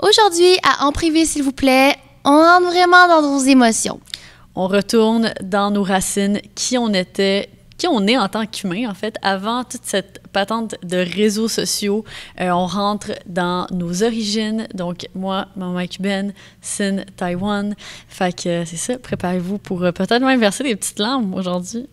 Aujourd'hui, à En privé, s'il vous plaît, on rentre vraiment dans nos émotions. On retourne dans nos racines, qui on était, qui on est en tant qu'humain, en fait, avant toute cette patente de réseaux sociaux. On rentre dans nos origines. Donc, moi, maman cubaine, Sin, Taïwan. Fait que c'est ça, préparez-vous pour peut-être même verser des petites larmes aujourd'hui.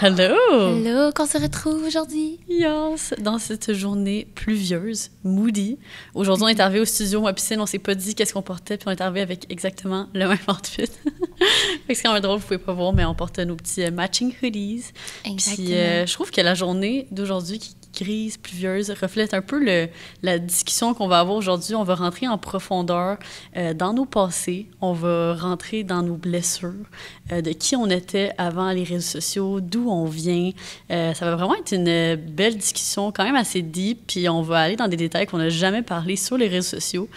Hello! Hello, qu'on se retrouve aujourd'hui. Yes! Dans cette journée pluvieuse, moody. Aujourd'hui, on est arrivé au studio, moi, piscine, on s'est pas dit qu'est-ce qu'on portait, puis on est arrivé avec exactement le même outfit. C'est quand même drôle, vous pouvez pas voir, mais on porte nos petits matching hoodies. Exactement. Puis je trouve que la journée d'aujourd'hui, qui est grise, pluvieuse, reflète un peu la discussion qu'on va avoir aujourd'hui. On va rentrer en profondeur dans nos passés, on va rentrer dans nos blessures, de qui on était avant les réseaux sociaux, d'où on vient. Ça va vraiment être une belle discussion, quand même assez deep, puis on va aller dans des détails qu'on n'a jamais parlé sur les réseaux sociaux.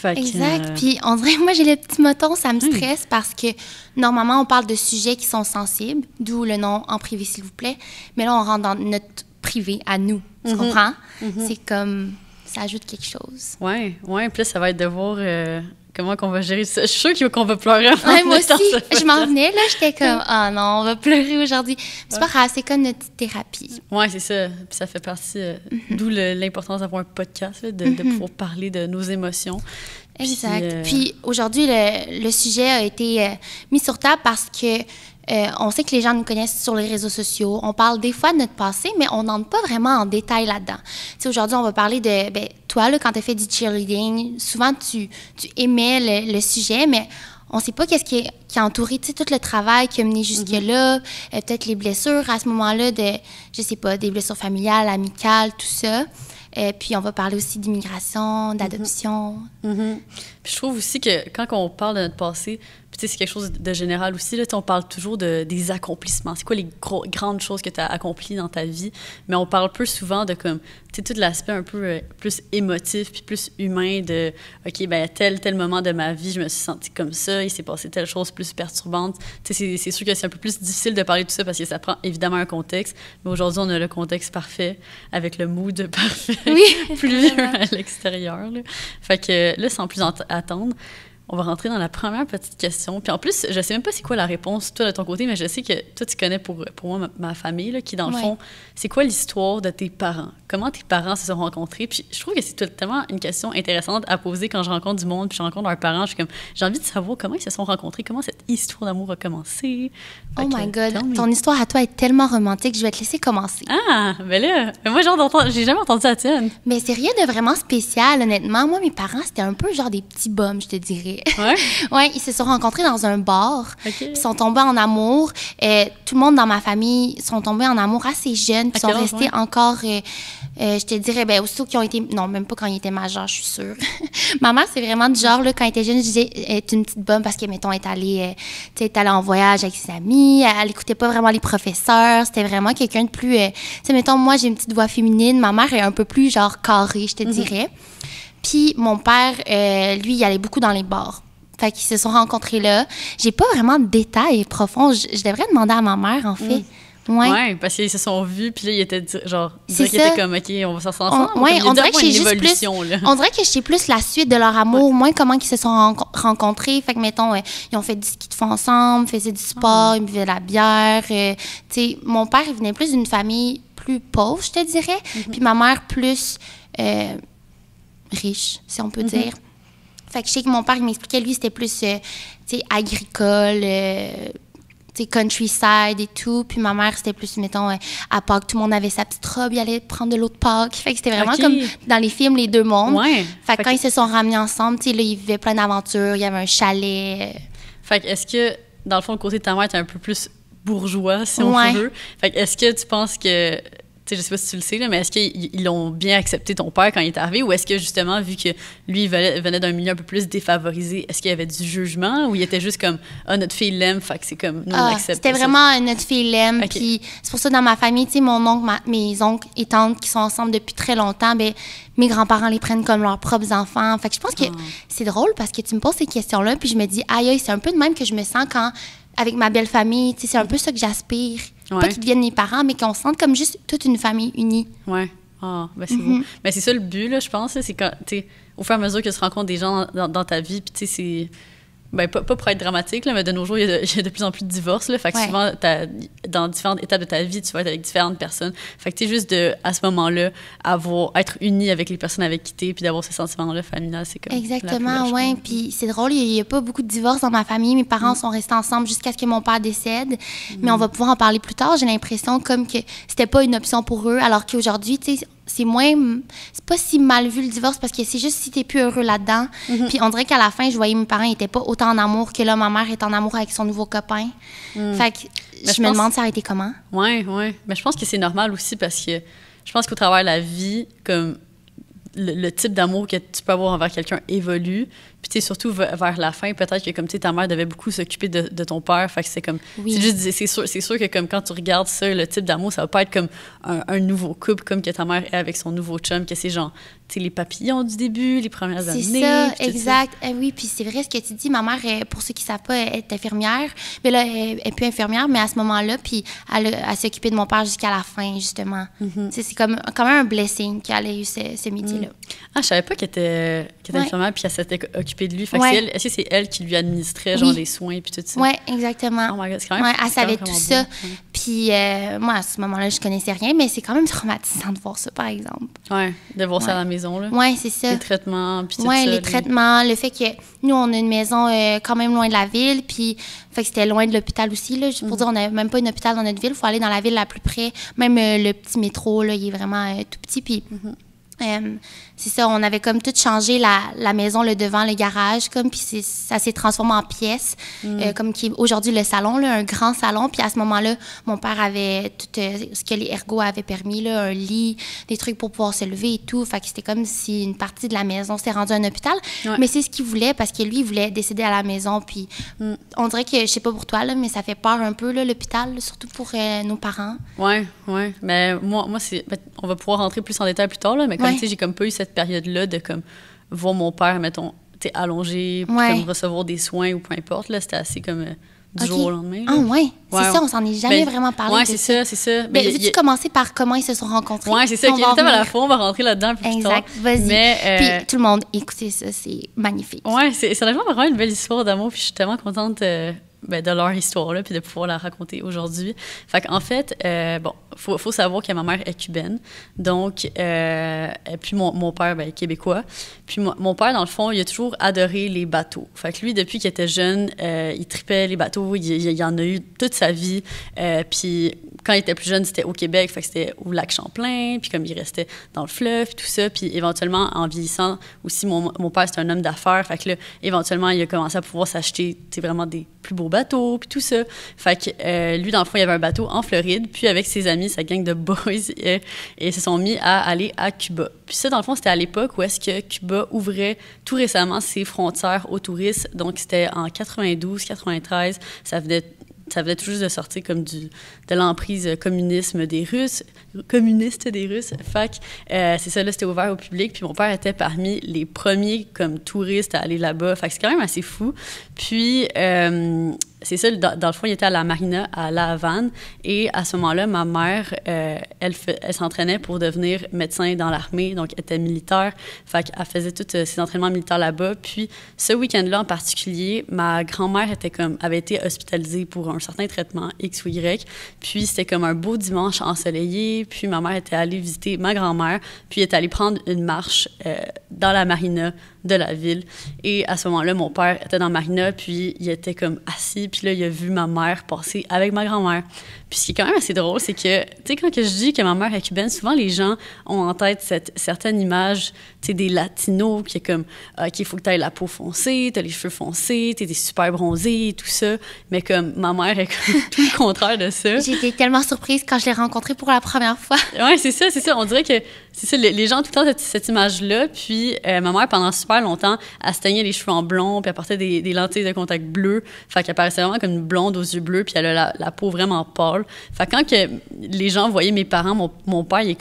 Exact. Puis on dirait, moi, j'ai le petit moton, ça me stresse parce que normalement, on parle de sujets qui sont sensibles, d'où le nom En privé, s'il vous plaît. Mais là, on rentre dans notre privé à nous. Tu comprends? C'est comme, ça ajoute quelque chose. Oui. Puis là, ça va être de voir comment qu'on va gérer ça. Je suis sûre qu'on va pleurer. Ouais, moi aussi, je m'en venais, là, j'étais comme, ah non, on va pleurer aujourd'hui. C'est pas grave, c'est comme notre thérapie. Oui, c'est ça. Puis ça fait partie, d'où l'importance d'avoir un podcast, là, de pouvoir parler de nos émotions. Exact. Puis aujourd'hui, le sujet a été mis sur table parce que on sait que les gens nous connaissent sur les réseaux sociaux. On parle des fois de notre passé, mais on n'entre pas vraiment en détail là-dedans. Tu sais, aujourd'hui, on va parler de, toi, là, quand tu as fait du cheerleading, souvent, tu aimais le sujet, mais on ne sait pas qu'est-ce qui a entouré, tu sais, tout le travail qui a mené jusque-là, peut-être les blessures à ce moment-là, je sais pas, des blessures familiales, amicales, tout ça. Puis on va parler aussi d'immigration, d'adoption. Puis je trouve aussi que quand on parle de notre passé, puis c'est quelque chose de général aussi, là, on parle toujours des accomplissements. C'est quoi les grandes choses que tu as accomplies dans ta vie? Mais on parle peu souvent de comme, tout l'aspect un peu plus émotif puis plus humain de, OK, tel moment de ma vie, je me suis sentie comme ça, il s'est passé telle chose plus perturbante. C'est sûr que c'est un peu plus difficile de parler de tout ça parce que ça prend évidemment un contexte. Mais aujourd'hui, on a le contexte parfait avec le mood parfait, pluvieux à l'extérieur. Là. Fait que là, sans plus attendre, on va rentrer dans la première petite question. Puis en plus, je sais même pas c'est quoi la réponse, toi, de ton côté, mais je sais que toi, tu connais pour moi ma famille, là, qui, dans le fond, c'est quoi l'histoire de tes parents? Comment tes parents se sont rencontrés? Puis je trouve que c'est tellement une question intéressante à poser quand je rencontre du monde, puis je rencontre leurs parents. Je suis comme, j'ai envie de savoir comment ils se sont rencontrés, comment cette histoire d'amour a commencé. Oh my God, ton histoire à toi est tellement romantique, je vais te laisser commencer. Ah, ben là, moi, j'ai jamais entendu la tienne. Mais c'est rien de vraiment spécial, honnêtement. Moi, mes parents, c'était un peu genre des petits bums, je te dirais. Ouais? Ouais, ils se sont rencontrés dans un bar. Okay. Ils sont tombés en amour. Tout le monde dans ma famille sont tombés en amour assez jeunes, puis sont restés encore, je te dirais, aussitôt qu'ils ont été... Non, même pas quand ils étaient majeurs, je suis sûre. Ma mère, c'est vraiment du genre, là, quand elle était jeune, je disais, elle est une petite bonne parce que, mettons, elle est allée en voyage avec ses amis, elle écoutait pas vraiment les professeurs, c'était vraiment quelqu'un de plus... tu sais, mettons, moi, j'ai une petite voix féminine, ma mère est un peu plus, genre, carrée, je te dirais. Puis mon père, lui, il allait beaucoup dans les bars. Fait qu'ils se sont rencontrés là. J'ai pas vraiment de détails profonds. Je devrais demander à ma mère, en fait. Ouais, parce qu'ils se sont vus, puis là, ils étaient genre... Ils étaient comme, OK, on va s'asseoir ensemble. On dirait que j'ai juste plus... On dirait que je sais plus la suite de leur amour, moins comment ils se sont rencontrés. Fait que, mettons, ils ont fait du ski de fond ensemble, faisaient du sport, ils buvaient de la bière. Tu sais, mon père, il venait plus d'une famille plus pauvre, je te dirais. Puis ma mère, plus... riche, si on peut dire. Fait que je sais que mon père, il m'expliquait, lui, c'était plus, tu sais, agricole, tu sais, countryside et tout. Puis ma mère, c'était plus, mettons, à Pâques, tout le monde avait sa petite robe, il allait prendre de l'eau de Pâques. Fait que c'était vraiment comme dans les films, les deux mondes. Ouais. Fait que quand ils se sont ramenés ensemble, tu sais, là, ils vivaient plein d'aventures, il y avait un chalet. Fait que est-ce que, dans le fond, le côté de ta mère, t'es un peu plus bourgeois, si on veut? Fait que est-ce que tu penses que... Je sais pas si tu le sais, là, mais est-ce qu'ils ont bien accepté ton père quand il est arrivé ou est-ce que, justement, vu que lui, il venait d'un milieu un peu plus défavorisé, est-ce qu'il y avait du jugement ou il était juste comme « Ah, notre fille l'aime, fait que c'est comme, nous, on accepte ». C'était vraiment « Notre fille l'aime », puis c'est pour ça, dans ma famille, tu sais, mon oncle, mes oncles et tantes qui sont ensemble depuis très longtemps, mes grands-parents les prennent comme leurs propres enfants. Fait que je pense que c'est drôle parce que tu me poses ces questions-là, puis je me dis « Aïe, c'est un peu de même que je me sens quand avec ma belle famille. Tu sais, c'est un peu ça que j'aspire. Ouais. Pas qu'ils deviennent mes parents, mais qu'on se sente comme juste toute une famille unie. Ouais. Ah, ben c'est beau. Mais c'est ça le but, là, je pense, là, c'est quand, tu sais, au fur et à mesure que tu rencontres des gens dans ta vie, puis tu sais, c'est... Ben, pas pour être dramatique, là, mais de nos jours, il y a de plus en plus de divorces. Là, fait que souvent, dans différentes étapes de ta vie, tu vas être avec différentes personnes. Fait que tu sais, juste à ce moment-là, être uni avec les personnes avec qui t'es, puis d'avoir ce sentiment-là familial, c'est comme... Exactement, oui. Puis c'est drôle, il n'y a pas beaucoup de divorces dans ma famille. Mes parents sont restés ensemble jusqu'à ce que mon père décède. Mais on va pouvoir en parler plus tard. J'ai l'impression comme que c'était pas une option pour eux, alors qu'aujourd'hui, tu sais, c'est pas si mal vu le divorce parce que c'est juste si t'es plus heureux là-dedans. Puis on dirait qu'à la fin, je voyais mes parents n'étaient pas autant en amour que là, ma mère est en amour avec son nouveau copain. Fait que je me demande ça a été comment. Oui. Mais je pense que c'est normal aussi parce que je pense qu'au travers de la vie, comme le type d'amour que tu peux avoir envers quelqu'un évolue. Puis, tu sais, surtout vers la fin, peut-être que, comme, tu sais, ta mère devait beaucoup s'occuper de ton père. Fait que c'est comme... Oui. C'est sûr que, comme, quand tu regardes ça, le type d'amour, ça va pas être comme un nouveau couple, comme que ta mère est avec son nouveau chum, que c'est genre, tu sais, les papillons du début, les premières années. C'est ça, exact. Oui, puis c'est vrai ce que tu dis. Ma mère, pour ceux qui savent pas, elle est infirmière. Mais là, elle est plus infirmière, mais à ce moment-là, puis elle s'est occupée de mon père jusqu'à la fin, justement. Tu sais, c'est comme quand même un blessing qu'elle ait eu ce métier-là. Ah, je savais pas qu'elle était infirmière, puis elle s'était occupée de lui. Fait que est-ce que c'est elle qui lui administrait, genre, les soins, puis tout ça? Oui, exactement. Oh my God, c'est quand même... elle savait tout ça. Puis moi, à ce moment-là, je connaissais rien, mais c'est quand même traumatisant de voir ça, par exemple. Oui, de voir ça à la maison, là. Oui, c'est ça. Les traitements, puis tout ça. Oui, les traitements, le fait que nous, on a une maison quand même loin de la ville, puis fait que c'était loin de l'hôpital aussi, là. Juste pour dire, on n'a même pas un hôpital dans notre ville, il faut aller dans la ville la plus près. Même le petit métro, là, il est vraiment tout petit, puis... c'est ça, on avait comme tout changé la maison, le devant, le garage, comme, puis ça s'est transformé en pièces, comme qui est aujourd'hui le salon, là, un grand salon. Puis à ce moment-là, mon père avait tout ce que les ergots avaient permis, là, un lit, des trucs pour pouvoir se lever et tout. Fait que c'était comme si une partie de la maison s'était rendue un hôpital. Ouais. Mais c'est ce qu'il voulait, parce que lui, il voulait décéder à la maison. Puis on dirait que, je sais pas pour toi, là, mais ça fait peur un peu, là, l'hôpital, là, surtout pour nos parents. Oui. Mais moi on va pouvoir rentrer plus en détail plus tard, là, mais comme tu sais, j'ai comme pas eu cette période-là de comme voir mon père, mettons, tu sais, allongé, puis comme recevoir des soins ou peu importe, là, c'était assez comme du jour au lendemain. Là. Ah ouais, c'est ça, on s'en est jamais vraiment parlé. Oui, c'est ça. Mais veux-tu commencer par comment ils se sont rencontrés? Oui, c'est ça, qui est à la fois, on va rentrer là-dedans plus tard. Exact, vas-y. Puis tout le monde, écoutez ça, c'est magnifique. Oui, c'est vraiment une belle histoire d'amour, puis je suis tellement contente... de leur histoire, là, puis de pouvoir la raconter aujourd'hui. Fait qu'en fait, faut savoir que ma mère est cubaine, donc, et puis mon père, est québécois. Puis mon père, dans le fond, il a toujours adoré les bateaux. Fait que lui, depuis qu'il était jeune, il tripait les bateaux, il en a eu toute sa vie, puis quand il était plus jeune, c'était au Québec, fait que c'était au lac Champlain, puis comme il restait dans le fleuve, puis tout ça, puis éventuellement, en vieillissant, aussi, mon père, c'était un homme d'affaires, fait que là, éventuellement, il a commencé à pouvoir s'acheter, tu sais, vraiment des plus beaux bateaux, puis tout ça. Fait que lui, dans le fond, il y avait un bateau en Floride, puis avec ses amis, sa gang de boys, et se sont mis à aller à Cuba. Puis ça, dans le fond, c'était à l'époque où est-ce que Cuba ouvrait tout récemment ses frontières aux touristes, donc c'était en 92, 93, ça venait tout juste de sortir comme de l'emprise communiste des Russes. Fait que c'est ça, là, c'était ouvert au public. Puis mon père était parmi les premiers comme touristes à aller là-bas. Fait que c'est quand même assez fou. Puis c'est ça, dans le fond, il était à la marina à La Havane. Et à ce moment-là, ma mère, elle s'entraînait pour devenir médecin dans l'armée. Donc, elle était militaire. Fait qu'elle faisait tous ses entraînements militaires là-bas. Puis ce week-end-là en particulier, ma grand-mère avait été hospitalisée pour un certain traitement X ou Y. Puis c'était comme un beau dimanche ensoleillé. Puis ma mère était allée visiter ma grand-mère. Puis elle est allée prendre une marche dans la marina de la ville. Et à ce moment-là, mon père était dans la marina, puis il était comme assis, puis là, il a vu ma mère passer avec ma grand-mère. Puis ce qui est quand même assez drôle, c'est que, tu sais, quand que je dis que ma mère est cubaine, souvent les gens ont en tête cette certaine image, tu sais, des latinos, qui est comme, OK, il faut que tu aies la peau foncée, tu as les cheveux foncés, tu es super bronzé et tout ça. Mais comme, ma mère est comme tout le contraire de ça. J'ai été tellement surprise quand je l'ai rencontrée pour la première fois. Oui, c'est ça. On dirait que c'est ça, les gens ont tout le temps cette image-là. Puis ma mère, pendant super longtemps, elle se teignait les cheveux en blond, puis elle portait des lentilles de contact bleues. Fait qu'elle paraissait vraiment comme une blonde aux yeux bleus, puis elle a la peau vraiment pâle. Fait que quand que les gens voyaient mes parents, mon père, il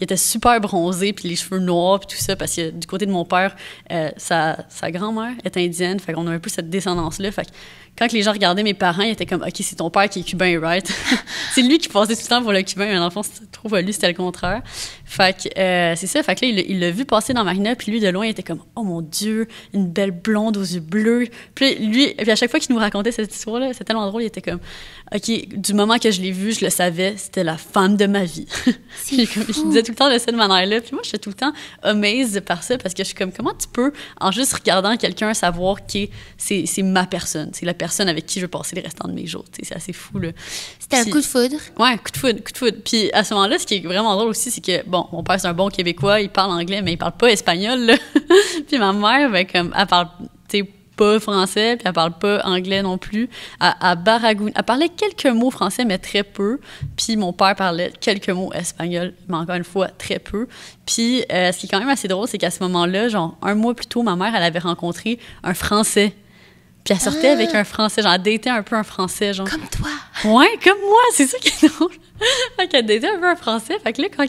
était super bronzé, puis les cheveux noirs, puis tout ça, parce que du côté de mon père, sa grand-mère est indienne, fait qu'on a un peu cette descendance-là. Fait que quand les gens regardaient mes parents, ils étaient comme, OK, c'est ton père qui est cubain, right? C'est lui qui passait tout le temps pour le cubain, mais dans le fond, c'est trop lui, c'était le contraire. Fait que c'est ça, fait que là, il l'a vu passer dans Marina, puis lui, de loin, il était comme, oh mon Dieu, une belle blonde aux yeux bleus. Puis lui, puis à chaque fois qu'il nous racontait cette histoire-là, c'était tellement drôle, il était comme, OK, du moment que je l'ai vue, je le savais, c'était la femme de ma vie. Puis comme, il disait tout le temps de cette manière-là. Puis moi, j'étais tout le temps amazed par ça, parce que je suis comme, comment tu peux, en juste regardant quelqu'un, savoir que c'est ma personne, c'est la personne avec qui je veux passer les restants de mes jours. C'est assez fou, là. C'était un coup de foudre? Ouais, coup de foudre. Puis à ce moment-là, ce qui est vraiment drôle aussi, c'est que, bon, mon père, c'est un bon Québécois, il parle anglais, mais il parle pas espagnol, là. Puis ma mère, ben, comme, elle parle, tu sais, pas français, puis elle parle pas anglais non plus. À Baragouin, elle parlait quelques mots français, mais très peu. Puis mon père parlait quelques mots espagnol, mais encore une fois, très peu. Puis ce qui est quand même assez drôle, c'est qu'à ce moment-là, genre, un mois plus tôt, ma mère, elle avait rencontré un Français. Puis elle sortait avec un Français, genre, elle datait un peu un Français, genre. Comme toi! Ouais, comme moi, c'est ça qui est drôle. Fait qu'elle datait un peu un Français. Fait que là, quand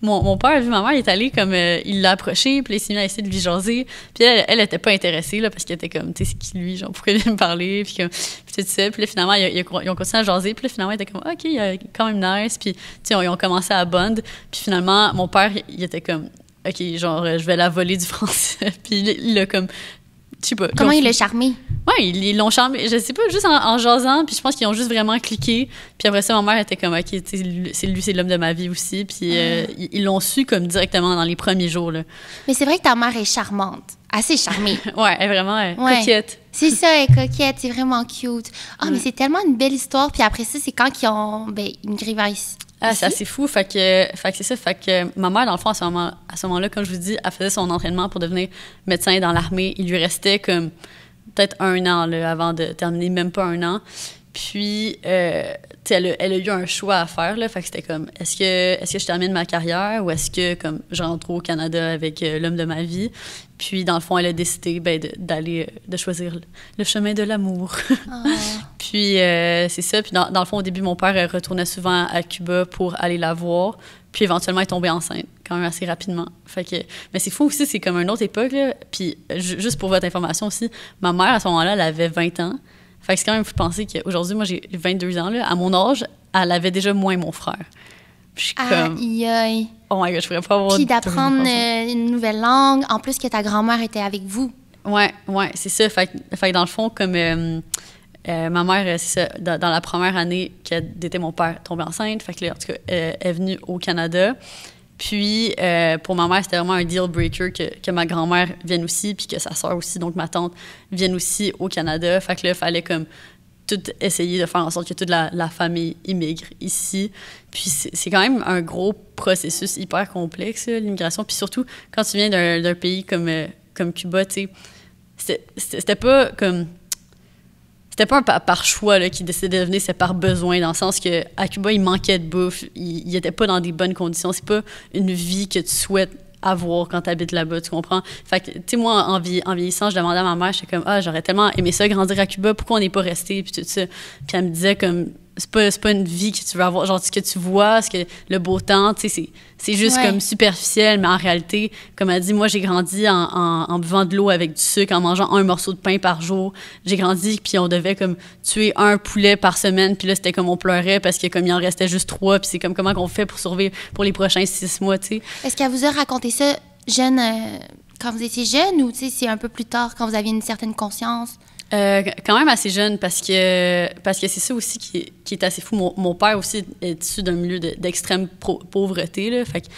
mon père a vu ma mère, il est allé comme, il l'a approché, puis il s'est mis à essayer de lui jaser. Puis elle était pas intéressée, là, parce qu'elle était comme, tu sais, c'est qui lui, genre, pourquoi il vient me parler, puis tout ça. Puis là, finalement, ils ont continué à jaser, puis là, finalement, il était comme, OK, il est quand même nice. Puis, tu sais, ils ont commencé à bond. Puis finalement, mon père, il était comme, OK, genre, je vais la voler du français. Puis il a comme, je sais pas. Comment il l'a charmé? Ouais, ils l'ont charmé, je sais pas, juste en jasant, puis je pense qu'ils ont juste vraiment cliqué. Puis après ça, ma mère était comme, OK, c'est l'homme de ma vie aussi. Puis ils l'ont su comme directement dans les premiers jours, là. Mais c'est vrai que ta mère est charmante, assez charmée. Ouais, elle est vraiment coquette. C'est ça, elle est coquette, c'est vraiment cute. Ah, mais c'est tellement une belle histoire. Puis après ça, c'est quand qu'ils ont immigré vers ici. Ah, c'est assez fou. Fait que c'est ça. Fait que ma mère, dans le fond, à ce moment-là, comme je vous dis, elle faisait son entraînement pour devenir médecin dans l'armée. Il lui restait comme peut-être 1 an là, avant de terminer, même pas 1 an. Puis, elle a eu un choix à faire, là. Fait que c'était comme, est-ce que je termine ma carrière ou est-ce que, comme, je rentre au Canada avec l'homme de ma vie? Puis, dans le fond, elle a décidé de choisir le chemin de l'amour. Oh. Puis, c'est ça. Puis, dans le fond, au début, mon père retournait souvent à Cuba pour aller la voir. Puis, éventuellement, elle est tombée enceinte, quand même assez rapidement. Fait que, mais c'est fou aussi, c'est comme une autre époque, là. Puis, juste pour votre information aussi, ma mère, à ce moment-là, elle avait 20 ans. Fait que c'est quand même fou de penser qu'aujourd'hui, moi, j'ai 22 ans, là. À mon âge, elle avait déjà moins mon frère. Puis je suis comme... Aïe. Oh my God, je pourrais pas avoir... Puis d'apprendre une nouvelle langue, en plus que ta grand-mère était avec vous. Ouais, c'est ça. Fait que dans le fond, comme ma mère, c'est ça, dans la première année qu'était mon père tombé enceinte, fait que là, en tout cas, elle est venue au Canada. Puis, pour ma mère, c'était vraiment un deal breaker que ma grand-mère vienne aussi, puis que sa sœur aussi, donc ma tante, vienne aussi au Canada. Fait que là, il fallait comme tout essayer de faire en sorte que toute la famille immigre ici. Puis, c'est quand même un gros processus hyper complexe, l'immigration. Puis surtout, quand tu viens d'un pays comme Cuba, tu sais, c'était pas comme... C'était pas par choix là, qu'ils décidaient de venir, c'est par besoin, dans le sens qu'à Cuba, il manquait de bouffe, il était pas dans des bonnes conditions. C'est pas une vie que tu souhaites avoir quand tu habites là-bas, tu comprends? Fait que, tu sais, moi, en vieillissant, je demandais à ma mère, j'étais comme, j'aurais tellement aimé ça, grandir à Cuba, pourquoi on n'est pas resté, puis tout ça. Puis elle me disait, comme, c'est pas une vie que tu veux avoir, genre, ce que tu vois, le beau temps, tu sais, c'est juste comme superficiel, mais en réalité, comme elle dit, moi, j'ai grandi en buvant de l'eau avec du sucre, en mangeant un morceau de pain par jour. J'ai grandi, puis on devait, comme, tuer un poulet par semaine, puis là, c'était comme on pleurait parce que, comme, il en restait juste 3, puis c'est comme, comment qu'on fait pour survivre pour les prochains 6 mois, tu sais. Est-ce qu'elle vous a raconté ça jeune, quand vous étiez jeune, ou, tu sais, c'est un peu plus tard, quand vous aviez une certaine conscience? Quand même assez jeune, parce que c'est ça aussi qui est assez fou. Mon père aussi est issu d'un milieu d'extrême pauvreté, là. Fait que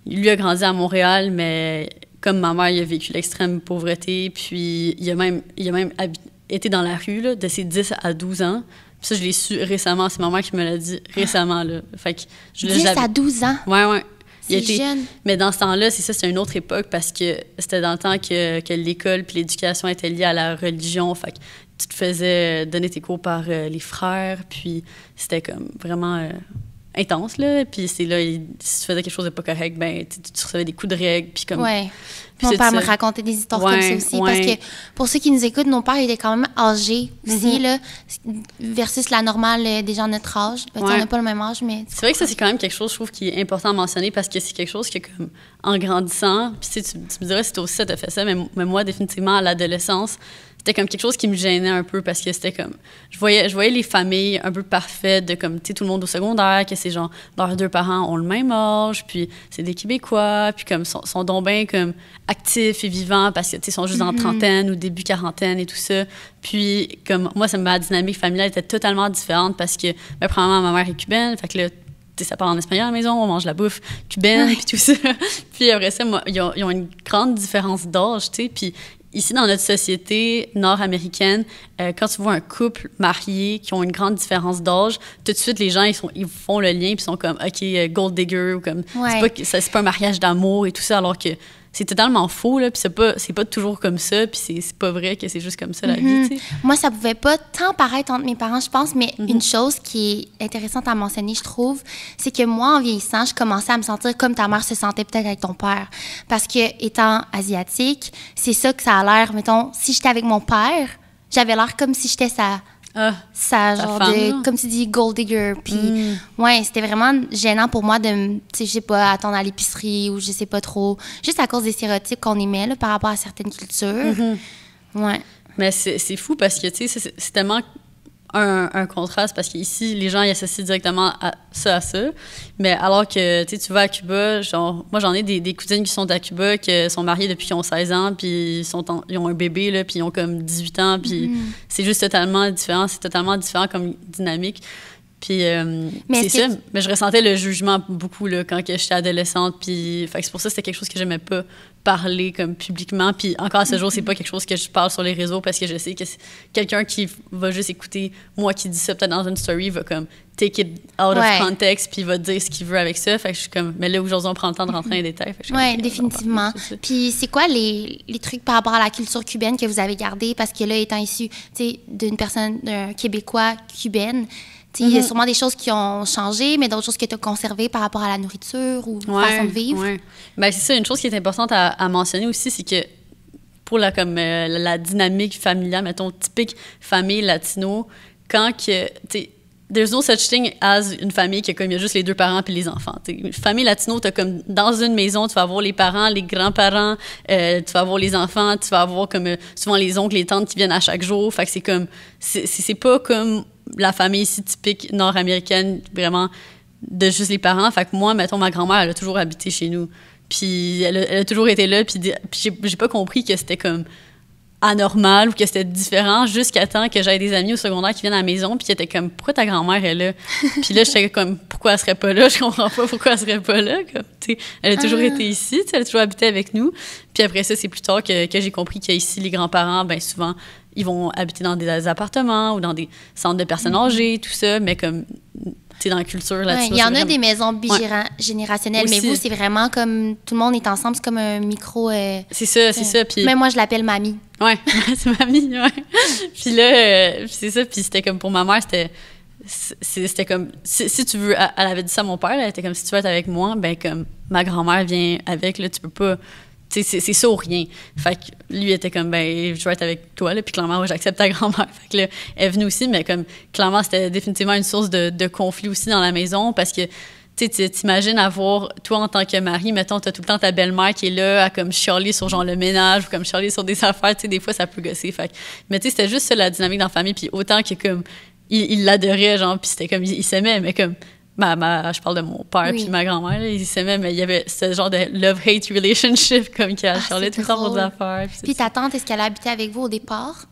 lui a grandi à Montréal, mais comme ma mère, il a vécu l'extrême pauvreté, puis il a même été dans la rue là, de ses 10 à 12 ans. Puis ça, je l'ai su récemment. C'est ma mère qui me l'a dit récemment, là. Fait que 10 à 12 ans? Ouais. C'est jeune. Mais dans ce temps-là, c'est une autre époque parce que c'était dans le temps que l'école puis l'éducation étaient liées à la religion. Fait que tu te faisais donner tes cours par les frères, puis c'était comme vraiment intense, là. Puis c'est là, si tu faisais quelque chose de pas correct, ben tu recevais des coups de règle, puis comme... Ouais. Mon père me racontait des histoires comme ça aussi. Parce que, pour ceux qui nous écoutent, nos pères étaient quand même âgés aussi, là, versus la normale des gens de notre âge. On n'a pas le même âge, mais... C'est vrai que ça, c'est quand même quelque chose, je trouve, qui est important à mentionner parce que c'est quelque chose que, comme, en grandissant, puis tu me dirais si toi aussi ça t'a fait ça, mais moi, définitivement, à l'adolescence, c'était comme quelque chose qui me gênait un peu parce que c'était comme... Je voyais les familles un peu parfaites de comme, tu sais, tout le monde au secondaire, que c'est genre, leurs 2 parents ont le même âge, puis c'est des Québécois, puis comme, sont donc bien comme actifs et vivants parce que, tu sais, sont juste dans la trentaine ou début quarantaine et tout ça. Puis, comme, moi, ma dynamique familiale était totalement différente parce que, ben, premièrement, ma mère est cubaine, fait que là, tu sais, ça parle en espagnol à la maison, on mange la bouffe cubaine, puis tout ça. Puis après ça, moi, ils ont une grande différence d'âge, tu sais, puis ici, dans notre société nord-américaine, quand tu vois un couple marié qui ont une grande différence d'âge, tout de suite, les gens, ils font le lien puis sont comme, OK, gold digger, ou comme, c'est pas un mariage d'amour et tout ça, alors que c'est totalement faux, là, puis c'est pas toujours comme ça, puis c'est pas vrai que c'est juste comme ça, la vie, tu sais. Moi, ça pouvait pas tant paraître entre mes parents, je pense, mais une chose qui est intéressante à mentionner, je trouve, c'est que moi, en vieillissant, je commençais à me sentir comme ta mère se sentait peut-être avec ton père. Parce que, étant asiatique, c'est ça que ça a l'air, mettons, si j'étais avec mon père, j'avais l'air comme si j'étais ça genre femme, de, comme tu dis, gold digger. Puis, ouais, c'était vraiment gênant pour moi de, tu sais, je sais pas, attendre à l'épicerie ou je sais pas trop, juste à cause des stéréotypes qu'on émet là, par rapport à certaines cultures. Ouais. Mais c'est fou parce que, tu sais, c'est tellement un contraste parce qu'ici, les gens ils associent directement à ça. Mais alors que, tu sais, tu vas à Cuba, genre, moi, j'en ai des cousines qui sont à Cuba, qui sont mariées depuis qu'ils ont 16 ans, puis ils ont un bébé, là, puis ils ont comme 18 ans, puis c'est juste totalement différent. C'est totalement différent comme dynamique. Puis, c'est ça. Mais je ressentais le jugement beaucoup, là, quand j'étais adolescente, puis fait que c'est pour ça que c'était quelque chose que j'aimais pas parler comme publiquement, puis encore à ce jour, c'est pas quelque chose que je parle sur les réseaux parce que je sais que quelqu'un qui va juste écouter moi qui dis ça peut-être dans une story va comme take it out of context puis va dire ce qu'il veut avec ça, fait que je suis comme, mais là aujourd'hui on prend le temps de rentrer dans les détails. Oui, définitivement. Puis c'est quoi les trucs par rapport à la culture cubaine que vous avez gardé, parce que là, étant issu, tu sais, d'un Québécois cubaine, il y a sûrement des choses qui ont changé, mais d'autres choses que tu as conservées par rapport à la nourriture ou façon de vivre. Oui, bien, c'est ça. Une chose qui est importante à mentionner aussi, c'est que pour la dynamique familiale, mettons, typique famille latino, quand que, tu sais, there's no such thing as une famille qui comme il y a juste les 2 parents puis les enfants. T'sais, une famille latino, t'as comme dans une maison, tu vas avoir les parents, les grands-parents, tu vas avoir les enfants, tu vas avoir comme souvent les oncles, les tantes qui viennent à chaque jour. Fait que c'est comme, c'est pas comme la famille ici typique nord-américaine, vraiment de juste les parents. Fait que moi, mettons, ma grand-mère, elle a toujours habité chez nous. Puis elle a toujours été là. Puis j'ai pas compris que c'était comme anormal ou que c'était différent jusqu'à temps que j'avais des amis au secondaire qui viennent à la maison puis qui étaient comme, pourquoi ta grand-mère est là? Puis là, j'étais comme, pourquoi elle serait pas là? Je comprends pas pourquoi elle serait pas là. Comme, elle a toujours été ici, elle a toujours habité avec nous. Puis après ça, c'est plus tard que j'ai compris qu'ici, les grands-parents, ben souvent, ils vont habiter dans des appartements ou dans des centres de personnes âgées, tout ça, mais comme, tu sais, dans la culture latino. Il y en a des maisons bigénérationnelles, mais vous, c'est vraiment comme, tout le monde est ensemble, c'est comme un micro... c'est ça. Puis... Même moi, je l'appelle mamie. Ouais, c'est mamie, ouais. Puis là, c'est ça, puis c'était comme, pour ma mère, c'était comme, si tu veux, elle avait dit ça à mon père, elle était comme, si tu veux être avec moi, ben comme, ma grand-mère vient avec, là, tu peux pas... C'est ça ou rien. Fait que lui était comme, ben, je vais être avec toi, là, puis clairement, ouais, j'accepte ta grand-mère. Fait que là, elle est venue aussi, mais comme, clairement, c'était définitivement une source de conflit aussi dans la maison, parce que, tu sais, t'imagines avoir, toi, en tant que mari, mettons, t'as tout le temps ta belle-mère qui est là à, comme, chialer sur, genre, le ménage, ou comme, chialer sur des affaires, tu sais, des fois, ça peut gosser. Fait que, mais tu sais, c'était juste ça, la dynamique dans la famille, puis autant que, comme, il l'adorait, genre, puis c'était comme, il s'aimait, mais comme, je parle de mon père puis ma grand-mère, là, ils s'aimaient, mais il y avait ce genre de love-hate relationship comme qui a chialé tout le temps pour des affaires. Puis ta tante, est-ce qu'elle a habité avec vous au départ?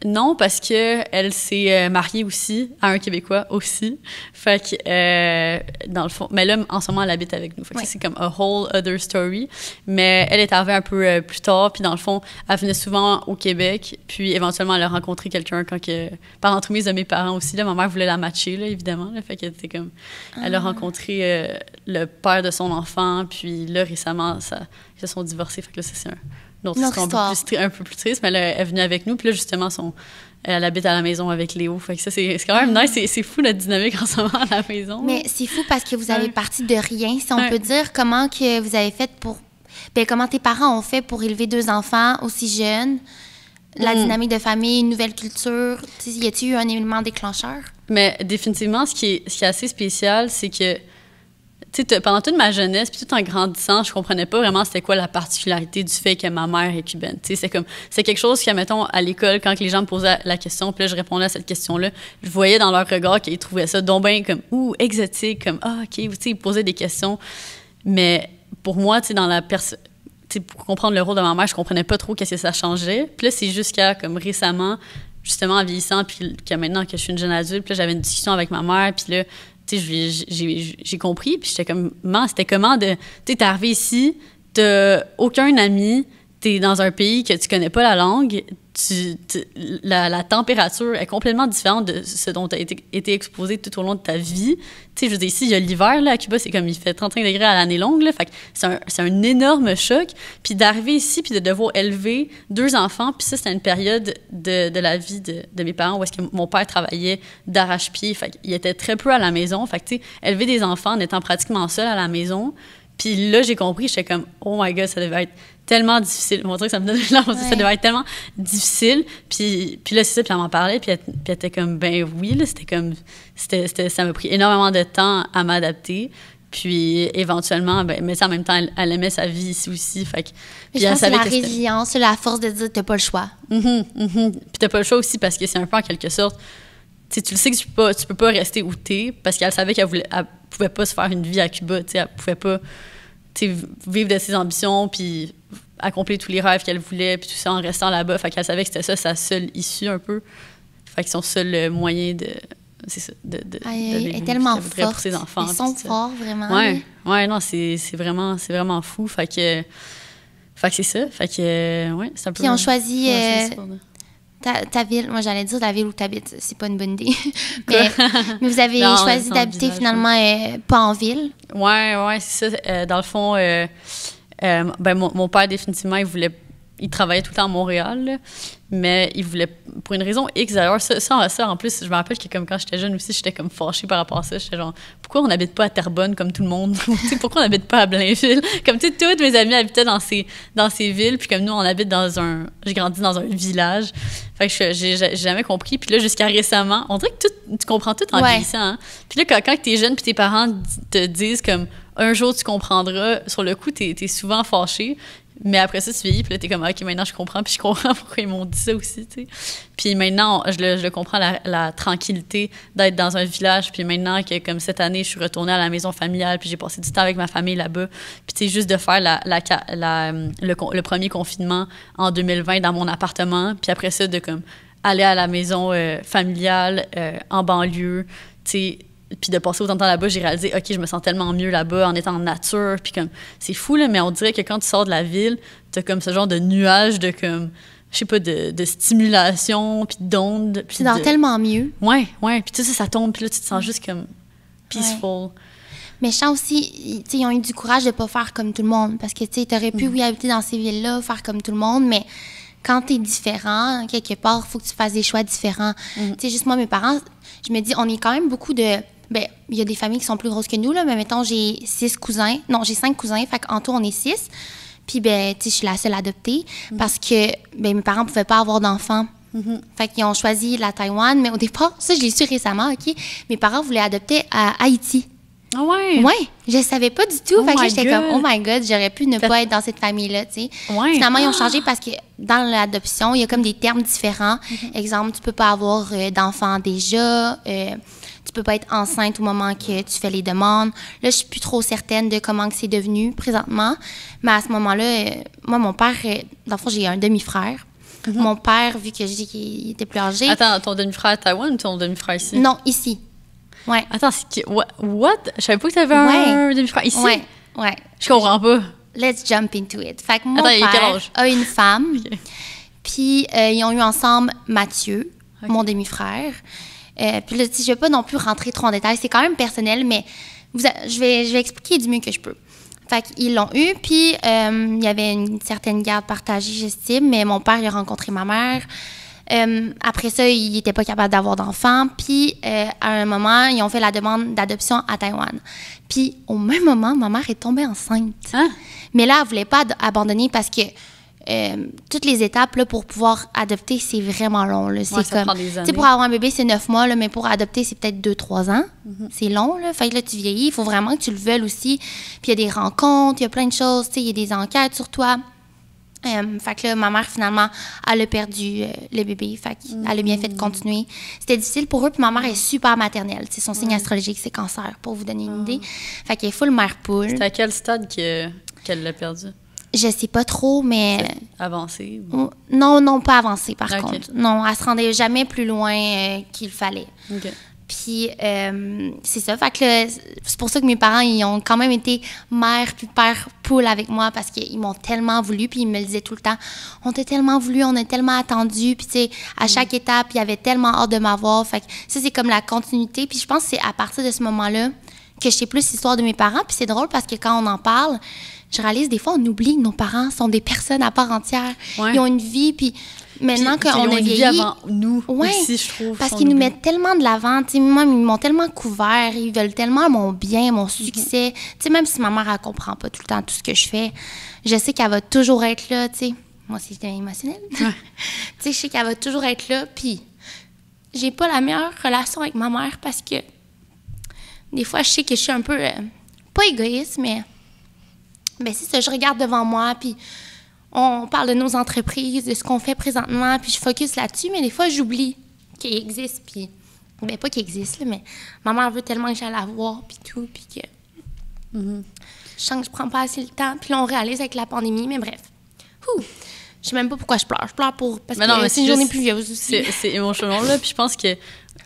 Non, parce que elle s'est mariée aussi à un Québécois aussi. Fait que, dans le fond... Mais là, en ce moment, elle habite avec nous. Fait que c'est comme a whole other story. Mais elle est arrivée un peu plus tard, puis dans le fond, elle venait souvent au Québec, puis éventuellement, elle a rencontré quelqu'un par l'entremise de mes parents aussi. Là, ma mère voulait la matcher, là, évidemment. Là, fait qu'elle était comme... Elle a rencontré le père de son enfant, puis là, récemment, ils se sont divorcés. Fait que là, c'est une autre histoire un peu plus triste, mais elle est venue avec nous. Puis là, justement, elle habite à la maison avec Léo. Fait que ça, c'est quand même nice. C'est fou, notre dynamique en ce moment à la maison. Mais c'est fou parce que vous avez parti de rien. Si on peut dire, comment que vous avez fait pour... Bien, comment tes parents ont fait pour élever 2 enfants aussi jeunes? La dynamique de famille, une nouvelle culture. Y a-t-il eu un élément déclencheur? Mais définitivement, ce qui est assez spécial, c'est que, tu tu sais, pendant toute ma jeunesse, puis tout en grandissant, je comprenais pas vraiment c'était quoi la particularité du fait que ma mère est cubaine. Tu sais, c'est quelque chose que, mettons, à l'école, quand les gens me posaient la question, puis là, je répondais à cette question-là, je voyais dans leur regard qu'ils trouvaient ça donc bien comme, exotique, comme, OK, tu sais, ils posaient des questions. Mais pour moi, tu sais, dans la personne, pour comprendre le rôle de ma mère, je comprenais pas trop qu'est-ce que ça changeait. Puis là, c'est jusqu'à, comme récemment, justement, en vieillissant, puis que maintenant que je suis une jeune adulte, puis là, j'avais une discussion avec ma mère, puis là, tu sais, j'ai compris, puis j'étais comme, c'était comment de... Tu sais, t'es arrivé ici, t'as aucun ami, t'es dans un pays que tu connais pas la langue, la température est complètement différente de ce dont tu as été exposé tout au long de ta vie. Tu sais, je veux dire, ici, il y a l'hiver, là, à Cuba, c'est comme, il fait 35 degrés à l'année longue, là, fait que c'est un énorme choc. Puis d'arriver ici, puis de devoir élever 2 enfants, puis ça, c'était une période de la vie de mes parents où est-ce que mon père travaillait d'arrache-pied, fait qu'il était très peu à la maison. Fait que, tu sais, élever des enfants en étant pratiquement seul à la maison, puis là, j'ai compris, j'étais comme, oh my God, ça devait être tellement difficile. Mon truc, ça me donne l'air, ça devait être tellement difficile. Puis là, c'est ça, puis elle m'en parlait, puis elle était comme, ben oui, là, c'était comme, ça m'a pris énormément de temps à m'adapter. Puis éventuellement, ben, mais en même temps, elle aimait sa vie ici aussi. Fait que, puis je pense que c'est la résilience, la force de dire, t'as pas le choix. Puis t'as pas le choix aussi parce que c'est un peu en quelque sorte, tu le sais que tu peux pas rester où t'es, parce qu'elle savait qu'elle pouvait pas se faire une vie à Cuba, tu sais, elle pouvait pas, tu sais, vivre de ses ambitions, puis accomplir tous les rêves qu'elle voulait, puis tout ça en restant là-bas. Fait qu'elle savait que c'était ça sa seule issue un peu. Fait que son seul moyen de... C'est ça, de elle est tellement forte. Pour ses enfants. Ils sont forts, vraiment. Ouais, non, c'est vraiment fou. Fait que c'est ça. Fait que, ouais, c'est un peu... Puis on choisit ta ville. Moi, j'allais dire la ville où tu habites. C'est pas une bonne idée. mais vous avez choisi d'habiter finalement pas en ville. Ouais, c'est ça. Dans le fond, ben, mon père, définitivement, il travaillait tout le temps à Montréal, là, mais il voulait, pour une raison X d'ailleurs, ça en plus, je me rappelle que comme quand j'étais jeune aussi, j'étais comme fâchée par rapport à ça. J'étais genre, pourquoi on n'habite pas à Terrebonne comme tout le monde? Pourquoi on n'habite pas à Blainville? Comme, tu sais, tous mes amis habitaient dans ces villes, puis comme nous, on habite j'ai grandi dans un village. Fait que j'ai jamais compris. Puis là, jusqu'à récemment, on dirait que tu comprends tout en vieillissant. Hein? Puis là, quand t'es jeune, puis tes parents te disent comme, un jour, tu comprendras, sur le coup, t'es souvent fâché. Mais après ça, tu vieillis, puis là, t'es comme, OK, maintenant, je comprends, puis je comprends pourquoi ils m'ont dit ça aussi, tu sais. Puis maintenant, je le comprends, la tranquillité d'être dans un village, puis maintenant que, comme cette année, je suis retournée à la maison familiale, puis j'ai passé du temps avec ma famille là-bas, puis tu sais, juste de faire le premier confinement en 2020 dans mon appartement, puis après ça, de, comme, aller à la maison familiale en banlieue, tu sais, puis de passer autant de temps là-bas, j'ai réalisé, OK, je me sens tellement mieux là-bas en étant en nature. Puis comme, c'est fou, là, mais on dirait que quand tu sors de la ville, t'as comme ce genre de nuage de, comme, je sais pas, de stimulation, puis d'ondes. Tu dors tellement mieux. Ouais. Puis tu sais, ça tombe, puis là, tu te sens juste comme peaceful. Ouais. Mais je sens aussi, tu sais, ils ont eu du courage de pas faire comme tout le monde. Parce que, tu sais, t'aurais pu, oui, habiter dans ces villes-là, faire comme tout le monde, mais quand t'es différent, quelque part, il faut que tu fasses des choix différents. Tu sais, juste moi, mes parents, je me dis, on est quand même beaucoup de... Ben, il y a des familles qui sont plus grosses que nous, là, mais mettons, j'ai 5 cousins. Fait qu'en tout, on est 6. Puis, ben, tu sais, je suis la seule adoptée parce que, ben, mes parents ne pouvaient pas avoir d'enfants. Fait qu'ils ont choisi la Taïwan, mais au départ, ça, je l'ai su récemment, OK? Mes parents voulaient adopter à Haïti. Ah ouais? Ouais, je savais pas du tout. Fait que j'étais comme, oh my God, j'aurais pu ne pas être dans cette famille-là, tu sais. Ouais. Finalement, ils ont changé parce que dans l'adoption, il y a comme des termes différents. Exemple, tu peux pas avoir d'enfant déjà. Tu peux pas être enceinte au moment que tu fais les demandes. Là, je suis plus trop certaine de comment que c'est devenu présentement. Mais à ce moment-là, moi, mon père, dans le fond, j'ai un demi-frère. Mon père, vu que je dis qu'il était plus âgé... Attends, ton demi-frère à Taïwan ou ton demi-frère ici? Non, ici. Ouais. Attends, what? Je savais pas que t'avais un demi-frère ici? Ouais. Je comprends pas. Let's jump into it. Fait que mon père a une femme. Okay. Puis, ils ont eu ensemble Mathieu, mon demi-frère. Puis là, je vais pas non plus rentrer trop en détail. C'est quand même personnel, mais je vais expliquer du mieux que je peux. Fait qu'ils l'ont eu, puis il y avait une certaine garde partagée, j'estime, mais mon père, il a rencontré ma mère. Après ça, il n'était pas capable d'avoir d'enfants. Puis, à un moment, ils ont fait la demande d'adoption à Taïwan. Puis, au même moment, ma mère est tombée enceinte. Hein? Mais là, elle ne voulait pas abandonner parce que toutes les étapes là, pour pouvoir adopter, c'est vraiment long. Là. C'est ça prend des années. Pour avoir un bébé, c'est 9 mois, là, mais pour adopter, c'est peut-être 2-3 ans. C'est long. Là. Fait que là, tu vieillis. Il faut vraiment que tu le veuilles aussi. Puis il y a des rencontres, il y a plein de choses. Il y a des enquêtes sur toi. Fait que là, ma mère, finalement, elle a perdu le bébé. Fait qu'elle a bien fait de continuer. C'était difficile pour eux. Puis ma mère est super maternelle. T'sais, son signe astrologique, c'est cancer, pour vous donner une idée. Fait qu'elle est full mère poule. C'est à quel stade qu'elle l'a perdu? Je sais pas trop, mais... Avancé? Non, pas avancé, par okay. contre. Non, elle se rendait jamais plus loin qu'il fallait. OK. Puis, c'est ça. Fait que c'est pour ça que mes parents, ils ont quand même été mère puis père poule avec moi parce qu'ils m'ont tellement voulu. Puis ils me le disaient tout le temps. On t'a tellement voulu, on a tellement attendu. Puis, tu sais, à chaque étape, il y avait tellement hâte de m'avoir. Fait que ça, c'est comme la continuité. Puis je pense que c'est à partir de ce moment-là que je sais plus l'histoire de mes parents. Puis c'est drôle parce que quand on en parle, je réalise des fois, on oublie que nos parents sont des personnes à part entière. Ils ont une vie, puis maintenant qu'on a vieilli... avant nous aussi, je trouve. Parce qu'ils nous mettent tellement de l'avant. Moi, ils m'ont tellement couvert. Ils veulent tellement mon bien, mon succès. Même si ma mère, elle comprend pas tout le temps tout ce que je fais, je sais qu'elle va toujours être là, tu sais. Moi aussi, j'étais émotionnelle. Je sais qu'elle va toujours être là, puis j'ai pas la meilleure relation avec ma mère parce que des fois, je sais que je suis un peu... pas égoïste, mais c'est ça, je regarde devant moi, puis on parle de nos entreprises, de ce qu'on fait présentement, puis je focus là-dessus, mais des fois, j'oublie qu'il existe, puis... pas qu'il existe, là, mais ma mère veut tellement que j'aille la voir, puis tout, puis que... Je sens que je prends pas assez le temps, puis là, on réalise avec la pandémie, mais bref. Je sais même pas pourquoi je pleure. Je pleure parce que c'est une journée pluvieuse aussi. C'est émotionnel, là, puis je pense que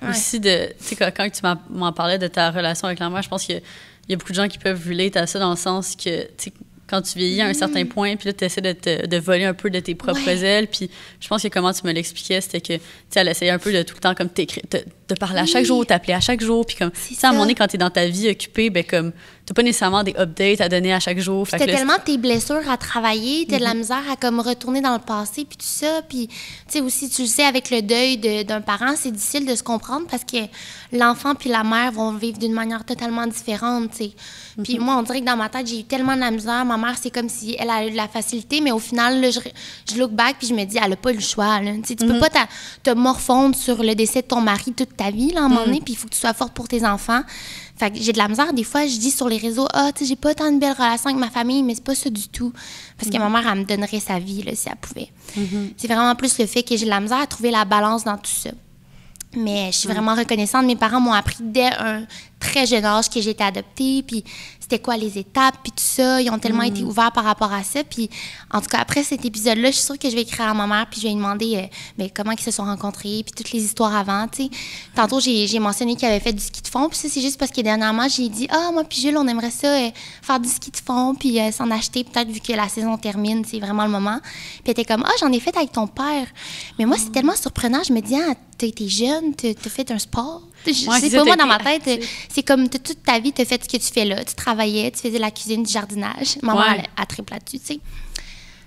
aussi, tu sais, quand tu m'en parlais de ta relation avec la mère, je pense qu'il y a beaucoup de gens qui peuvent relate à ça dans le sens que, tu sais, quand tu vieillis à un certain point, puis là, tu essaies de voler un peu de tes propres ailes. Puis je pense que comment tu me l'expliquais, c'était que, tu sais, elle essayait un peu de tout le temps comme de parler à chaque jour, t'appeler à chaque jour. Puis comme, tu sais, à un moment donné, quand t'es dans ta vie occupée, ben comme, t'as pas nécessairement des updates à donner à chaque jour. T'as tellement tes blessures à travailler, t'as de la misère à comme retourner dans le passé, puis tout ça. Puis, tu sais, aussi, tu le sais, avec le deuil d'un parent, c'est difficile de se comprendre parce que l'enfant puis la mère vont vivre d'une manière totalement différente, tu sais. Puis moi, on dirait que dans ma tête, j'ai eu tellement de la misère. Ma mère, c'est comme si elle a eu de la facilité, mais au final, là, je look back puis je me dis, elle a pas eu le choix. Là. Tu peux pas te morfondre sur le décès de ton mari toute ta vie, là, à un moment donné, puis il faut que tu sois forte pour tes enfants. Fait que j'ai de la misère. Des fois, je dis sur les réseaux, tu sais, j'ai pas tant de belles relations avec ma famille, mais c'est pas ça du tout. Parce que ma mère, elle me donnerait sa vie, là, si elle pouvait. C'est vraiment plus le fait que j'ai de la misère à trouver la balance dans tout ça. Mais je suis vraiment reconnaissante. Mes parents m'ont appris dès un très jeune âge que j'étais adoptée, puis c'était quoi les étapes, puis tout ça. Ils ont tellement été ouverts par rapport à ça. Puis, en tout cas, après cet épisode-là, je suis sûre que je vais écrire à ma mère, puis je vais lui demander comment ils se sont rencontrés, puis toutes les histoires avant, tu sais. Tantôt, j'ai mentionné qu'il avait fait du ski de fond, puis ça, c'est juste parce que dernièrement, j'ai dit « Ah, moi puis Jules, on aimerait ça, faire du ski de fond, puis s'en acheter, peut-être, vu que la saison termine, c'est vraiment le moment. » Puis elle était comme « Ah, j'en ai fait avec ton père. » Mais moi, c'est tellement surprenant. Je me dis « Ah, t'as été jeune, t'as fait un sport. » Je sais pas, moi, dans ma tête, c'est comme toute ta vie, t'as fait ce que tu fais là. Tu travaillais, tu faisais la cuisine, du jardinage. Maman, elle triple là-dessus, tu sais.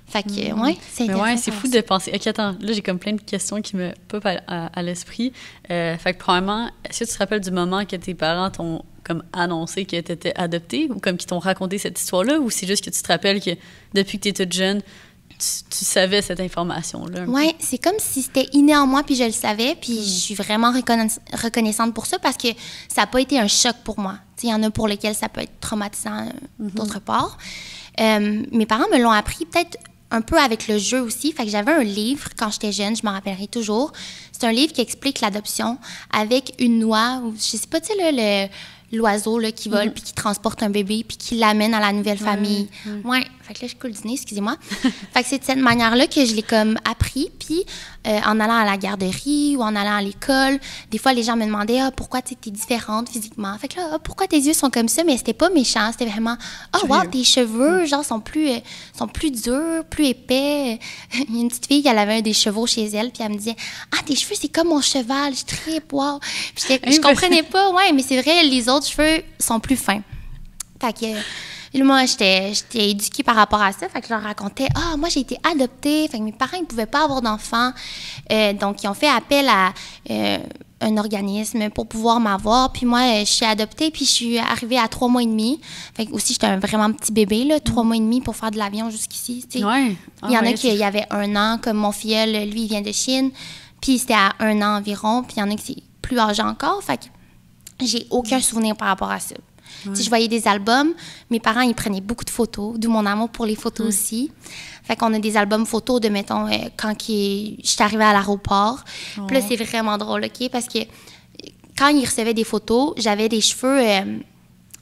Fait que, c'est intéressant. Mais c'est fou de penser. OK, attends, là, j'ai comme plein de questions qui me popent à l'esprit. Fait que, premièrement, est-ce que tu te rappelles du moment que tes parents t'ont comme annoncé que tu étais adoptée ou comme qu'ils t'ont raconté cette histoire-là, ou c'est juste que tu te rappelles que depuis que tu es toute jeune, tu savais cette information-là? Oui, c'est comme si c'était inné en moi, puis je le savais, puis je suis vraiment reconnaissante pour ça parce que ça n'a pas été un choc pour moi. Il y en a pour lesquels ça peut être traumatisant d'autre part. Mes parents me l'ont appris peut-être un peu avec le jeu aussi. Fait que j'avais un livre quand j'étais jeune, je m'en rappellerai toujours. C'est un livre qui explique l'adoption avec une noix, ou je sais pas, tu sais, l'oiseau là, qui vole puis qui transporte un bébé puis qui l'amène à la nouvelle famille. Ouais. Fait que là, je coule du nez, excusez-moi. Fait que c'est de cette manière-là que je l'ai comme appris. Puis en allant à la garderie ou en allant à l'école, des fois, les gens me demandaient « Ah, pourquoi tu es différente physiquement? » Fait que là, « Ah, pourquoi tes yeux sont comme ça? » Mais c'était pas méchant, c'était vraiment « Ah, wow, tes cheveux, genre, sont plus durs, plus épais. » Il y a une petite fille, elle avait des chevaux chez elle, puis elle me disait « Ah, tes cheveux, c'est comme mon cheval, je tripe, wow. » Puis je comprenais pas, mais c'est vrai, les autres cheveux sont plus fins. Fait que Et moi, j'étais éduquée par rapport à ça. Fait que je leur racontais, moi, j'ai été adoptée. Fait que mes parents, ils pouvaient pas avoir d'enfants. Donc, ils ont fait appel à un organisme pour pouvoir m'avoir. Puis moi, je suis adoptée, puis je suis arrivée à 3 mois et demi. Fait que aussi, j'étais un vraiment petit bébé, là, 3 mois et demi pour faire de l'avion jusqu'ici. Ouais. Il y en a qui y avait 1 an, comme mon filleul, lui, il vient de Chine. Puis c'était à 1 an environ. Puis il y en a qui c'est plus âgé encore. Fait que j'ai aucun souvenir par rapport à ça. Ouais. Je voyais des albums. Mes parents, ils prenaient beaucoup de photos, d'où mon amour pour les photos aussi. Fait qu'on a des albums photos de, mettons, quand j'étais arrivée à l'aéroport. Puis là, c'est vraiment drôle, OK? Parce que quand ils recevaient des photos, j'avais des cheveux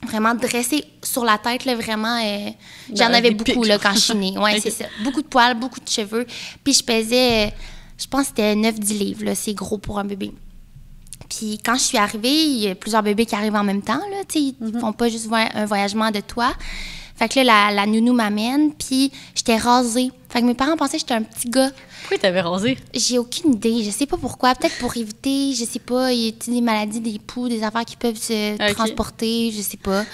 vraiment dressés sur la tête, là, vraiment. J'en avais beaucoup, là, quand je suis née. Oui, c'est ça. Beaucoup de poils, beaucoup de cheveux. Puis je pesais, je pense que c'était 9-10 livres, là. C'est gros pour un bébé. Puis quand je suis arrivée, il y a plusieurs bébés qui arrivent en même temps, là, tu sais, ils font pas juste un voyagement de toi. Fait que là, la nounou m'amène, puis j'étais rasée. Fait que mes parents pensaient que j'étais un petit gars. Pourquoi t'avais rasé? J'ai aucune idée, je sais pas pourquoi. Peut-être pour éviter, je sais pas, il y a des maladies des poux, des affaires qui peuvent se transporter, je sais pas.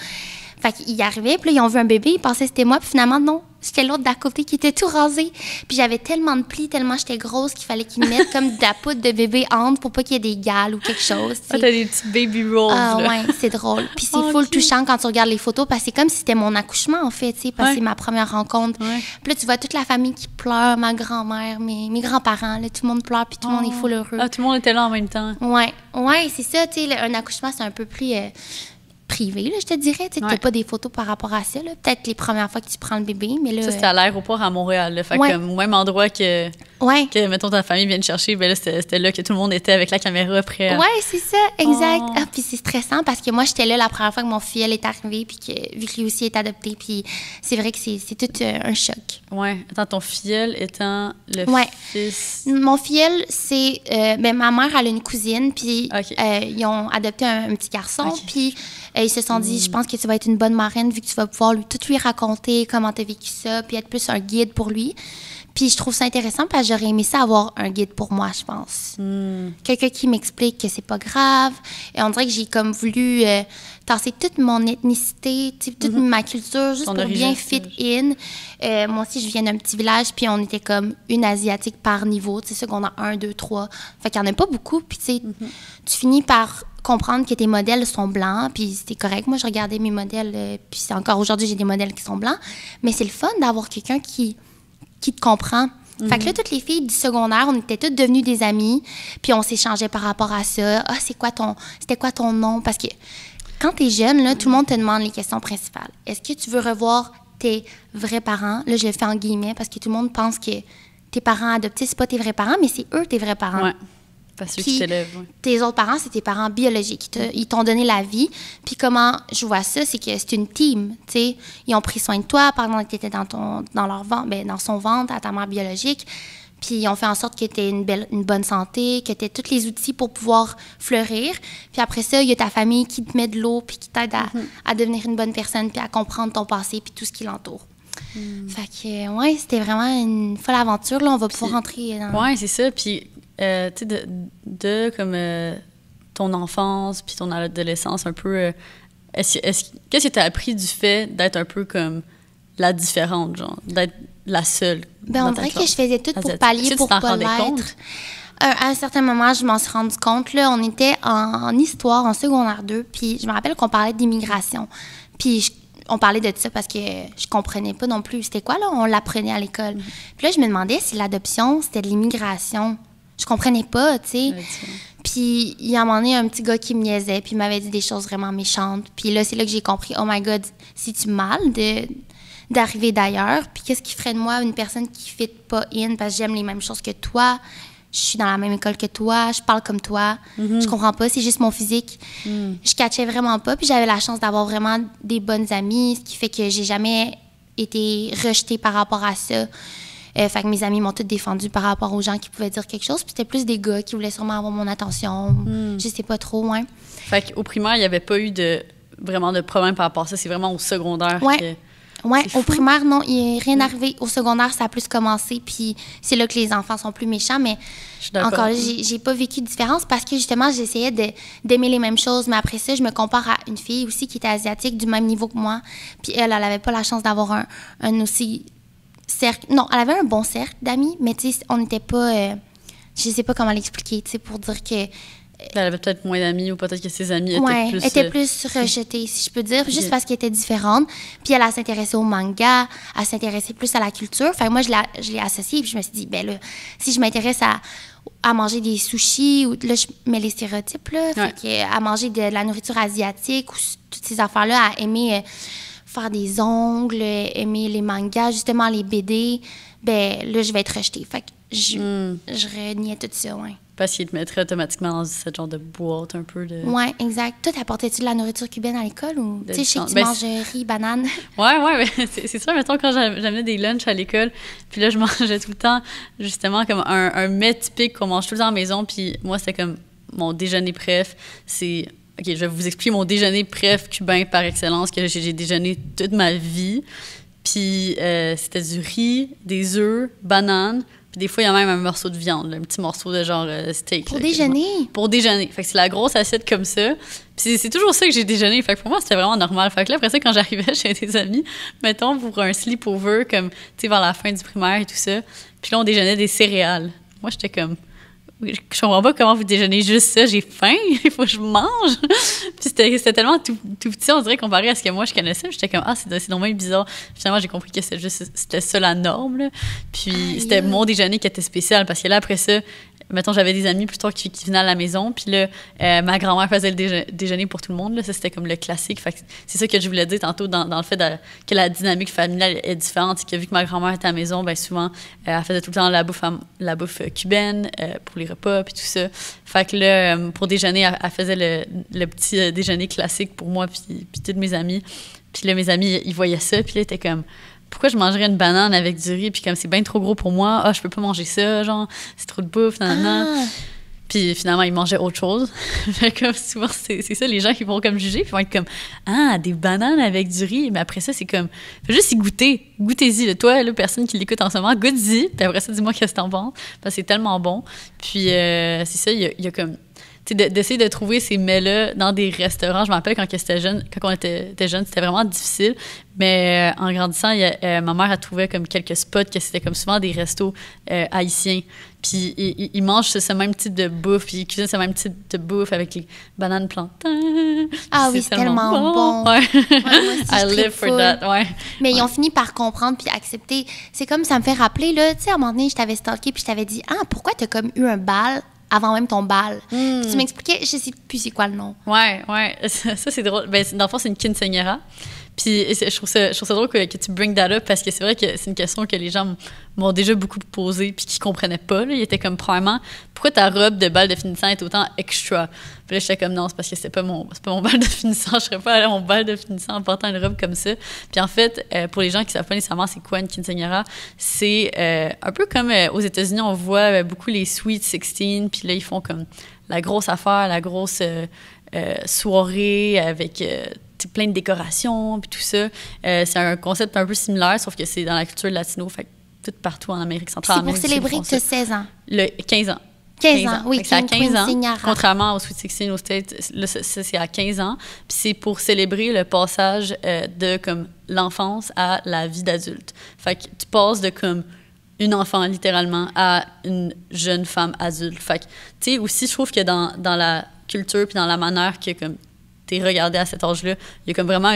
Fait qu'ils arrivaient, puis là, ils ont vu un bébé, ils pensaient que c'était moi, puis finalement, non. C'était l'autre d'à côté qui était tout rasé. Puis j'avais tellement de plis, tellement j'étais grosse qu'il fallait qu'ils mettent comme de la poudre de bébé entre pour pas qu'il y ait des gales ou quelque chose. Ah, t'as des petits baby rolls, là. Ouais, c'est drôle. Puis c'est full touchant quand tu regardes les photos, parce que c'est comme si c'était mon accouchement, en fait, tu sais, parce que c'est ma première rencontre. Ouais. Puis là, tu vois toute la famille qui pleure, ma grand-mère, mes grands-parents, là, tout le monde pleure, puis tout le monde est full heureux. Ah, tout le monde était là en même temps. Ouais, c'est ça, tu sais, un accouchement, c'est un peu plus... privé, là, je te dirais. Tu n'as pas des photos par rapport à ça. Peut-être les premières fois que tu prends le bébé, mais là... Ça, c'était à l'aéroport à Montréal. Là. Fait que, même endroit que, mettons, ta famille vient te chercher, ben là, c'était là que tout le monde était avec la caméra prêt. Oui, c'est ça, exact. Puis c'est stressant parce que moi, j'étais là la première fois que mon filleul est arrivé, puis vu que lui aussi est adopté, puis c'est vrai que c'est tout un choc. Oui. Attends, ton filleul étant le fils... Mon filleul, c'est... ma mère, elle a une cousine, puis ils ont adopté un petit garçon, puis... ils se sont dit, je pense que tu vas être une bonne marraine vu que tu vas pouvoir tout lui raconter comment tu as vécu ça, puis être plus un guide pour lui. Puis je trouve ça intéressant parce que j'aurais aimé ça avoir un guide pour moi, je pense. Quelqu'un qui m'explique que c'est pas grave. Et on dirait que j'ai comme voulu tasser toute mon ethnicité, toute ma culture, juste pour bien fit in. Moi aussi, je viens d'un petit village, puis on était comme une Asiatique par niveau. Tu sais, secondaire 1, 2, 3. Fait qu'il y en a pas beaucoup. Puis tu sais, tu finis par comprendre que tes modèles sont blancs, puis c'était correct. Moi, je regardais mes modèles, puis encore aujourd'hui, j'ai des modèles qui sont blancs. Mais c'est le fun d'avoir quelqu'un qui te comprend. Fait que là, toutes les filles du secondaire, on était toutes devenues des amies, puis on s'échangeait par rapport à ça. Ah, c'était quoi ton nom? Parce que quand t'es jeune, là, tout le monde te demande les questions principales. Est-ce que tu veux revoir tes vrais parents? Là, je le fais en guillemets, parce que tout le monde pense que tes parents adoptés, c'est pas tes vrais parents, mais c'est eux tes vrais parents. Ouais. Pas ceux qui t'élèvent. Tes autres parents, c'est tes parents biologiques. Ils t'ont donné la vie. Puis comment je vois ça, c'est que c'est une team. T'sais. Ils ont pris soin de toi pendant que tu étais dans leur ventre, dans son ventre, à ta mère biologique. Puis ils ont fait en sorte que tu aies une bonne santé, que tu aies tous les outils pour pouvoir fleurir. Puis après ça, il y a ta famille qui te met de l'eau puis qui t'aide à devenir une bonne personne puis à comprendre ton passé puis tout ce qui l'entoure. Fait que, c'était vraiment une folle aventure. Là, on va pouvoir rentrer dans... Oui, c'est ça. Puis... tu sais, comme ton enfance puis ton adolescence un peu, qu'est-ce que tu as appris du fait d'être un peu comme la différente, genre, d'être la seule? On dirait que je faisais tout pour pallier, pour pas l'être. À un certain moment, je m'en suis rendu compte. Là, on était en histoire, en secondaire 2, puis je me rappelle qu'on parlait d'immigration. Puis on parlait de ça parce que je comprenais pas non plus. C'était quoi, là? On l'apprenait à l'école. Puis là, je me demandais si l'adoption, c'était de l'immigration. Je comprenais pas, tu sais. Puis, il y a un moment donné, un petit gars qui me niaisait, puis il m'avait dit des choses vraiment méchantes. Puis là, c'est là que j'ai compris, oh my God, c'est-tu mal d'arriver d'ailleurs? Puis qu'est-ce qui ferait de moi une personne qui ne fit pas in parce que j'aime les mêmes choses que toi? Je suis dans la même école que toi, je parle comme toi. Je comprends pas, c'est juste mon physique. Je catchais vraiment pas, puis j'avais la chance d'avoir vraiment des bonnes amies, ce qui fait que j'ai jamais été rejetée par rapport à ça. Fait que mes amis m'ont toutes défendue par rapport aux gens qui pouvaient dire quelque chose. Puis c'était plus des gars qui voulaient sûrement avoir mon attention. Je sais pas trop, Fait qu'au primaire, il n'y avait pas eu vraiment de problème par rapport à ça. C'est vraiment au secondaire que... Oui, au primaire, non, il n'est rien arrivé. Au secondaire, ça a plus commencé, puis c'est là que les enfants sont plus méchants, mais encore là, j'ai pas vécu de différence parce que justement, j'essayais d'aimer les mêmes choses, mais après ça, je me compare à une fille aussi qui était asiatique, du même niveau que moi, puis elle avait pas la chance d'avoir un aussi cercle. Non, elle avait un bon cercle d'amis, mais tu sais, on n'était pas... je sais pas comment l'expliquer, tu sais, pour dire que... Elle avait peut-être moins d'amis ou peut-être que ses amis étaient plus rejetées, si je peux dire, juste parce qu'elle était différente. Puis elle s'intéressait au manga, elle s'intéressait plus à la culture. Enfin, moi, je l'ai associée, puis je me suis dit, ben là, si je m'intéresse à manger des sushis, ou là, je mets les stéréotypes, là, fait que, à manger de la nourriture asiatique, ou toutes ces affaires-là, à aimer faire des ongles, aimer les mangas, justement, les BD, ben là, je vais être rejetée. Fait que je reniais tout ça, ouais. Parce qu'il te mettrait automatiquement dans ce genre de boîte un peu de... Oui, exact. Toi, t'apportais-tu de la nourriture cubaine à l'école ou... Tu sais, je sais que tu manges riz, banane. Oui, mais c'est sûr, mettons, quand j'amenais des lunchs à l'école, puis là, je mangeais tout le temps, justement, comme un mets typique qu'on mange tout le temps à la maison, puis moi, c'était comme mon déjeuner préf, c'est... OK, je vais vous expliquer mon déjeuner préf cubain par excellence, que j'ai déjeuné toute ma vie. Puis c'était du riz, des œufs, bananes. Des fois, il y a même un morceau de viande, là, un petit morceau de genre steak. Pour déjeuner? Pour déjeuner. Fait que c'est la grosse assiette comme ça. Puis c'est toujours ça que j'ai déjeuné. Fait que pour moi, c'était vraiment normal. Fait que là, après ça, quand j'arrivais chez des amis, mettons, pour un sleepover, comme, tu sais, vers la fin du primaire et tout ça, puis là, on déjeunait des céréales. Moi, j'étais comme... Je comprends pas comment vous déjeunez juste ça. J'ai faim, il faut que je mange. Puis c'était tellement tout petit, on dirait, comparé à ce que moi, je connaissais. J'étais comme, c'est donc même bizarre. Finalement, j'ai compris que c'était ça la norme, là. Puis c'était mon déjeuner qui était spécial parce que là, après ça, mettons, j'avais des amis plus tard qui venaient à la maison. Puis là, ma grand-mère faisait le déjeuner pour tout le monde, là. Ça, c'était comme le classique. Fait que c'est ça que je voulais dire tantôt dans le fait que la dynamique familiale est différente. C'est que vu que ma grand-mère était à la maison, bien souvent, elle faisait tout le temps la bouffe cubaine pour les repas puis tout ça. Fait que là, pour déjeuner, elle faisait le petit déjeuner classique pour moi puis toutes mes amies. Puis là, mes amis, ils voyaient ça. Puis là, ils étaient comme... Pourquoi je mangerais une banane avec du riz, puis comme c'est bien trop gros pour moi, je peux pas manger ça, genre, c'est trop de bouffe, nanana. Puis finalement, ils mangeaient autre chose. Fait comme souvent, c'est ça, les gens qui vont comme juger, puis vont être comme, des bananes avec du riz. Mais après ça, c'est comme, faut juste y goûter. Goûtez-y. Toi, là, personne qui l'écoute en ce moment, goûte-y. Puis après ça, dis-moi qu'est-ce que t'en penses. Parce que c'est tellement bon. Puis c'est ça, il y a comme... d'essayer de trouver ces mets-là dans des restaurants. Je me rappelle quand on était jeune, c'était vraiment difficile. Mais en grandissant, ma mère a trouvé comme quelques spots que c'était comme souvent des restos haïtiens. Puis ils mangent ce même type de bouffe, puis ils cuisinent ce même type de bouffe avec les bananes plantains. Ah oui, c'est tellement bon. Ouais. Moi aussi, I live for that, ouais. Mais ils ont fini par comprendre puis accepter. C'est comme ça me fait rappeler, là, tu sais, à un moment donné, je t'avais stalké puis je t'avais dit, pourquoi t'as comme eu un bal avant même ton bal. Puis tu m'expliquais, je sais plus c'est quoi le nom. Ouais. Ça c'est drôle. Ben, dans le fond, c'est une quinceañera. Puis je trouve ça drôle que tu bring that up parce que c'est vrai que c'est une question que les gens m'ont déjà beaucoup posée puis qu'ils comprenaient pas. Là. Ils étaient comme, premièrement, pourquoi ta robe de bal de finissant est autant extra? Puis là, j'étais comme, non, c'est parce que c'est pas mon bal de finissant. Je serais pas allée à mon bal de finissant en portant une robe comme ça. Puis en fait, pour les gens qui savent pas nécessairement c'est quoi une quinceañera, c'est un peu comme aux États-Unis, on voit beaucoup les Sweet 16, puis là, ils font comme la grosse affaire, la grosse soirée avec... plein de décorations, puis tout ça. C'est un concept un peu similaire, sauf que c'est dans la culture latino, fait tout partout en Amérique centrale. C'est pour célébrer que tu as 16 ans. 15 ans. 15 ans, oui. C'est à 15 ans, contrairement au Sweet 16 aux States, là, c'est à 15 ans. Puis c'est pour célébrer le passage de comme l'enfance à la vie d'adulte. Fait que tu passes de comme une enfant, littéralement, à une jeune femme adulte. Fait que, tu sais, aussi, je trouve que dans la culture puis dans la manière que, comme, t'es regardé à cet âge-là, il y a comme vraiment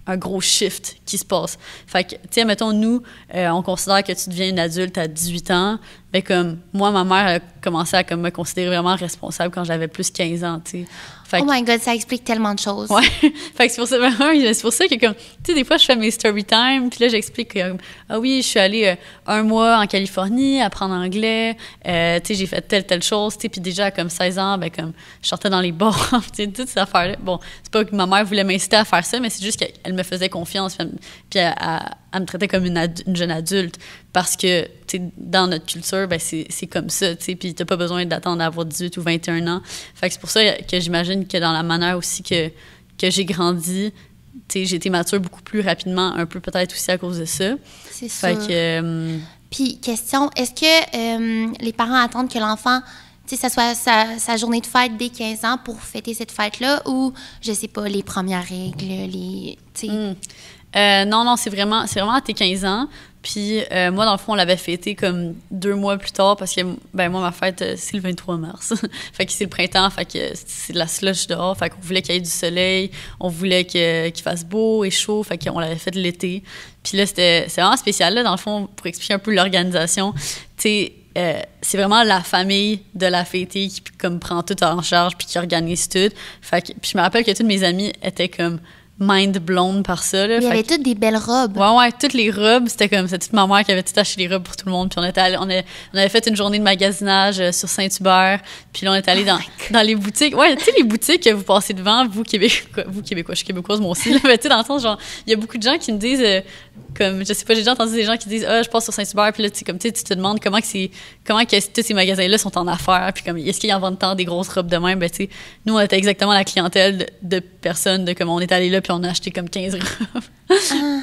un gros shift qui se passe. Fait que, tu sais, mettons, nous, on considère que tu deviens une adulte à 18 ans. Mais comme, moi, ma mère a commencé à comme, me considérer vraiment responsable quand j'avais plus 15 ans, tu sais. Oh my God, ça explique tellement de choses. Ouais. Fait que c'est pour ça que, comme, tu sais, des fois, je fais mes story time, puis là, j'explique que, oui, je suis allée 1 mois en Californie apprendre anglais, tu sais, j'ai fait telle chose, tu sais, puis déjà, à comme 16 ans, ben comme, je sortais dans les bars, tu sais, toutes ces affaires-là. Bon, c'est pas que ma mère voulait m'inciter à faire ça, mais c'est juste qu'elle me faisait confiance, puis elle me traitait comme une jeune adulte, parce que, tu sais, dans notre culture, ben c'est comme ça, tu sais, puis t'as pas besoin d'attendre d'avoir 18 ou 21 ans. Fait que c'est pour ça que j'imagine que dans la manière aussi que j'ai grandi, j'ai été mature beaucoup plus rapidement, un peu peut-être aussi à cause de ça. C'est sûr. Puis, question, est-ce que les parents attendent que l'enfant, tu sais, ça soit sa journée de fête dès 15 ans pour fêter cette fête-là, ou, je sais pas, les premières règles, tu sais? Non, c'est vraiment à tes 15 ans. Puis moi, dans le fond, on l'avait fêté comme 2 mois plus tard parce que, moi, ma fête, c'est le 23 mars. Fait que c'est le printemps, fait que c'est de la slush dehors. Fait qu'on voulait qu'il y ait du soleil, on voulait qu'il fasse beau et chaud, fait qu'on l'avait fait l'été. Puis là, c'est vraiment spécial, là, dans le fond, pour expliquer un peu l'organisation. Tu sais, c'est vraiment la famille de la fêtée qui comme prend tout en charge puis qui organise tout. Fait que, puis je me rappelle que toutes mes amies étaient comme mind blown par ça. Là. Il y avait toutes des belles robes. Ouais, toutes les robes. C'était toute ma mère qui avait tout acheté les robes pour tout le monde. Puis on avait fait une journée de magasinage sur Saint-Hubert. Puis là, on est allé dans les boutiques. Ouais, tu sais, les boutiques que vous passez devant, vous Québécois, je suis québécoise moi aussi. Là, mais tu sais, dans le sens, genre, il y a beaucoup de gens qui me disent, comme, je sais pas, j'ai déjà entendu des gens qui disent, je passe sur Saint-Hubert. Puis là, tu te demandes comment que tous ces magasins-là sont en affaires. Puis comme, est-ce qu'ils en vendent tant des grosses robes de même? Ben, tu sais, nous, on était exactement la clientèle de personnes, de comme on est allé là, puis on a acheté comme 15 robes.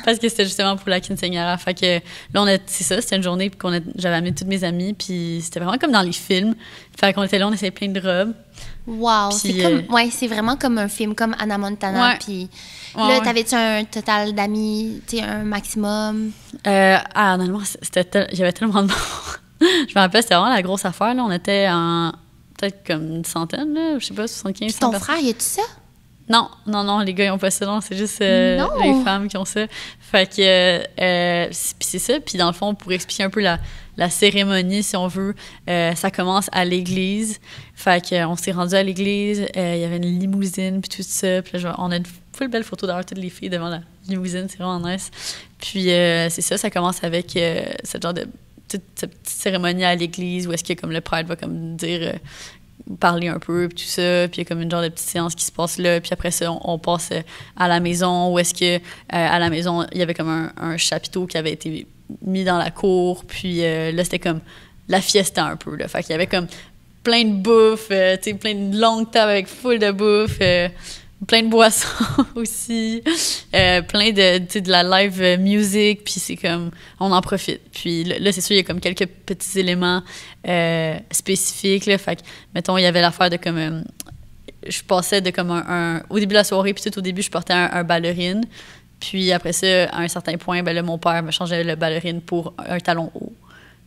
Parce que c'était justement pour la quinceañera. Fait que là, c'est ça, c'était une journée puis j'avais amené toutes mes amies, puis c'était vraiment comme dans les films. Fait qu'on était là, on essayait plein de robes. Wow! Puis, c'est vraiment comme un film, comme Hannah Montana. Ouais. Puis là, t'avais-tu un total d'amis, tu sais, un maximum? Honnêtement, il y avait tellement de monde. Je me rappelle, c'était vraiment la grosse affaire, là. On était en peut-être comme une centaine, là, je sais pas, 75, 100 ton frère, y a-tu ça? Non, les gars, ils ont pas ça, non, c'est juste les femmes qui ont ça. Fait que, puis c'est ça, puis dans le fond, pour expliquer un peu la cérémonie, si on veut, ça commence à l'église. Fait qu'on s'est rendu à l'église, il y avait une limousine, puis tout ça, puis là, on a une full belle photo d'ailleurs, toutes les filles devant la limousine, c'est vraiment nice. Puis c'est ça commence avec cette genre de cette petite cérémonie à l'église où est-ce que comme le prêtre va comme dire... parler un peu, puis tout ça, puis il y a comme une genre de petite séance qui se passe là, puis après ça, on passe à la maison, où est-ce que, à la maison, il y avait comme un chapiteau qui avait été mis dans la cour, puis là, c'était comme la fiesta un peu, là, fait qu'il y avait comme plein de bouffe, tu sais, plein de longues tables avec full de bouffe, plein de boissons aussi, plein de la live music, puis c'est comme, on en profite. Puis là, c'est sûr, il y a comme quelques petits éléments spécifiques, là, fait que, mettons, il y avait l'affaire de comme, je passais de comme au début de la soirée, puis tout au début, je portais un ballerine, puis après ça, à un certain point, ben là, mon père me changeait le ballerine pour un talon haut.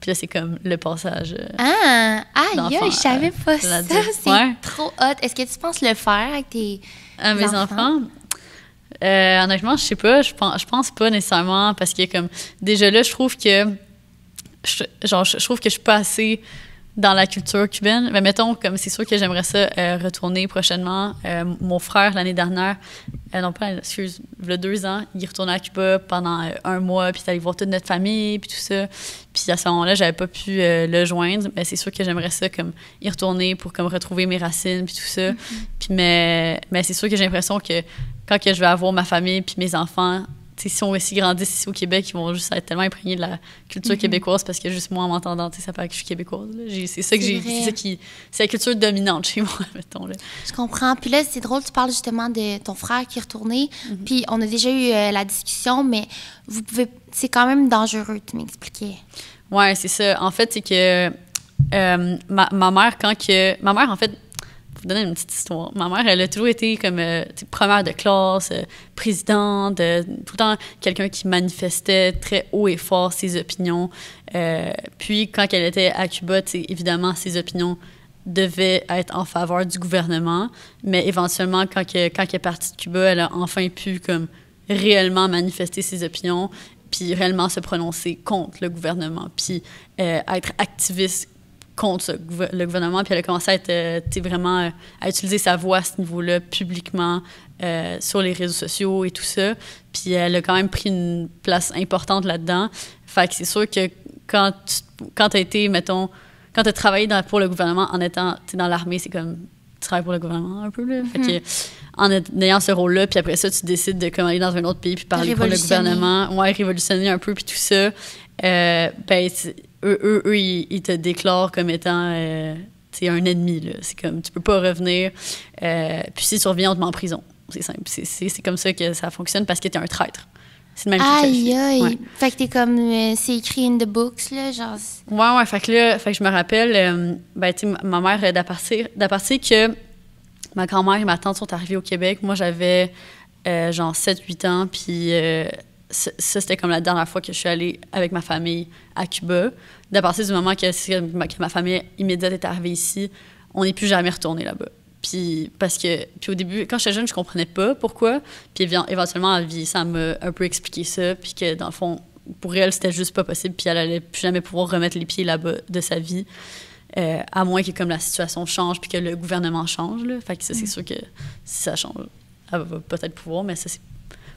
Puis là, c'est comme le passage. Je savais pas ça. C'est trop hot. Est-ce que tu penses le faire avec tes mes enfants? Honnêtement, je sais pas. Je pense pas nécessairement parce que, comme, déjà là, je trouve que je suis pas assez dans la culture cubaine. Mais mettons, comme c'est sûr que j'aimerais ça retourner prochainement. Mon frère, l'année dernière, il y a 2 ans, il est retourné à Cuba pendant 1 mois, puis il est allé voir toute notre famille, puis tout ça. Puis à ce moment-là, j'avais pas pu le joindre, mais c'est sûr que j'aimerais ça, comme, y retourner pour comme retrouver mes racines, puis tout ça. Puis mais c'est sûr que j'ai l'impression que quand que je vais avoir ma famille puis mes enfants, si on grandissent ici au Québec, ils vont juste être tellement imprégnés de la culture québécoise parce que juste moi, en m'entendant, ça paraît que je suis québécoise. C'est la culture dominante chez moi, mettons. Là. Je comprends. Puis là, c'est drôle, tu parles justement de ton frère qui est retourné. Puis on a déjà eu la discussion, mais c'est quand même dangereux, tu m'expliquais. Ouais, c'est ça. En fait, c'est que ma mère, en fait, pour vous donner une petite histoire, ma mère, elle a toujours été comme première de classe, présidente, tout le temps quelqu'un qui manifestait très haut et fort ses opinions. Puis, quand elle était à Cuba, évidemment, ses opinions devaient être en faveur du gouvernement, mais éventuellement, quand elle est partie de Cuba, elle a enfin pu comme réellement manifester ses opinions, puis réellement se prononcer contre le gouvernement, puis être activiste contre le gouvernement, puis elle a commencé à être vraiment à utiliser sa voix à ce niveau-là publiquement sur les réseaux sociaux et tout ça. Puis elle a quand même pris une place importante là-dedans. Fait que c'est sûr que quand t'as été, mettons, quand t'as travaillé pour le gouvernement en étant dans l'armée, c'est comme tu travailles pour le gouvernement un peu, là. Fait que en ayant ce rôle-là, puis après ça, tu décides de aller dans un autre pays puis parler pour le gouvernement. Ouais, révolutionner un peu, puis tout ça. Eux, ils te déclarent comme étant un ennemi, là. C'est comme, tu peux pas revenir. Puis si tu reviens, on te met en prison. c'est simple. C'est comme ça que ça fonctionne parce que t'es un traître. C'est le même truc. Aïe. Ouais. Fait que t'es comme, c'est écrit in the books, là, genre... Ouais, fait que je me rappelle, ben, tu sais, ma mère, d'à partir que ma grand-mère et ma tante sont arrivées au Québec, moi, j'avais genre 7-8 ans, puis ça, c'était comme la dernière fois que je suis allée avec ma famille à Cuba. D'à partir du moment que ma famille immédiate est arrivée ici, on n'est plus jamais retourné là-bas. Puis au début, quand j'étais jeune, je comprenais pas pourquoi. Puis éventuellement, en vieillissant, elle m'a un peu expliqué ça. Puis que dans le fond, pour elle, c'était juste pas possible. Puis elle allait plus jamais pouvoir remettre les pieds là-bas de sa vie. À moins que comme la situation change puis que le gouvernement change. Là. Fait que ça, c'est sûr que si ça change, elle va peut-être pouvoir, mais ça, c'est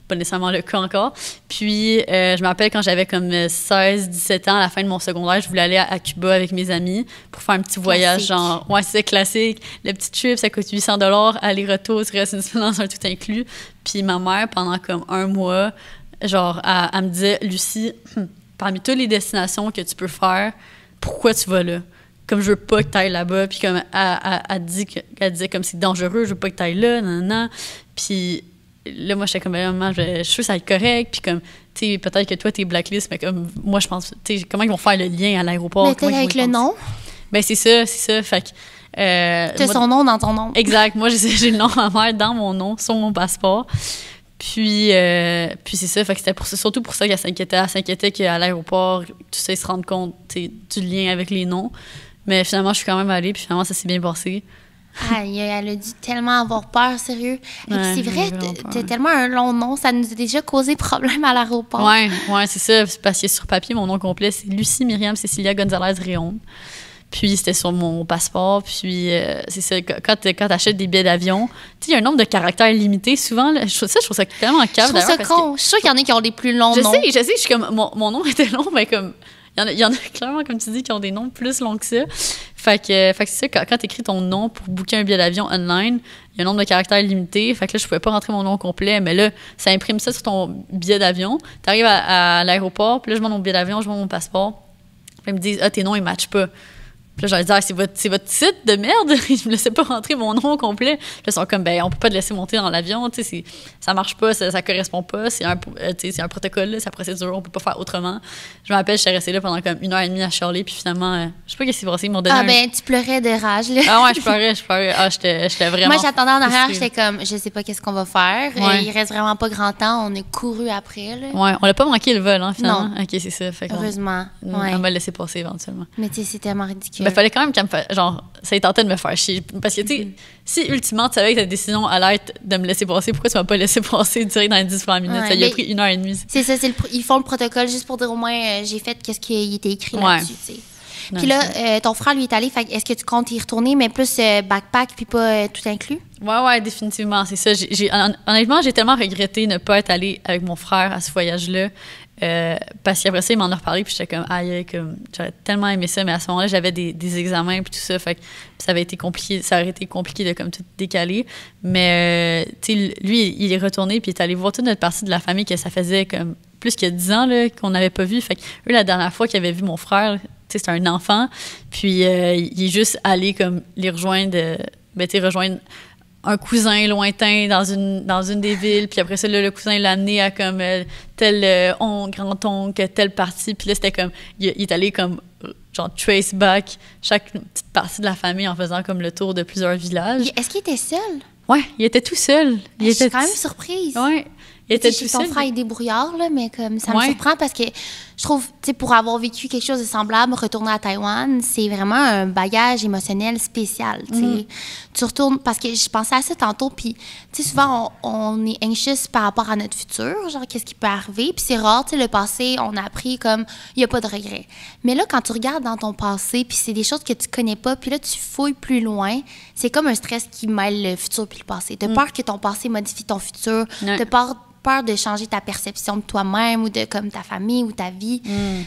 pas nécessairement le cas encore. Puis, je me rappelle quand j'avais comme 16-17 ans, à la fin de mon secondaire, je voulais aller à Cuba avec mes amis pour faire un petit voyage, genre, ouais, c'est classique. Le petit trip, ça coûte 800 $, aller-retour, tu restes une semaine dans un tout inclus. Puis ma mère, pendant comme un mois, genre, elle me disait, Lucie, parmi toutes les destinations que tu peux faire, pourquoi tu vas là? Comme je veux pas que tu ailles là-bas, puis comme elle disait comme c'est dangereux, je veux pas que tu ailles là, nan. Puis là, moi, j'étais comme, maman, je suis sûre que ça va être correct, puis comme, tu sais, peut-être que toi, t'es blacklist, mais comme, moi, je pense, tu sais, comment ils vont faire le lien à l'aéroport? Mais peut-être avec le nom? Ben, c'est ça, fait que... t'as son nom dans ton nom. Exact, moi, j'ai le nom de ma mère dans mon nom, sur mon passeport. Puis c'est ça, fait que c'était surtout pour ça qu'elle s'inquiétait. Elle s'inquiétait qu'à l'aéroport, tout ça, ils se rendent compte, tu sais, du lien avec les noms. Mais finalement, je suis quand même allée, puis finalement, ça s'est bien passé. Aïe, elle a dû tellement avoir peur, sérieux. Et Ouais, puis c'est vrai, t'as tellement un long nom, ça nous a déjà causé problème à l'aéroport. Ouais, c'est ça. C'est parce que sur papier, mon nom complet, c'est Lucie Myriam Cecilia Gonzalez Réaume. Puis c'était sur mon passeport. Puis c'est ça, quand t'achètes des billets d'avion, tu sais, il y a un nombre de caractères limité. Souvent, je trouve ça tellement cave. Je trouve ça con. Je suis sûre qu'il y en a qui ont des plus longs noms. Je sais, je suis comme, mon nom était long, mais comme... Il y en a clairement, comme tu dis, qui ont des noms plus longs que ça. Fait que c'est ça, quand tu écris ton nom pour booker un billet d'avion online, il y a un nombre de caractères limité. Fait que là, je pouvais pas rentrer mon nom complet. Mais là, ça imprime ça sur ton billet d'avion. Tu arrives à l'aéroport, puis là, je monte mon billet d'avion, je monte mon passeport. Puis ils me disent, tes noms, ils matchent pas. Puis là, j'allais dire, c'est votre site de merde. Ils me laissaient pas rentrer mon nom complet. Puis là, ils sont comme, on peut pas te laisser monter dans l'avion. Tu sais, ça marche pas, ça correspond pas. C'est un protocole, là, c'est la procédure, on peut pas faire autrement. Je me rappelle, j'étais restée là pendant comme 1h30 à chialer. Puis finalement, je sais pas qu'est-ce qui s'est passé. Ils m'ont donné tu pleurais de rage, là. Ah ouais, je pleurais. Ah, j'étais vraiment... Moi, j'attendais en arrière, j'étais comme, je sais pas qu'est-ce qu'on va faire. Ouais. Il reste vraiment pas grand temps. On a couru après, là. Ouais, on l'a pas manqué le vol, hein, finalement. Non. OK, c'est ça. Fait heureusement. Elle m'a laissé passer éventuellement. Mais tu sais, c'est tellement ridicule. Ben, fallait quand même qu'elle me fasse... Genre, ça tentait de me faire chier. Parce que, tu sais, si ultimement, tu savais que ta décision allait être de me laisser passer, pourquoi tu m'as pas laissé passer direct dans les 10 premières minutes? Ouais, ça lui a pris 1h30. C'est ça, ils font le protocole juste pour dire au moins, j'ai fait qu'est-ce qui était écrit là-dessus, tu sais. Puis là, ton frère, lui, est allé. Fait est-ce que tu comptes y retourner, mais plus backpack puis pas tout inclus? Ouais, définitivement, c'est ça. Honnêtement, j'ai tellement regretté ne pas être allée avec mon frère à ce voyage-là. Parce qu'après ça, il m'en a reparlé, puis j'étais comme, comme j'aurais tellement aimé ça, mais à ce moment-là, j'avais des examens, puis tout ça, fait que ça aurait été compliqué de comme tout décaler. Mais, tu sais, lui, il est retourné, puis il est allé voir toute notre partie de la famille que ça faisait comme plus que 10 ans là, qu'on n'avait pas vu. Fait que eux, la dernière fois qu'ils avaient vu mon frère, tu sais, c'était un enfant, puis il est juste allé comme les rejoindre, rejoindre un cousin lointain dans une des villes, puis après ça, là, le cousin l'a amené à comme tel grand-oncle, telle partie, puis là, c'était comme, il est allé comme, genre, trace back chaque petite partie de la famille en faisant comme le tour de plusieurs villages. Est-ce qu'il était seul? Ouais, il était tout seul. Je suis quand même surprise. Ouais. Il était tout seul. Ton frère est débrouillard, là, mais comme ça me surprend parce que je trouve, tu sais, pour avoir vécu quelque chose de semblable, retourner à Taïwan, c'est vraiment un bagage émotionnel spécial, tu sais. Tu retournes, parce que je pensais à ça tantôt, puis, tu sais, souvent, on est anxious par rapport à notre futur, genre, qu'est-ce qui peut arriver, puis c'est rare, tu sais, le passé, on a appris comme, il n'y a pas de regret. Mais là, quand tu regardes dans ton passé, puis c'est des choses que tu connais pas, puis là, tu fouilles plus loin, c'est comme un stress qui mêle le futur puis le passé. T'as peur que ton passé modifie ton futur, t'as peur de changer ta perception de toi-même ou de comme ta famille ou ta vie.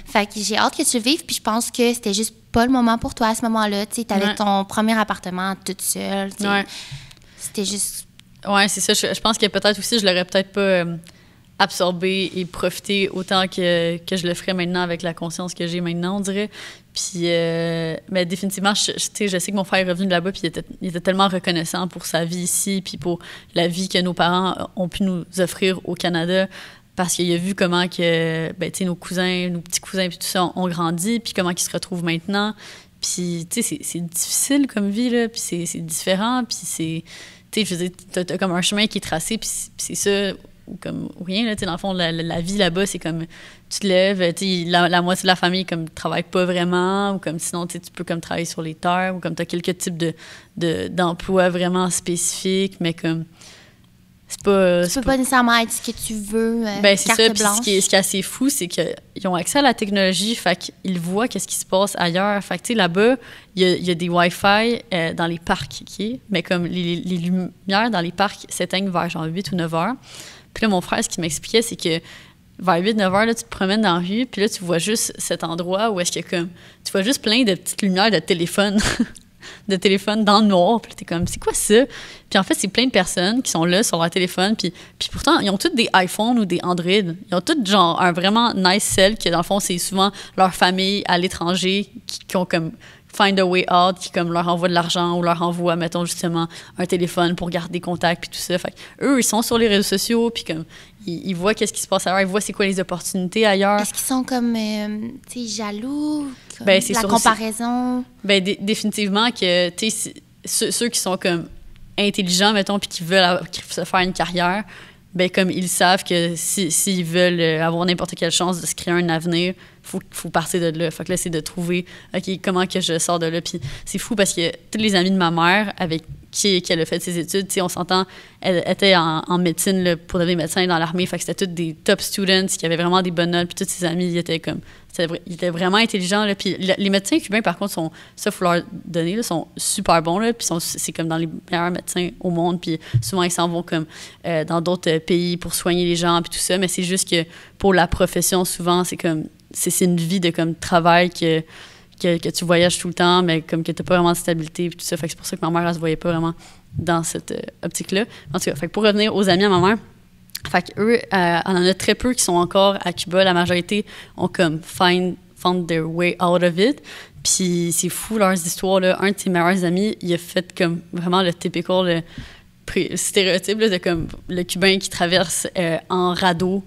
Fait que j'ai hâte que tu le vives, puis je pense que c'était juste pas le moment pour toi à ce moment-là. Tu sais, t'avais ton premier appartement toute seule. C'était juste... Ouais, c'est ça. Je pense que peut-être aussi, je l'aurais peut-être pas absorber et profiter autant que je le ferais maintenant avec la conscience que j'ai maintenant, on dirait. Puis, mais définitivement, je sais que mon frère est revenu de là-bas, puis il était tellement reconnaissant pour sa vie ici, puis pour la vie que nos parents ont pu nous offrir au Canada, parce qu'il a vu comment que, ben, tu sais, nos cousins, nos petits cousins, puis tout ça ont grandi, puis comment ils se retrouvent maintenant. Puis, tu sais, c'est difficile comme vie, là, puis c'est différent, puis c'est... Tu sais, je veux dire, t'as comme un chemin qui est tracé, puis c'est ça... ou rien, là, tu sais, dans le fond, la vie là-bas, c'est comme, tu te lèves, tu sais, la moitié de la famille, comme, travaille pas vraiment, ou comme, sinon, tu sais, tu peux, comme, travailler sur les terres, ou comme, t'as quelques types d'emplois vraiment spécifiques, mais comme, c'est pas... Tu peux pas nécessairement être ce que tu veux, ben, c'est carte ça, blanche. puis ce qui est assez fou, c'est qu'ils ont accès à la technologie, fait qu'ils voient qu'est-ce qui se passe ailleurs. Fait que, tu sais, là-bas, il y a des Wi-Fi dans les parcs, OK? Mais comme, les lumières dans les parcs s'éteignent vers, genre, 8 ou 9 heures. Puis là, mon frère, ce qu'il m'expliquait, c'est que vers 8-9 heures, là, tu te promènes dans la rue, puis là, tu vois juste cet endroit où est-ce que comme... Tu vois juste plein de petites lumières de téléphone, dans le noir. Puis t'es comme, c'est quoi ça? Puis en fait, c'est plein de personnes qui sont là sur leur téléphone, puis pourtant, ils ont tous des iPhones ou des Android. Ils ont tous, genre, un vraiment nice cell, que dans le fond, c'est souvent leur famille à l'étranger qui ont comme... Find a way out, qui comme leur envoie de l'argent ou leur envoie, mettons, justement, un téléphone pour garder contact, puis tout ça. Fait eux, ils sont sur les réseaux sociaux, puis comme, ils voient qu'est-ce qui se passe ailleurs, ils voient c'est quoi les opportunités ailleurs. Est-ce qu'ils sont comme, tu sais, jaloux? Comme ben, c'est la comparaison? Ben, définitivement que, tu sais, ceux qui sont comme intelligents, mettons, puis qui veulent se faire une carrière, ben comme ils savent que s'ils veulent avoir n'importe quelle chance de se créer un avenir, faut partir de là. Fait que là, c'est de trouver, OK, comment que je sors de là. Puis c'est fou parce que tous les amis de ma mère avec qui elle a fait ses études, tu sais, on s'entend, elle était en médecine là, pour devenir médecin dans l'armée. Fait que c'était tous des top students qui avaient vraiment des bonnes notes. Puis tous ses amis, ils étaient vraiment intelligents. Là. Puis les médecins cubains, par contre, ça, il faut leur donner, là, sont super bons. Là, puis c'est comme dans les meilleurs médecins au monde. Puis souvent, ils s'en vont comme dans d'autres pays pour soigner les gens, puis tout ça. Mais c'est juste que pour la profession, souvent, c'est comme... C'est une vie de comme travail que tu voyages tout le temps, mais comme que t'as pas vraiment de stabilité et tout ça. Fait que c'est pour ça que ma mère, elle se voyait pas vraiment dans cette optique-là. En tout cas, fait que pour revenir aux amis à ma mère, fait qu'eux, on en a très peu qui sont encore à Cuba. La majorité ont comme found their way out of it. Puis c'est fou, leurs histoires, là. Un de ses meilleurs amis, il a fait comme vraiment le typical, le stéréotype là, de comme le Cubain qui traverse en radeau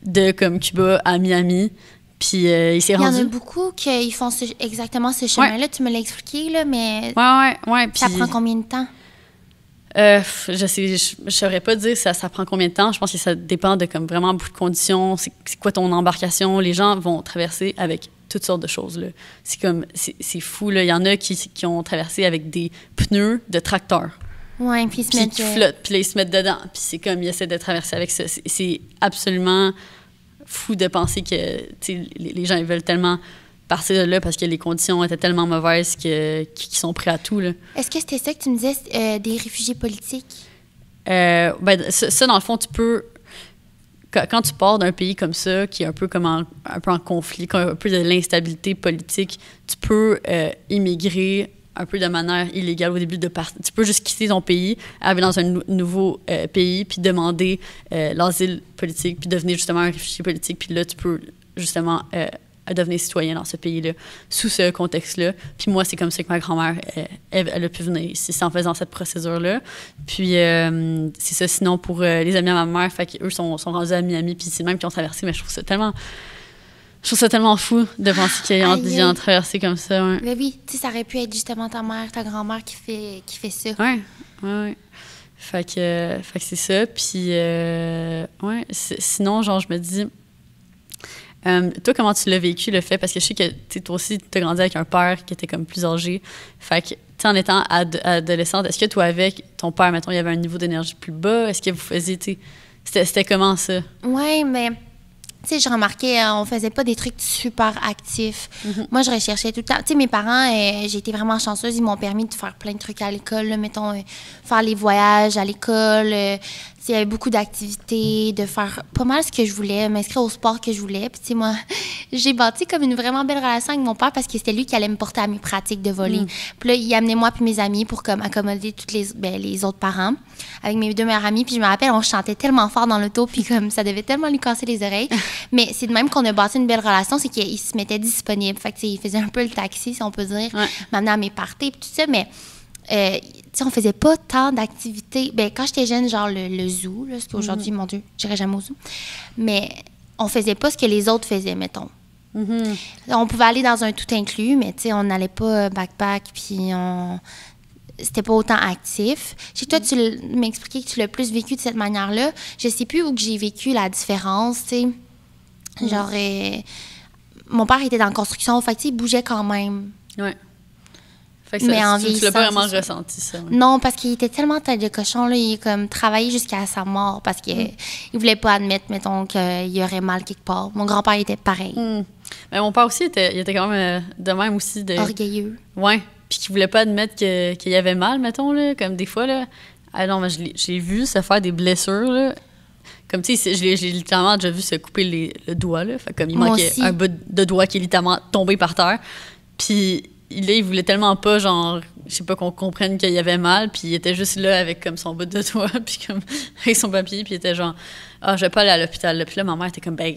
de comme Cuba à Miami, puis il s'est rendu... Il y en a beaucoup qui font exactement ce chemin-là. Ouais. Tu me l'as expliqué, là, mais... Ouais. Ça prend combien de temps? Je saurais pas dire ça prend combien de temps. Je pense que ça dépend de comme vraiment beaucoup de conditions. C'est quoi ton embarcation? Les gens vont traverser avec toutes sortes de choses, là. C'est fou, là. Il y en a qui ont traversé avec des pneus de tracteur. Ouais, puis qui flottent, puis là, ils se mettent dedans. Puis c'est comme, ils essaient de traverser avec ça. C'est absolument fou de penser que les gens, ils veulent tellement partir de là parce que les conditions étaient tellement mauvaises qu'ils sont prêts à tout, là. Est-ce que c'était ça que tu me disais, des réfugiés politiques? Ça, dans le fond, tu peux... Quand tu pars d'un pays comme ça, qui est un peu comme un peu en conflit, un peu de l'instabilité politique, tu peux immigrer un peu de manière illégale au début de partir. Tu peux juste quitter ton pays, aller dans un nouveau pays, puis demander l'asile politique, puis devenir justement un réfugié politique, puis là, tu peux justement devenir citoyen dans ce pays-là, sous ce contexte-là. Puis moi, c'est comme ça que ma grand-mère, elle a pu venir ici, c'est en faisant cette procédure-là. Puis c'est ça, sinon, pour les amis à ma mère, fait qu'eux sont rendus à Miami, puis c'est même qu'ils ont traversé, mais je trouve ça tellement fou de penser qu'ils ont traversé comme ça. Ouais. Mais oui, tu sais, ça aurait pu être justement ta mère, ta grand-mère qui fait ça. Ouais. Fait que c'est ça. Puis, sinon, genre, je me dis... toi, comment tu l'as vécu, le fait? Parce que je sais que toi aussi, tu as grandi avec un père qui était comme plus âgé. Fait que, en étant adolescente, est-ce que toi, avec ton père, mettons, il y avait un niveau d'énergie plus bas? Est-ce que vous faisiez, c'était comment ça? Oui, mais... Tu sais, je remarquais, on faisait pas des trucs super actifs. Mm-hmm. Moi, je recherchais tout le temps. Tu sais, mes parents, j'ai été vraiment chanceuse. Ils m'ont permis de faire plein de trucs à l'école, là, mettons, faire les voyages à l'école. Tu il y avait beaucoup d'activités, de faire pas mal ce que je voulais, m'inscrire au sport que je voulais. Puis, tu sais, moi, j'ai bâti comme une vraiment belle relation avec mon père parce que c'était lui qui allait me porter à mes pratiques de volley. Puis là, il amenait moi puis mes amis pour comme accommoder tous les autres parents avec mes 2 meilleurs amis. Puis je me rappelle, on chantait tellement fort dans l'auto, puis comme ça devait tellement lui casser les oreilles. Mais c'est de même qu'on a bâti une belle relation, c'est qu'il se mettait disponible. Fait que, tu sais, il faisait un peu le taxi, si on peut dire, m'amener à mes parties, puis tout ça, mais... tu sais, on faisait pas tant d'activités. Ben, quand j'étais jeune, genre le zoo, là, parce qu'aujourd'hui, mon Dieu, j'irais jamais au zoo. Mais on faisait pas ce que les autres faisaient, mettons. On pouvait aller dans un tout inclus, mais tu sais, on n'allait pas backpack, puis c'était pas autant actif. Je sais que toi, tu m'expliquais que tu l'as plus vécu de cette manière-là. Je sais plus où que j'ai vécu la différence, tu sais. Genre, mon père était dans la construction, fait que, tu sais, il bougeait quand même. Ouais. Fait que ça, tu l'as pas vraiment ressenti, ça. Ouais. Non, parce qu'il était tellement tête de cochon, là, il a comme travaillé jusqu'à sa mort parce qu'il il voulait pas admettre, mettons, qu'il y aurait mal quelque part. Mon grand-père était pareil. Mais mon père aussi, il était quand même de même aussi. Orgueilleux. Ouais, puis qu'il voulait pas admettre qu'il y avait mal, mettons, là, comme des fois, là. Ah non, mais j'ai vu se faire des blessures, là. Comme, tu sais, je l'ai littéralement déjà vu se couper le doigt, là. Fait comme il manquait un bout de doigt qui est littéralement tombé par terre. Puis... Là, il voulait tellement pas, genre, je sais pas, qu'on comprenne qu'il y avait mal, puis il était juste là avec comme son bout de doigt, puis comme avec son papier, puis il était genre, ah, je vais pas aller à l'hôpital. Puis là, ma mère était comme, ben,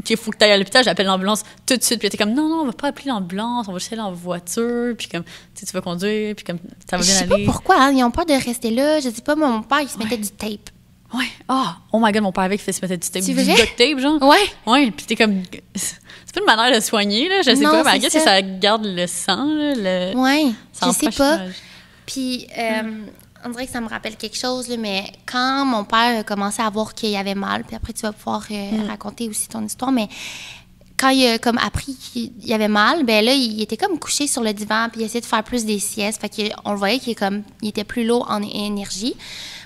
il faut que tu ailles à l'hôpital, j'appelle l'ambulance tout de suite. Puis elle était comme, non, on va pas appeler l'ambulance, on va juste aller en voiture, puis comme, tu vas conduire, puis comme, ça va bien aller. Je sais pas pourquoi, hein, ils ont peur de rester là. Je sais pas, mon père, il se mettait du tape. Ouais. Oh my God, mon père avec il se mettait du tape. C'est du vrai? duct tape, genre. Ouais. Ouais, puis t'es comme... C'est pas une manière de soigner, là, je sais pas, mais à guess que ça garde le sang, là. Ouais, je sais pas. L'image. Puis, on dirait que ça me rappelle quelque chose, là, mais quand mon père a commencé à voir qu'il y avait mal, puis après, tu vas pouvoir raconter aussi ton histoire, mais... Quand il a comme appris qu'il y avait mal, ben là, il était comme couché sur le divan, puis il essayait de faire plus des siestes. Fait qu'on le voyait qu'il était plus lourd en énergie.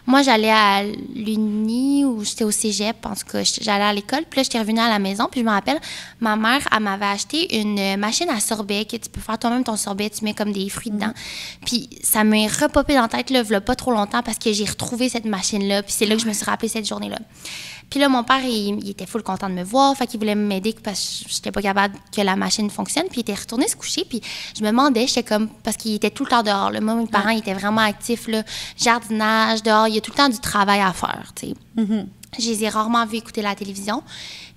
Moi, j'allais à l'Uni ou j'étais au cégep, en tout cas, j'allais à l'école. Puis là, j'étais revenue à la maison, puis je me rappelle, ma mère, elle m'avait acheté une machine à sorbet, que tu peux faire toi-même ton sorbet, tu mets comme des fruits dedans. Puis ça m'est repopé dans la tête, là, il y a pas trop longtemps, parce que j'ai retrouvé cette machine-là, puis c'est là que je me suis rappelé cette journée-là. Puis là, mon père, il était full content de me voir, fait qu'il voulait m'aider parce que j'étais pas capable que la machine fonctionne. Puis il était retourné se coucher, puis je me demandais, j'étais comme... Parce qu'il était tout le temps dehors, là. Moi, mes parents, ils étaient vraiment actifs, là. Jardinage, dehors, il y a tout le temps du travail à faire, tu sais. Je les ai rarement vus écouter la télévision.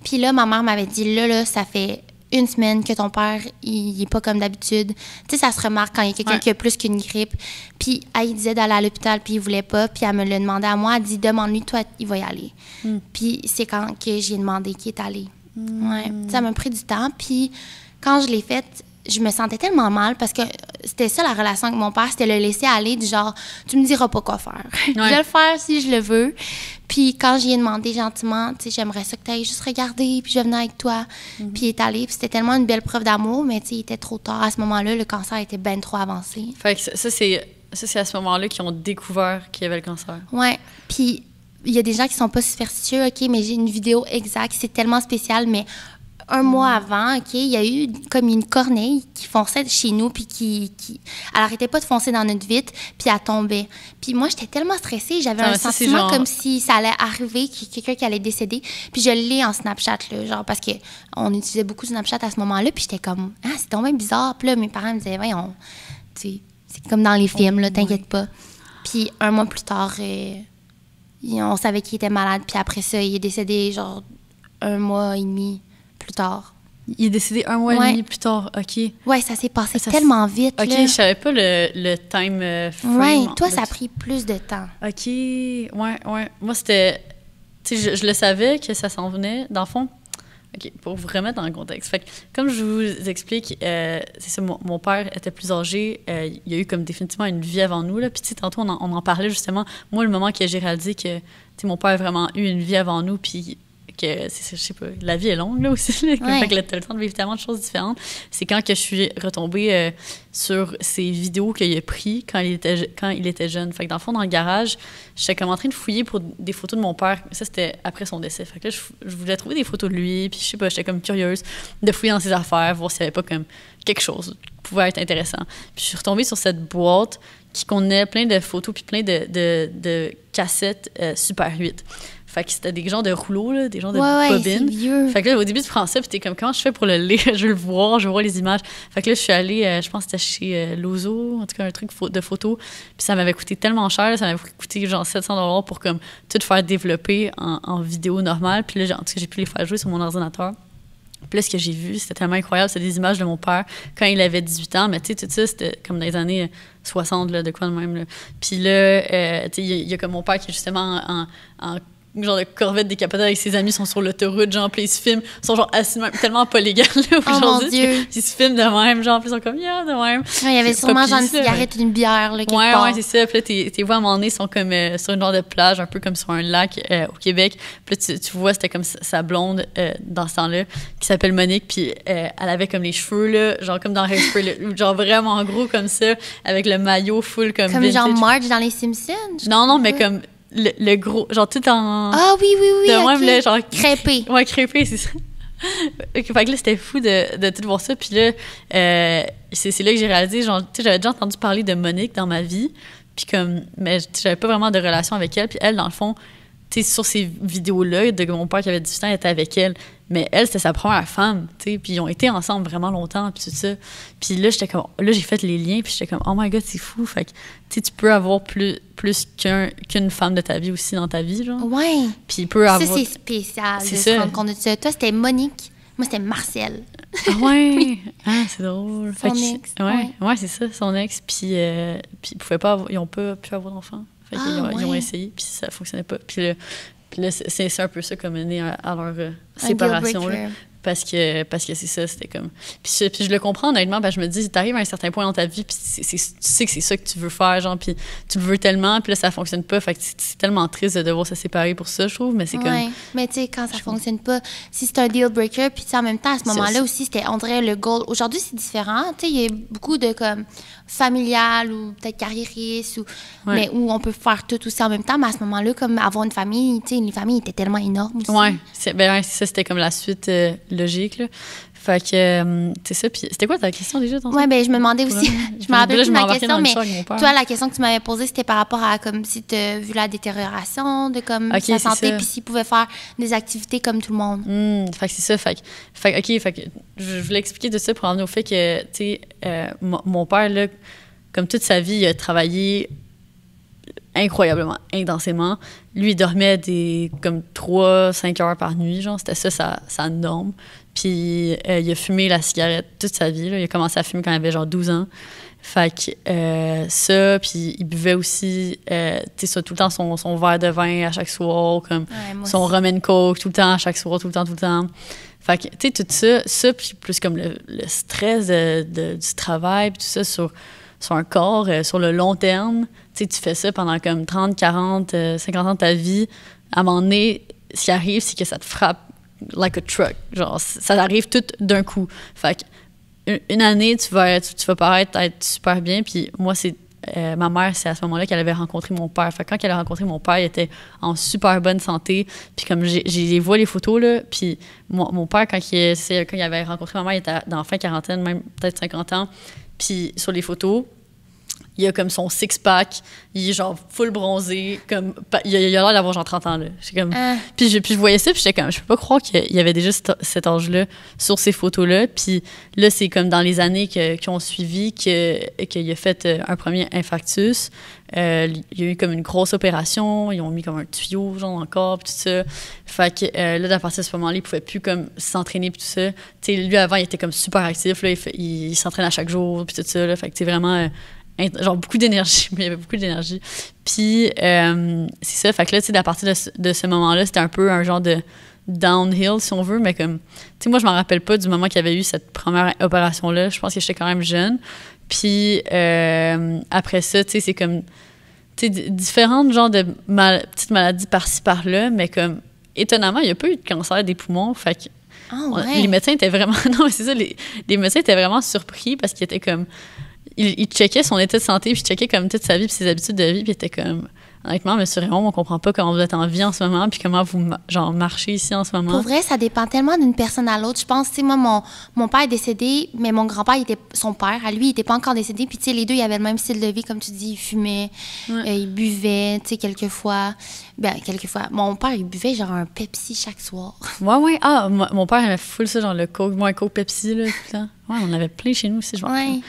Puis là, ma mère m'avait dit, là, ça fait 1 semaine que ton père, il est pas comme d'habitude. Tu sais, ça se remarque quand il y a quelqu'un qui a plus qu'une grippe. Puis elle disait d'aller à l'hôpital, puis il voulait pas. Puis elle me l'a demandé à moi. Elle dit, demande-lui, toi, il va y aller. Puis c'est quand que j'ai demandé qu'il est allé. Ouais. Ça m'a pris du temps. Puis quand je l'ai fait, je me sentais tellement mal parce que c'était ça la relation avec mon père, c'était le laisser aller du genre, tu me diras pas quoi faire. Je vais le faire si je le veux. Puis quand j'y ai demandé gentiment, tu sais, j'aimerais ça que tu ailles juste regarder, puis je vais venir avec toi. Puis il est allé, puis c'était tellement une belle preuve d'amour, mais tu sais, il était trop tard. À ce moment-là, le cancer était bien trop avancé. Fait que ça, c'est à ce moment-là qu'ils ont découvert qu'il y avait le cancer. Ouais. Puis il y a des gens qui sont pas superstitieux, OK, mais j'ai une vidéo exacte, c'est tellement spécial, mais 1 mois avant, OK, il y a eu comme une corneille qui fonçait chez nous, puis elle arrêtait pas de foncer dans notre vitre, puis elle tombait. Puis moi, j'étais tellement stressée, j'avais un sentiment comme si ça allait arriver, qu'il y a quelqu'un qui allait décéder. Puis je l'ai en Snapchat, là, genre, parce qu'on utilisait beaucoup Snapchat à ce moment-là, puis j'étais comme, ah, c'est tombé bizarre. Puis là, mes parents me disaient, voyons, tu sais, c'est comme dans les films, là, t'inquiète pas. Puis 1 mois plus tard, on savait qu'il était malade, puis après ça, il est décédé, genre, 1 mois et demi plus tard. Il est décédé 1 mois et demi plus tard, OK. Ouais, ça s'est passé tellement vite, OK, là. je savais pas le time frame. Ouais, toi, ça a pris plus de temps. OK, ouais. Moi, c'était... Tu sais, je le savais que ça s'en venait, dans le fond. OK, pour vous remettre dans le contexte. Fait que, comme je vous explique, c'est ça, mon père était plus âgé. Il y a eu comme définitivement une vie avant nous, là. Puis, tu sais, tantôt, on en parlait justement. Moi, le moment que j'ai réalisé que, tu sais, mon père a vraiment eu une vie avant nous, puis... que je sais pas, la vie est longue là aussi, là, fait que t'as le temps de vivre tellement de choses différentes. C'est quand que je suis retombée sur ces vidéos qu'il a pris quand il était jeune. Fait que dans le fond, dans le garage, j'étais comme en train de fouiller pour des photos de mon père. Ça, c'était après son décès. Fait que là, je voulais trouver des photos de lui, puis je sais pas, j'étais comme curieuse de fouiller dans ses affaires, voir s'il y avait pas comme quelque chose qui pouvait être intéressant. Puis je suis retombée sur cette boîte qui contenait plein de photos puis plein de cassettes Super 8. Fait que c'était des genres de rouleaux, là, des genres de bobines. C'est vieux. Fait que là, au début, tu prends ça, puis t'es comme, comment je fais pour le lire? Je veux le voir, je veux voir les images. Fait que là, je suis allée, je pense que c'était chez Lozo, en tout cas, un truc de photo. Puis ça m'avait coûté tellement cher, là, ça m'avait coûté genre 700 $ pour comme tout faire développer en vidéo normale. Puis là, en tout cas, j'ai pu les faire jouer sur mon ordinateur. Puis là, ce que j'ai vu, c'était tellement incroyable. C'était des images de mon père quand il avait 18 ans. Mais tu sais, tout ça, c'était comme dans les années 60, là, de quoi de même. Là. Puis là, tu sais, il y a comme mon père qui est justement en genre de corvette décapotée avec ses amis, sont sur l'autoroute, genre, puis ils se filment, ils sont genre assis même, tellement pas légal, là, aujourd'hui. Mon Dieu! Ils se filment de même, genre, puis ils sont comme, yeah, de même. Il y avait sûrement genre une cigarette ou une bière, là, quelque part. Ouais, c'est ça. Puis là, t'es vois, à un moment donné, ils sont comme sur une genre de plage, un peu comme sur un lac au Québec. Puis là, tu vois, c'était comme sa blonde dans ce temps-là, qui s'appelle Monique, puis elle avait comme les cheveux, là, genre comme dans Hairspray, là, genre vraiment gros comme ça, avec le maillot full comme Comme vintage. genre Marge dans Les Simpsons? Non, mais comme le gros, genre tout en... Ah oui, de OK. même, là, genre... Crêpé. Ouais, crêpé, c'est ça. Fait que là, c'était fou de tout voir ça. Puis là, c'est là que j'ai réalisé, genre, tu sais, j'avais déjà entendu parler de Monique dans ma vie, puis comme... Mais j'avais pas vraiment de relation avec elle. Puis elle, dans le fond, tu sais, sur ces vidéos-là, de mon père qui avait 18 ans, elle était avec elle. Mais elle, c'était sa première femme, tu sais. Puis ils ont été ensemble vraiment longtemps, puis tout ça. Puis là, j'étais comme... Là, j'ai fait les liens, puis j'étais comme, oh my God, c'est fou. Fait que, tu sais, tu peux avoir plus qu'une femme de ta vie aussi dans ta vie, genre. Ouais. Puis il peut avoir... Ça, c'est spécial C'est de ça. se rendre compte de ça. Toi, c'était Monique. Moi, c'était Marcel. Ah ouais! Oui. Ah, c'est drôle. Son ex. Ouais, c'est ça, son ex. Puis ils pouvaient pas ils ont pas pu avoir d'enfants. Fait qu'ils ont essayé, puis ça fonctionnait pas. Puis là c'est un peu ça comme mené à leur séparation. Là, parce que c'est ça, c'était comme... Puis je le comprends honnêtement, parce que je me dis, t'arrives à un certain point dans ta vie, puis tu sais que c'est ça que tu veux faire, genre, puis tu le veux tellement, puis là, ça fonctionne pas. Fait que c'est tellement triste de devoir se séparer pour ça, je trouve, mais c'est comme... Ouais, mais tu sais, quand ça fonctionne pas, si c'est un deal breaker, puis en même temps, à ce moment-là aussi, c'était, on dirait, le goal. Aujourd'hui, c'est différent, tu sais, il y a beaucoup de, comme, familial ou peut-être carriériste, ou, mais où on peut faire tout aussi en même temps, mais à ce moment-là, comme avoir une famille, tu sais, les familles étaient tellement énormes aussi. Ouais, ça, c'était comme la suite logique, là. Fait que, c'est ça. Puis c'était quoi ta question déjà? Ouais, ben je me demandais aussi. Je me rappelle plus ma question, mais toi, la question que tu m'avais posée, c'était par rapport à comme si tu as vu la détérioration de comme sa santé, puis s'il pouvait faire des activités comme tout le monde. Fait que c'est ça. Fait que je voulais expliquer de ça pour en venir au fait que, tu sais, mon père, là, comme toute sa vie, il a travaillé incroyablement, intensément. Lui, il dormait comme 3-5 heures par nuit, genre. C'était ça, sa norme. Puis il a fumé la cigarette toute sa vie, là. Il a commencé à fumer quand il avait genre 12 ans. Fait que ça, puis il buvait aussi, tu sais, ça, tout le temps son verre de vin à chaque soir, comme son rum and coke tout le temps, à chaque soir, tout le temps. Fait que, tu sais, tout ça, puis plus comme le stress du travail, puis tout ça sur un corps, sur le long terme. Tu sais, tu fais ça pendant comme 30, 40, 50 ans de ta vie. À un moment donné, ce qui arrive, c'est que ça te frappe like a truck. Genre, ça arrive tout d'un coup. Fait qu'une année, tu vas paraître être super bien. Puis moi, c'est ma mère, c'est à ce moment-là qu'elle avait rencontré mon père. Fait que quand elle a rencontré mon père, il était en super bonne santé. Puis comme j'ai vu les photos, là, puis mon père, quand il avait rencontré ma mère, il était dans la fin quarantaine, même peut-être 50 ans. Puis sur les photos, il a comme son six-pack, il est genre full bronzé, comme il a l'air d'avoir genre 30 ans, là. Comme, puis je voyais ça, puis j'étais comme, je peux pas croire qu'il y avait déjà cet âge-là sur ces photos-là. Puis là, c'est comme dans les années qui ont suivi qu'il a fait un premier infarctus. Il y a eu comme une grosse opération, ils ont mis comme un tuyau genre dans le corps, puis tout ça. Fait que là, à partir de ce moment-là, il pouvait plus comme s'entraîner, puis tout ça. Tu sais, lui, avant, il était comme super actif, là, il s'entraîne à chaque jour, puis tout ça, là. Fait que c'est vraiment... genre beaucoup d'énergie, mais il y avait beaucoup d'énergie. Puis, c'est ça, fait que là, tu sais, à partir de ce moment-là, c'était un peu un genre de downhill, si on veut, mais comme, tu sais, moi, je m'en rappelle pas du moment qu'il y avait eu cette première opération-là. Je pense que j'étais quand même jeune. Puis, après ça, tu sais, c'est comme, tu sais, différentes genres de petites maladies par-ci, par-là, mais comme, étonnamment, il n'y a pas eu de cancer des poumons, fait que les médecins étaient vraiment... Non, mais c'est ça, les médecins étaient vraiment surpris parce qu'ils étaient comme... Il checkait son état de santé, puis il checkait comme toute sa vie, puis ses habitudes de vie, puis il était comme, honnêtement, Monsieur Raymond, on comprend pas comment vous êtes en vie en ce moment, puis comment vous, genre, marchez ici en ce moment. Pour vrai, ça dépend tellement d'une personne à l'autre. Je pense, tu sais, moi, mon père est décédé, mais mon grand-père, son père, à lui, il était pas encore décédé. Puis, tu sais, les deux, ils avaient le même style de vie, comme tu dis. Ils fumaient, ils buvaient, tu sais, quelquefois. Mon père, il buvait genre un Pepsi chaque soir. Ouais. Ah, mon père aimait full ça, genre le Coke. Moi, un Coke Pepsi, là, tout le temps. Ouais, on en avait plein chez nous aussi, je Ouais.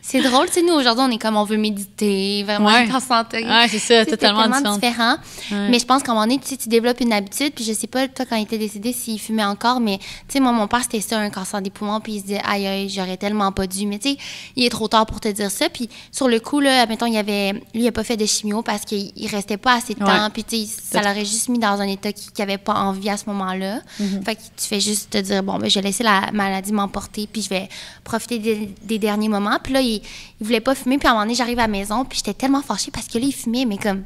C'est drôle, tu sais, nous, aujourd'hui, on est comme, on veut méditer, vraiment être en santé. Ouais, c'est ça, totalement différent. Ouais. Mais je pense qu'à un moment donné, tu développes une habitude, puis je sais pas, toi, quand il était décédé, s'il fumait encore, mais, tu sais, moi, mon père, c'était ça, un cancer des poumons, puis il se disait, aïe, j'aurais tellement pas dû. Mais, tu sais, il est trop tard pour te dire ça. Puis, sur le coup, là, admettons, lui, il a pas fait de chimio parce qu'il restait pas assez de temps, puis, tu sais, ça l'aurait juste mis dans un état qu'il avait pas envie à ce moment-là. Fait que tu fais juste te dire, bon, ben, je vais laisser la maladie m'emporter, puis je vais profiter des derniers moments. Puis là, il voulait pas fumer. Puis à un moment donné, j'arrive à la maison, puis j'étais tellement fâchée parce que là, il fumait, mais comme,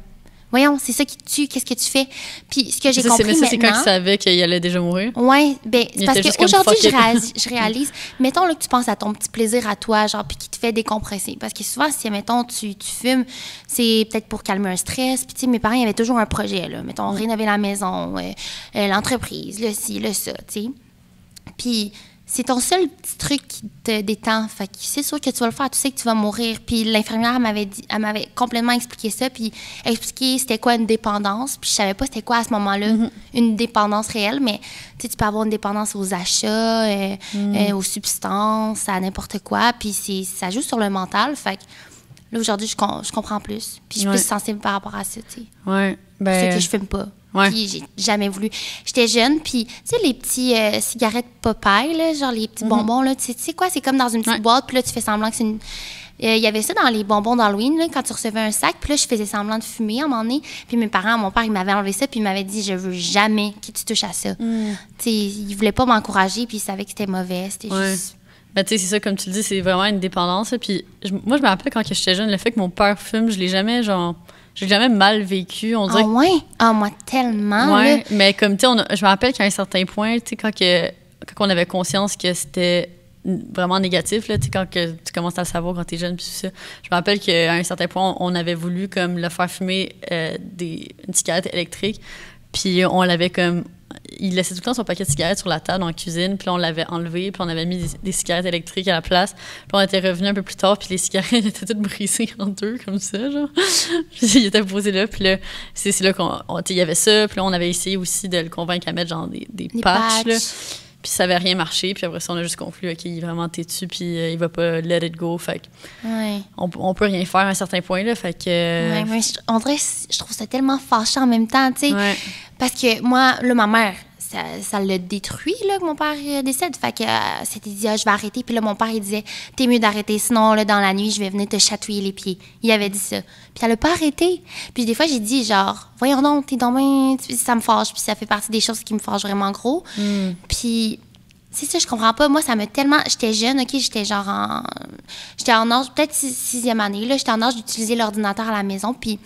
voyons, c'est ça qui te tue, qu'est-ce que tu fais? Puis ce que j'ai compris maintenant... c'est quand tu savais qu'il allait déjà mourir? Oui, ben c'est parce qu'aujourd'hui, je réalise, mettons là, que tu penses à ton petit plaisir à toi, genre, puis qui te fait décompresser. Parce que souvent, si, mettons, tu fumes, c'est peut-être pour calmer un stress. Puis tu sais, mes parents, ils avaient toujours un projet, là. Mettons, rénover la maison, l'entreprise, le ci, le ça, tu sais. Puis... c'est ton seul petit truc qui te détend. Fait que c'est sûr que tu vas le faire, tu sais que tu vas mourir. Puis l'infirmière, elle m'avait complètement expliqué ça, puis expliqué c'était quoi une dépendance. Puis je savais pas c'était quoi à ce moment-là, une dépendance réelle, mais tu sais, tu peux avoir une dépendance aux achats, aux substances, à n'importe quoi. Puis ça joue sur le mental. Fait que là, aujourd'hui, je comprends plus. Puis je suis plus sensible par rapport à ça, tu sais. Ouais. Ben... c'est que je fume pas. Ouais. Puis j'ai jamais voulu. J'étais jeune, puis tu sais, les petits cigarettes Popeye, là, genre les petits bonbons, là, tu sais quoi, c'est comme dans une petite boîte, puis là, tu fais semblant que c'est une... Il y avait ça dans les bonbons d'Halloween, là, quand tu recevais un sac, puis là, je faisais semblant de fumer à un moment donné, puis mon père, il m'avait enlevé ça, puis il m'avait dit, je veux jamais que tu touches à ça. Tu sais, il voulait pas m'encourager, puis il savait que c'était mauvais, c'était juste... Ben, tu sais, c'est ça, comme tu le dis, c'est vraiment une dépendance, puis moi, je me rappelle quand j'étais jeune, le fait que mon père fume, je l'ai jamais, genre... J'ai jamais mal vécu, on dirait. Ah ouais? Ah, moi, tellement, ouais, là. mais comme, tu sais, je me rappelle qu'à un certain point, tu sais, quand on avait conscience que c'était vraiment négatif, là, tu sais, quand tu commences à le savoir quand t'es jeune, puis tout ça, je me rappelle qu'à un certain point, on avait voulu, comme, le faire fumer une cigarette électrique, puis on l'avait, comme... Il laissait tout le temps son paquet de cigarettes sur la table dans la cuisine, puis là, on l'avait enlevé, puis on avait mis des cigarettes électriques à la place. Puis on était revenu un peu plus tard, puis les cigarettes étaient toutes brisées en deux, comme ça, genre. Puis il était posé là, puis là, c'est là il y avait ça, puis là, on avait essayé aussi de le convaincre à mettre, genre, des patchs, là. Puis ça avait rien marché, puis après ça, on a juste conclu, OK, il est vraiment têtu, puis il va pas let it go, fait que on peut rien faire à un certain point, là, fait que... Ouais, mais on dirait, je trouve ça tellement fâchant en même temps, tu sais, parce que moi, là, ma mère, ça l'a détruit, là, que mon père décède, fait que c'était dit, je vais arrêter, puis là, mon père, il disait, t'es mieux d'arrêter, sinon, là, dans la nuit, je vais venir te chatouiller les pieds. Il avait dit ça. Puis elle a pas arrêté. Puis des fois, j'ai dit, genre, voyons donc, t'es dans ça me fâche, puis ça fait partie des choses qui me fâchent vraiment gros. Puis... c'est ça, je comprends pas. Moi, ça m'a tellement... J'étais jeune, OK? J'étais genre j'étais en âge, peut-être 6e année, là. J'étais en âge d'utiliser l'ordinateur à la maison, puis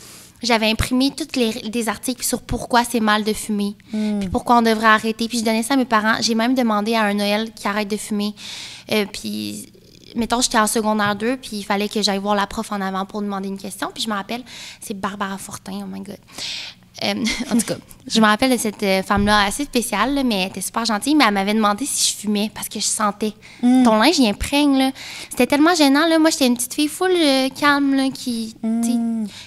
j'avais imprimé tous des articles sur pourquoi c'est mal de fumer, puis pourquoi on devrait arrêter. Puis je donnais ça à mes parents. J'ai même demandé à un Noël qui arrête de fumer. Puis... mettons, j'étais en secondaire 2, puis il fallait que j'aille voir la prof en avant pour demander une question. Puis je me rappelle, c'est Barbara Fortin, oh my God. En tout cas, je me rappelle de cette femme-là assez spéciale, là, mais elle était super gentille, mais elle m'avait demandé si je fumais parce que je sentais. Ton linge, il imprègne, là. C'était tellement gênant, là. Moi, j'étais une petite fille full calme, là, qui...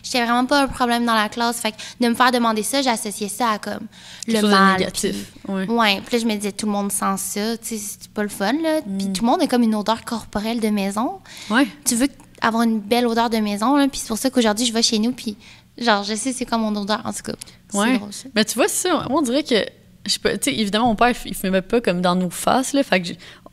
j'étais vraiment pas un problème dans la classe. Fait que de me faire demander ça, j'associais ça à, comme, le mal. Négatif. Ouais. Puis là, je me disais, tout le monde sent ça. Tu sais, c'est pas le fun, là. Puis tout le monde a comme une odeur corporelle de maison. Ouais. Tu veux avoir une belle odeur de maison, là. Puis c'est pour ça qu'aujourd'hui, je vais chez nous, puis... genre, je sais c'est quoi mon odeur, en tout cas. C'est drôle, ça. Mais tu vois, ça, moi, on dirait que... je sais pas, tu sais, évidemment, mon père, il fumait pas comme dans nos faces, là. Fait que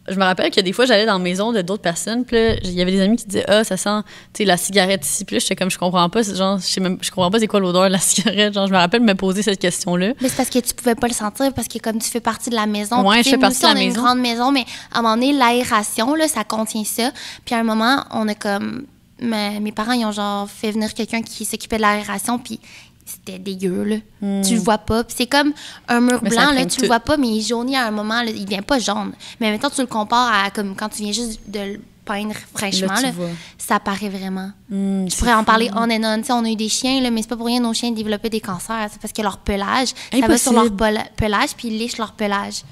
je me rappelle que des fois, j'allais dans la maison de d'autres personnes, puis là, il y avait des amis qui disaient « Ah, ça sent, tu sais, la cigarette ici. » Puis là, j'étais comme, je comprends pas, genre, je comprends pas c'est quoi l'odeur de la cigarette. Genre, je me rappelle me poser cette question-là. Mais c'est parce que tu pouvais pas le sentir, parce que comme tu fais partie de la maison. Ouais, je fais partie de la maison. On a une grande maison, mais à un moment donné, l'aération, là, ça contient ça. Puis à un moment, on a comme... mes parents, ils ont genre fait venir quelqu'un qui s'occupait de l'aération, puis c'était dégueu, là. Tu le vois pas. Puis c'est comme un mur blanc, là, tu le vois pas, mais il jaunit à un moment, là, il devient pas jaune. Mais maintenant, tu le compares à comme quand tu viens juste de peindre fraîchement, là, ça paraît vraiment. Je pourrais en parler on and on. T'sais, on a eu des chiens, là, mais c'est pas pour rien nos chiens développaient des cancers. C'est parce que leur pelage, ça va sur leur pelage, puis ils lichent leur pelage.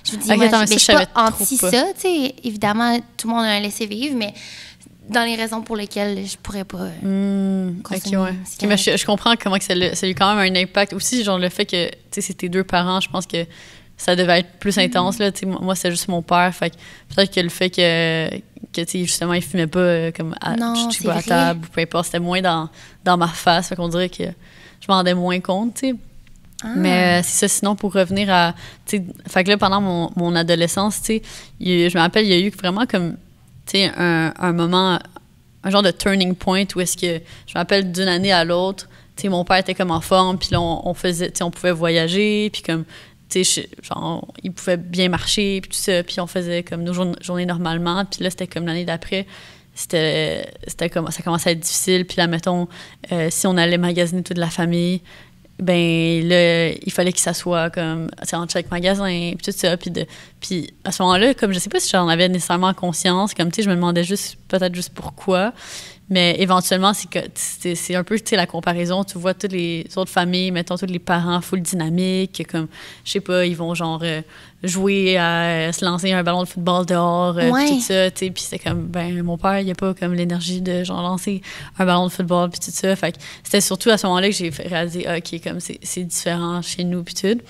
Je vous dis, moi, je suis pas anti ça. Évidemment, tout le monde a un laisser-vivre, mais dans les raisons pour lesquelles je pourrais pas consommer. Mais je comprends comment que ça a eu quand même un impact. Aussi, genre le fait que c'est tes 2 parents, je pense que ça devait être plus intense. Là, moi, c'est juste mon père. Fait que peut-être que le fait que justement, il fumait pas comme à table ou peu importe, c'était moins dans ma face. Fait qu'on dirait que je m'en rendais moins compte, tu sais. Mais c'est ça. Sinon, pour revenir à... Fait que là, pendant mon adolescence, tu sais, je me rappelle, il y a eu vraiment comme, tu sais, un moment, un genre de turning point où est-ce que, je me rappelle, d'une année à l'autre, tu sais, mon père était comme en forme, puis là, on faisait, tu sais, on pouvait voyager, puis comme... genre, il pouvait bien marcher, puis tout ça, puis on faisait comme nos journées normalement, puis là, c'était comme l'année d'après, c'était comme, ça commençait à être difficile, puis là, mettons, si on allait magasiner toute la famille, ben là, il fallait qu'il s'assoie comme, en chaque magasin, puis tout ça, puis à ce moment-là, comme je sais pas si j'en avais nécessairement conscience, comme, tu sais, je me demandais peut-être juste pourquoi, mais éventuellement, c'est un peu, tu sais, la comparaison. Tu vois toutes les autres familles, mettons, tous les parents full dynamiques, comme, je sais pas, ils vont genre jouer à se lancer un ballon de football dehors, puis tout ça, tu sais, puis c'est comme, ben, mon père, il a pas comme l'énergie de genre lancer un ballon de football, puis tout ça. Fait que c'était surtout à ce moment-là que j'ai réalisé, OK, comme c'est différent chez nous, puis tout.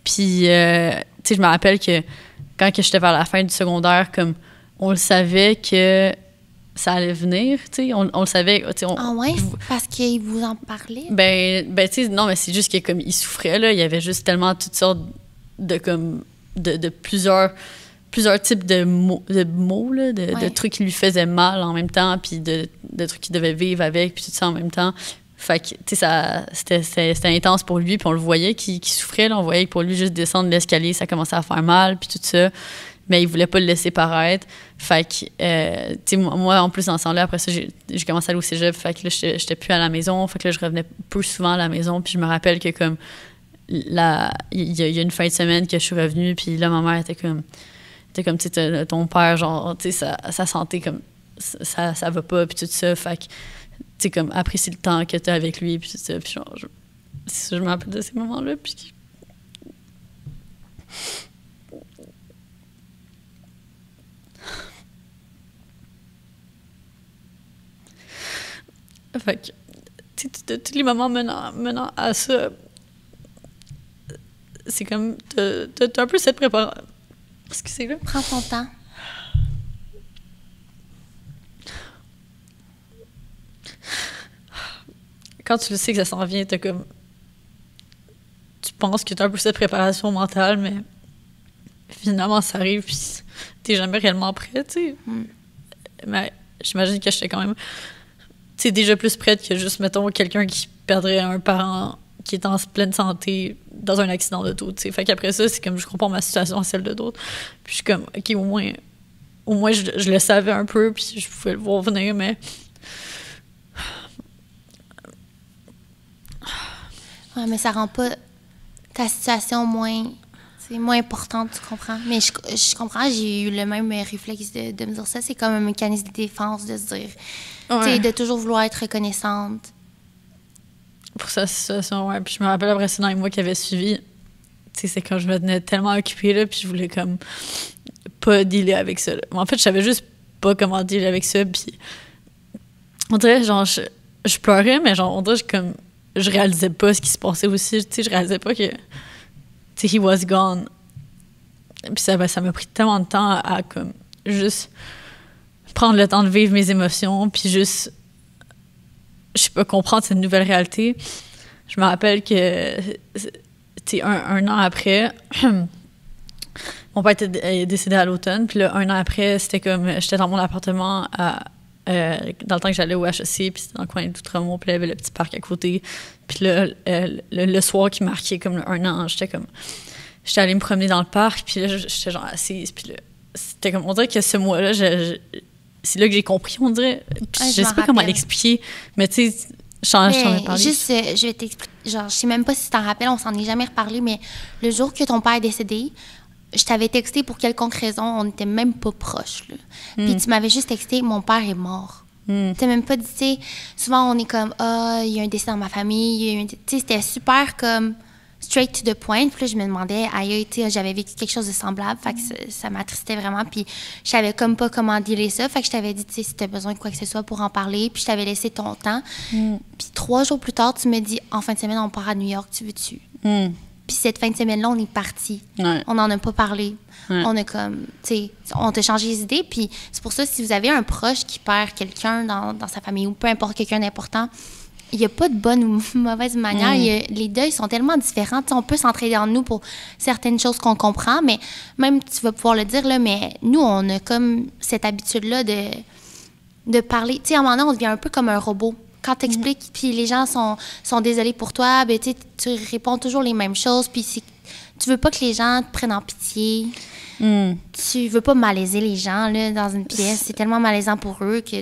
Puis, tu sais, je me rappelle que quand que j'étais vers la fin du secondaire, comme, on le savait que ça allait venir, tu sais, on le savait. Ah ouais? Parce qu'ils vous en parlaient? Ben tu sais, non, mais c'est juste que comme il souffrait, là, il y avait juste tellement toutes sortes de, comme, de plusieurs types de mots là, de trucs qui lui faisaient mal en même temps, puis de trucs qu'il devait vivre avec, puis tout ça en même temps. Fait que, tu sais, c'était intense pour lui, puis on le voyait qu'il souffrait, là, on voyait que pour lui, juste descendre l'escalier, ça commençait à faire mal, puis tout ça. Mais il voulait pas le laisser paraître. Fait que, tu sais, moi, en plus, dans ce temps-là, après ça, j'ai commencé à aller au cégep. Fait que là, j'étais plus à la maison. Fait que là, je revenais plus souvent à la maison. Puis je me rappelle que, comme, il y a une fin de semaine que je suis revenue. Puis là, ma mère était comme, tu sais, ton père, genre, tu sais, sa santé, comme, ça va pas, puis tout ça. Fait que, tu sais, comme, apprécie le temps que t'as avec lui, puis tout ça. Puis genre, je me rappelle de ces moments-là. Puis... Fait que, tu sais, tous les moments menant à ça, c'est comme, t'as un peu cette préparation. Excusez-le. Prends ton temps. Quand tu le sais que ça s'en vient, t'as comme... Tu penses que t'as un peu cette préparation mentale, mais finalement, ça arrive, puis t'es jamais réellement prêt, tu sais. Mais j'imagine que j'étais quand même... C'est déjà plus prête que juste, mettons, quelqu'un qui perdrait un parent qui est en pleine santé dans un accident d'auto, tu sais. Fait qu'après ça, c'est comme, je compare ma situation à celle de d'autres. Puis je suis comme, OK, au moins je le savais un peu, puis je pouvais le voir venir, mais... Ouais, mais ça rend pas ta situation moins importante, tu comprends? Mais je comprends, j'ai eu le même réflexe de me dire ça. C'est comme un mécanisme de défense de se dire... Ouais. De toujours vouloir être reconnaissante. Pour sa situation, ouais. Puis je me rappelle après ça, dans les mois qui avaient suivi, tu sais, c'est quand je me tenais tellement occupée, là, puis je voulais comme pas dealer avec ça, là. En fait, je savais juste pas comment dealer avec ça, puis on dirait, genre, je pleurais, mais genre, on dirait, comme, je réalisais pas ce qui se passait aussi, tu sais, je réalisais pas que, tu sais, he was gone. Puis ça m'a pris tellement de temps à comme, juste... prendre le temps de vivre mes émotions, puis juste, je sais pas, comprendre cette nouvelle réalité. Je me rappelle que, tu sais, un an après, mon père était décédé à l'automne, puis là, un an après, c'était comme, j'étais dans mon appartement dans le temps que j'allais au HEC, puis c'était dans le coin d'Outremont, puis il y avait le petit parc à côté. Puis là, le soir qui marquait comme un an, j'étais allée me promener dans le parc, puis là, j'étais genre assise, puis là, c'était comme, on dirait que ce mois-là, c'est là que j'ai compris, on dirait. Puis je sais pas comment l'expliquer, mais tu sais, j'en ai parlé. Juste, je vais t'expliquer. Genre, je sais même pas si tu t'en rappelles, on s'en est jamais reparlé, mais le jour que ton père est décédé, je t'avais texté pour quelconque raison, on n'était même pas proches, là. Puis tu m'avais juste texté, mon père est mort. Tu t'as même pas dit, tu sais, souvent on est comme, il y a un décès dans ma famille, tu sais, c'était super comme straight to the point. Puis là, je me demandais, aïe, tu sais, j'avais vécu quelque chose de semblable, fait que ça m'attristait vraiment, puis je savais comme pas comment dealer ça, fait que je t'avais dit, tu sais, si t'as besoin de quoi que ce soit pour en parler, puis je t'avais laissé ton temps. Puis 3 jours plus tard, tu me dis, en fin de semaine, on part à New York, tu veux-tu? Puis cette fin de semaine-là, on est partis. Ouais. On n'en a pas parlé. Ouais. On a comme, tu sais, on t'a changé les idées. Puis c'est pour ça, si vous avez un proche qui perd quelqu'un dans sa famille ou peu importe quelqu'un d'important, il n'y a pas de bonne ou mauvaise manière. Les deuils sont tellement différents. T'sais, on peut s'entraider en nous pour certaines choses qu'on comprend, mais même, tu vas pouvoir le dire, là, mais nous, on a comme cette habitude-là de parler. Tu sais, à un moment donné, on devient un peu comme un robot. Quand tu expliques, puis les gens sont désolés pour toi, ben, tu réponds toujours les mêmes choses, puis tu veux pas que les gens te prennent en pitié. Tu veux pas malaiser les gens là, dans une pièce. C'est tellement malaisant pour eux que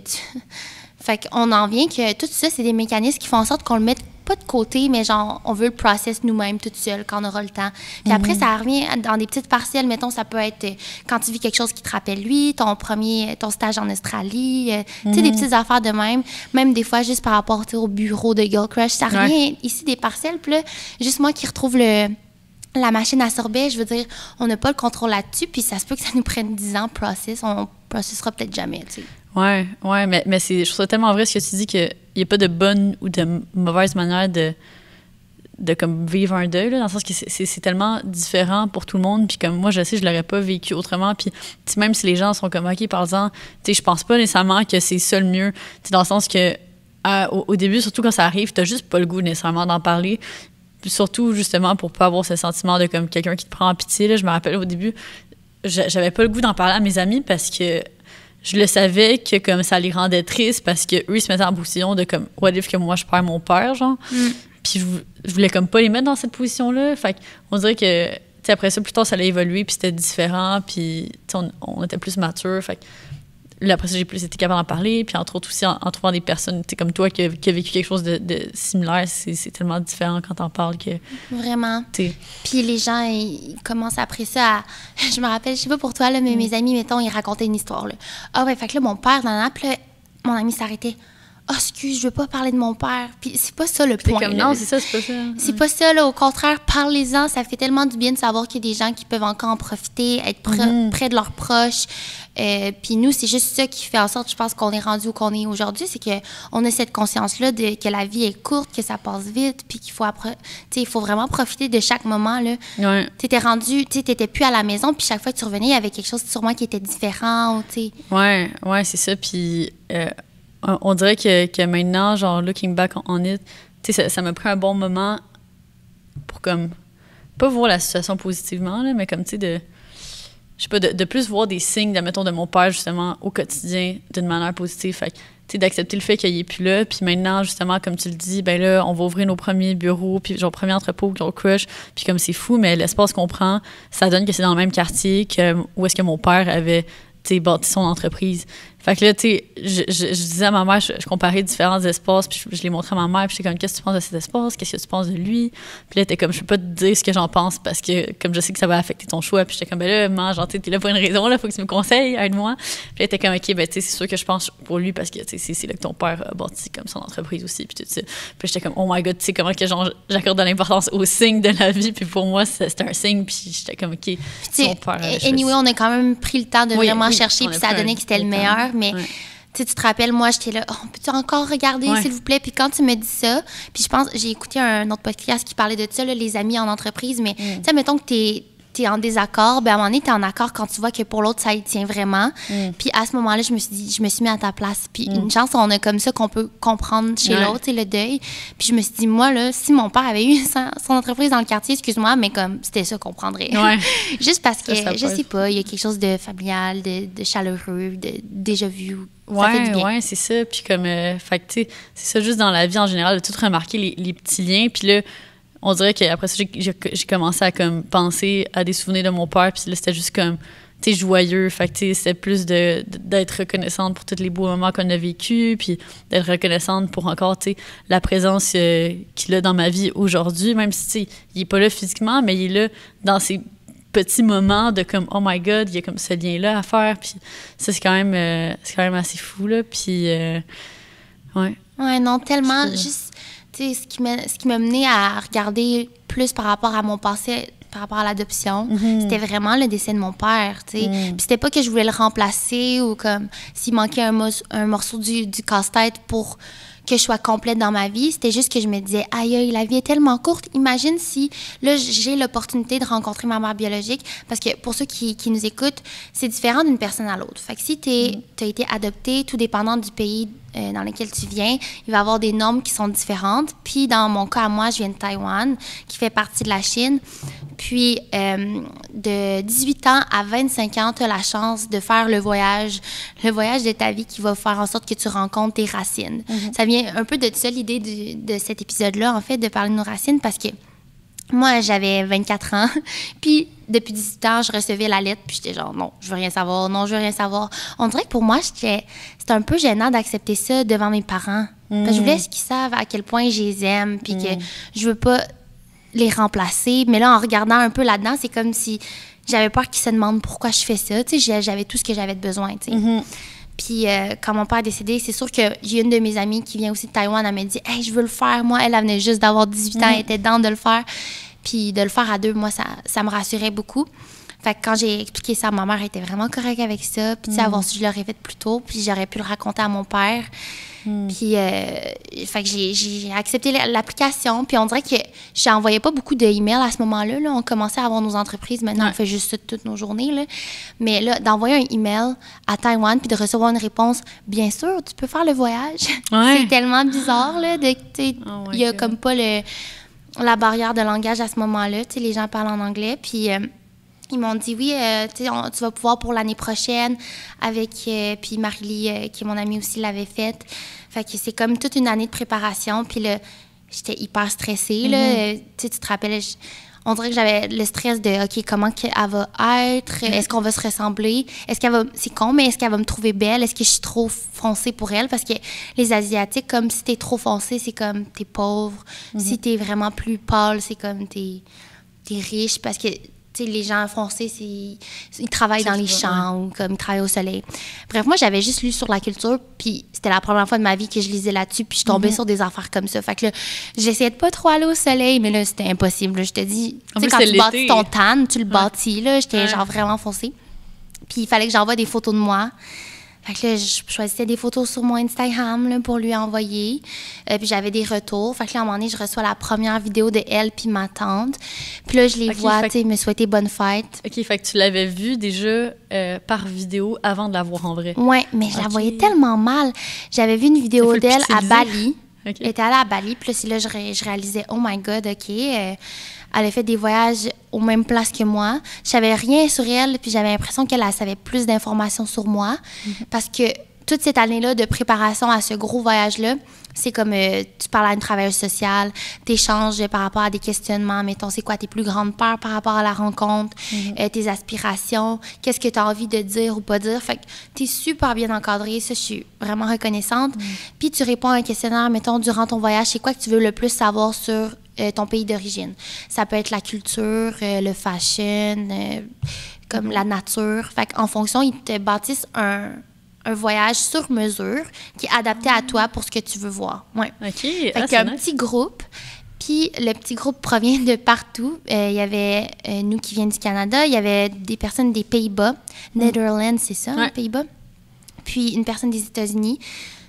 Fait qu'on en vient que tout ça, c'est des mécanismes qui font en sorte qu'on le mette pas de côté, mais genre, on veut le process nous-mêmes, toute seule, quand on aura le temps. Puis après, ça revient dans des petites partielles. Mettons, ça peut être quand tu vis quelque chose qui te rappelle lui, ton stage en Australie, tu sais, des petites affaires de même. Même des fois, juste par rapport au bureau de Girl Crush, ça revient ici des partielles. Puis là, juste moi qui retrouve la machine à sorbet, je veux dire, on n'a pas le contrôle là-dessus, puis ça se peut que ça nous prenne 10 ans process. On processera peut-être jamais, tu sais. Ouais, mais je trouve ça tellement vrai ce que tu dis qu'il n'y a pas de bonne ou de mauvaise manière de comme vivre un deuil, là, dans le sens que c'est tellement différent pour tout le monde, puis comme moi, je sais, je l'aurais pas vécu autrement, puis même si les gens sont comme, OK, par-exemple, tu sais, je pense pas nécessairement que c'est ça le mieux, tu sais, dans le sens que au début, surtout quand ça arrive, t'as juste pas le goût nécessairement d'en parler, puis surtout, justement, pour pas avoir ce sentiment de comme quelqu'un qui te prend en pitié, là, je me rappelle au début, j'avais pas le goût d'en parler à mes amis parce que je le savais que comme ça les rendait tristes parce que eux ils se mettaient en position de comme what if que moi je perds mon père genre puis je voulais comme pas les mettre dans cette position là, fait qu'on dirait que tu sais après ça plus tard ça allait évoluer puis c'était différent puis on était plus mature, fait que là après ça j'ai plus été capable d'en parler, puis entre autres aussi en trouvant des personnes comme toi qui a vécu quelque chose de similaire, c'est tellement différent quand t'en parles que vraiment. Puis les gens ils commencent après ça je me rappelle, je sais pas pour toi là, mais mes amis mettons ils racontaient une histoire là. Ah ouais, fait que là mon père puis là, mon ami s'arrêtait. « Ah, excuse, je veux pas parler de mon père. » Puis c'est pas ça le point. Comme, non, c'est ça, c'est pas ça. C'est pas ça, là. Au contraire, parlez-en. Ça fait tellement du bien de savoir qu'il y a des gens qui peuvent encore en profiter, être près de leurs proches. Puis nous, c'est juste ça qui fait en sorte, je pense, qu'on est rendu où qu'on est aujourd'hui. C'est qu'on a cette conscience-là que la vie est courte, que ça passe vite, puis qu'il faut, il faut vraiment profiter de chaque moment, là. Ouais. T'étais plus à la maison, puis chaque fois que tu revenais, il y avait quelque chose sûrement qui était différent, tu sais. Ouais, c'est ça. Puis... on dirait que maintenant, genre, looking back on it, tu sais, ça m'a pris un bon moment pour, comme, pas voir la situation positivement, là, mais comme, tu sais, je sais pas, de plus voir des signes, mettons, de mon père, justement, au quotidien, d'une manière positive. Fait que, tu sais, d'accepter le fait qu'il est plus là. Puis maintenant, justement, comme tu le dis, ben là, on va ouvrir nos premiers bureaux, puis genre, premier entrepôt, Girl Crush. Puis comme c'est fou, mais l'espace qu'on prend, ça donne que c'est dans le même quartier où est-ce que mon père avait, tu sais, bâti son entreprise. Fait que là, tu sais, je disais à ma mère, je comparais différents espaces, puis je les montrais à ma mère, puis j'étais comme, qu'est-ce que tu penses de cet espace? Qu'est-ce que tu penses de lui? Puis là, elle était comme, je peux pas te dire ce que j'en pense parce que, comme je sais que ça va affecter ton choix, puis j'étais comme, ben là, maman, genre, t'es là pour une raison, là, faut que tu me conseilles, aide-moi. Puis elle était comme, OK, ben, tu sais, c'est sûr que je pense pour lui parce que, tu sais, c'est là que ton père a bâti comme son entreprise aussi, puis tout ça. Puis j'étais comme, oh my God, tu sais, comment que, genre, j'accorde de l'importance aux signes de la vie, puis pour moi, c'était un signe, puis j'étais comme, OK, son père. Anyway, on a quand même pris le temps de vraiment chercher, puis ça a donné que c'était le meilleur, mais. Tu te rappelles, moi, j'étais là, peux-tu encore regarder, s'il vous plaît? Puis quand tu me dis ça, puis je pense, j'ai écouté un autre podcast qui parlait de ça, là, les amis en entreprise, mais tu sais, mettons que t'es en désaccord, ben à un moment donné, t'es en accord quand tu vois que pour l'autre, ça y tient vraiment. Puis à ce moment-là, je me suis mis à ta place. Puis une chance, on a comme ça qu'on peut comprendre chez l'autre, le deuil. Puis je me suis dit, moi, là, si mon père avait eu son entreprise dans le quartier, excuse-moi, mais comme c'était ça qu'on prendrait. Juste parce que, je sais pas, il y a quelque chose de familial, de chaleureux, de déjà vu. Ouais, c'est ça. Puis comme, fait que, tu sais, c'est ça, juste dans la vie en général, de tout remarquer les petits liens. Puis là, on dirait qu'après ça, j'ai commencé à comme penser à des souvenirs de mon père. Puis là, c'était juste comme, tu sais, joyeux. Fait que, tu sais, c'était plus d'être reconnaissante pour tous les beaux moments qu'on a vécus. Puis d'être reconnaissante pour encore, tu sais, la présence qu'il a dans ma vie aujourd'hui. Même si, tu sais, il est pas là physiquement, mais il est là dans ses petits moments de comme, oh my God, il y a comme ce lien-là à faire. Puis ça, c'est quand même assez fou, là. Puis, ouais. Ouais, non, tellement. Juste, tu sais, ce qui m'a mené à regarder plus par rapport à mon passé, par rapport à l'adoption, c'était vraiment le décès de mon père, tu sais. Puis c'était pas que je voulais le remplacer ou comme s'il manquait un morceau du casse-tête pour que je sois complète dans ma vie. C'était juste que je me disais, aïe, la vie est tellement courte. Imagine si, là, j'ai l'opportunité de rencontrer ma mère biologique, parce que pour ceux qui nous écoutent, c'est différent d'une personne à l'autre. Fait que si t'as été adopté, tout dépendant du pays dans lequel tu viens, il va y avoir des normes qui sont différentes. Puis dans mon cas, moi, je viens de Taïwan, qui fait partie de la Chine. Puis de 18 ans à 25 ans, tu as la chance de faire le voyage de ta vie qui va faire en sorte que tu rencontres tes racines. Ça vient un peu de ça, l'idée de cet épisode-là, en fait, de parler de nos racines, parce que moi, j'avais 24 ans, puis depuis 18 ans, je recevais la lettre, puis j'étais genre, non, je veux rien savoir, non, je veux rien savoir. On dirait que pour moi, c'était un peu gênant d'accepter ça devant mes parents. Parce que je voulais qu'ils savent à quel point je les aime, puis que je veux pas les remplacer. Mais là, en regardant un peu là-dedans, c'est comme si j'avais peur qu'ils se demandent pourquoi je fais ça. Tu sais, j'avais tout ce que j'avais de besoin, tu sais. Puis quand mon père est décédé, c'est sûr que j'ai une de mes amies qui vient aussi de Taïwan, elle m'a dit « Hey, je veux le faire. » Moi, elle venait juste d'avoir 18 ans, elle était dans de le faire. Puis de le faire à deux, moi, ça me rassurait beaucoup. Fait que quand j'ai expliqué ça, ma mère était vraiment correcte avec ça. Puis tu sais, avoir su, je l'aurais fait plus tôt, puis j'aurais pu le raconter à mon père. Puis fait que j'ai accepté l'application. Puis on dirait que j'envoyais pas beaucoup d'emails à ce moment-là. Là. On commençait à avoir nos entreprises. Maintenant, on fait juste ça toutes nos journées. Là. Mais là, d'envoyer un email à Taïwan puis de recevoir une réponse, bien sûr, tu peux faire le voyage. C'est tellement bizarre. Là, il y a comme pas la barrière de langage à ce moment-là. Les gens parlent en anglais. Puis ils m'ont dit, oui, tu vas pouvoir pour l'année prochaine avec... puis Marie-Lie, qui est mon amie aussi, l'avait faite. Fait que c'est comme toute une année de préparation. Puis là, j'étais hyper stressée. Là. Tu te rappelles, on dirait que j'avais le stress de, OK, comment elle va être? Est-ce qu'on va se ressembler? C'est con, mais est-ce qu'elle va me trouver belle? Est-ce que je suis trop foncée pour elle? Parce que les Asiatiques, comme si t'es trop foncée, c'est comme t'es pauvre. Si t'es vraiment plus pâle, c'est comme t'es riche. Parce que les gens foncés, ils travaillent dans les champs ou comme ils travaillent au soleil. Bref, moi, j'avais juste lu sur la culture, puis c'était la première fois de ma vie que je lisais là-dessus, puis je tombais sur des affaires comme ça. Fait que là, j'essayais de pas trop aller au soleil, mais là, c'était impossible. Là. Je te dis, tu sais, quand tu bâtis ton tan, tu le bâtis, là, j'étais genre vraiment foncée. Puis il fallait que j'envoie des photos de moi. Fait que là, je choisissais des photos sur mon Instagram là, pour lui envoyer. Puis j'avais des retours. Fait que là, à un moment donné, je reçois la première vidéo de elle puis ma tante. Puis là, je les vois, tu sais, me souhaiter bonne fête. OK, fait que tu l'avais vue déjà par vidéo avant de la voir en vrai. Oui, mais je la voyais tellement mal. J'avais vu une vidéo d'elle à Bali. Elle était allée à Bali. Puis là, c'est là que je réalisais, oh my God, OK, elle a fait des voyages aux mêmes places que moi. Je savais rien sur elle, puis j'avais l'impression qu'elle savait plus d'informations sur moi. Parce que toute cette année-là de préparation à ce gros voyage-là, c'est comme tu parles à une travailleuse sociale, tu échanges par rapport à des questionnements. Mettons, c'est quoi tes plus grandes peurs par rapport à la rencontre, tes aspirations, qu'est-ce que tu as envie de dire ou pas dire. Fait que tu es super bien encadrée, ça, je suis vraiment reconnaissante. Puis tu réponds à un questionnaire, mettons, durant ton voyage, c'est quoi que tu veux le plus savoir sur ton pays d'origine. Ça peut être la culture, le fashion, comme la nature. Fait qu'en fonction, ils te bâtissent un voyage sur mesure qui est adapté à toi pour ce que tu veux voir. Ouais. OK. Fait qu'il y a un petit groupe. Puis le petit groupe provient de partout. Il y avait nous qui viennent du Canada. Il y avait des personnes des Pays-Bas. Netherlands, c'est ça, les Pays-Bas. Puis une personne des États-Unis.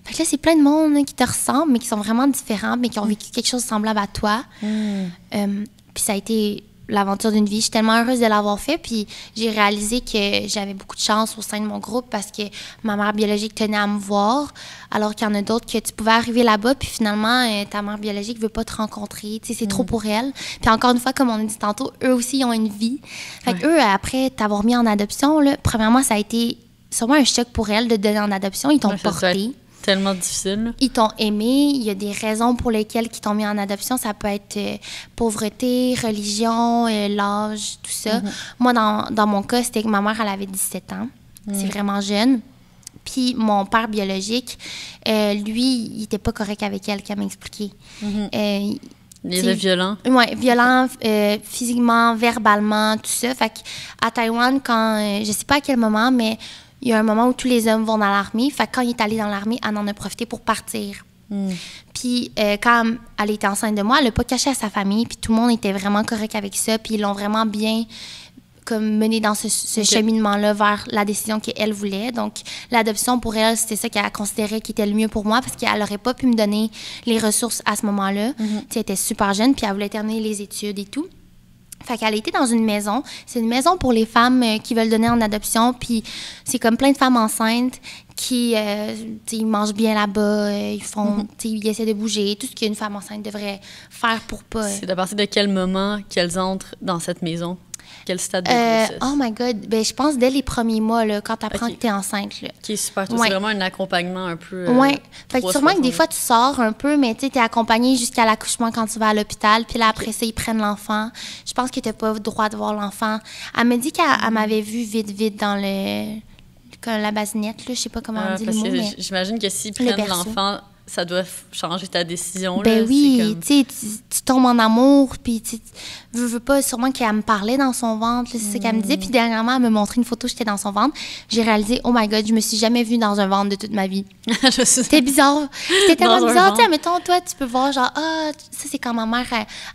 Fait que là, c'est plein de monde qui te ressemblent, mais qui sont vraiment différents, mais qui ont vécu quelque chose de semblable à toi. Puis ça a été l'aventure d'une vie. Je suis tellement heureuse de l'avoir fait. Puis j'ai réalisé que j'avais beaucoup de chance au sein de mon groupe parce que ma mère biologique tenait à me voir, alors qu'il y en a d'autres que tu pouvais arriver là-bas, puis finalement, ta mère biologique ne veut pas te rencontrer. Tu sais, c'est trop pour elle. Puis encore une fois, comme on a dit tantôt, eux aussi, ils ont une vie. Fait que eux, après t'avoir mis en adoption, là, premièrement, ça a été sûrement un choc pour elles de te donner en adoption. Ils t'ont porté. Tellement difficile. Ils t'ont aimé. Il y a des raisons pour lesquelles ils t'ont mis en adoption. Ça peut être pauvreté, religion, l'âge, tout ça. Moi, dans mon cas, c'était que ma mère, elle avait 17 ans. C'est vraiment jeune. Puis mon père biologique, lui, il était pas correct avec elle, qu'elle m'a expliqué. Il était violent. Oui, violent physiquement, verbalement, tout ça. Fait qu'à Taïwan, quand, je sais pas à quel moment, mais il y a un moment où tous les hommes vont dans l'armée. Fait que quand il est allé dans l'armée, elle en a profité pour partir. Puis quand elle était enceinte de moi, elle l'a pas caché à sa famille. Puis tout le monde était vraiment correct avec ça. Puis ils l'ont vraiment bien comme mené dans ce cheminement-là vers la décision qu'elle voulait. Donc, l'adoption, pour elle, c'était ça qu'elle considérait qui était le mieux pour moi parce qu'elle n'aurait pas pu me donner les ressources à ce moment-là. Elle était super jeune, puis elle voulait terminer les études et tout. Fait qu'elle était dans une maison. C'est une maison pour les femmes qui veulent donner en adoption. Puis c'est comme plein de femmes enceintes qui ils mangent bien là-bas, ils font, ils essaient de bouger, tout ce qu'une femme enceinte devrait faire pour pas... C'est à partir de quel moment qu'elles entrent dans cette maison? Quel stade de grossesse? Oh my God! Ben, je pense dès les premiers mois, là, quand tu apprends que tu es enceinte. Là. OK, super. C'est vraiment un accompagnement un peu... Oui. Fait que sûrement que des fois, tu sors un peu, mais tu es accompagnée jusqu'à l'accouchement quand tu vas à l'hôpital. Puis là, après ça, ils prennent l'enfant. Je pense que tu n'as pas le droit de voir l'enfant. Elle m'a dit qu'elle m'avait vu vite dans la basinette. Là, je sais pas comment on dit le mot, mais... J'imagine que s'ils prennent l'enfant... Ça doit changer ta décision. Ben là. Oui, tu tombes en amour, puis tu veux pas, sûrement qu'elle me parlait dans son ventre, c'est ça qu'elle me disait. Puis dernièrement, elle me montrait une photo, j'étais dans son ventre. J'ai réalisé, oh my God, je me suis jamais vue dans un ventre de toute ma vie. C'était bizarre. C'était tellement bizarre. Tu sais, mettons, toi, tu peux voir, genre, ça, c'est quand ma mère,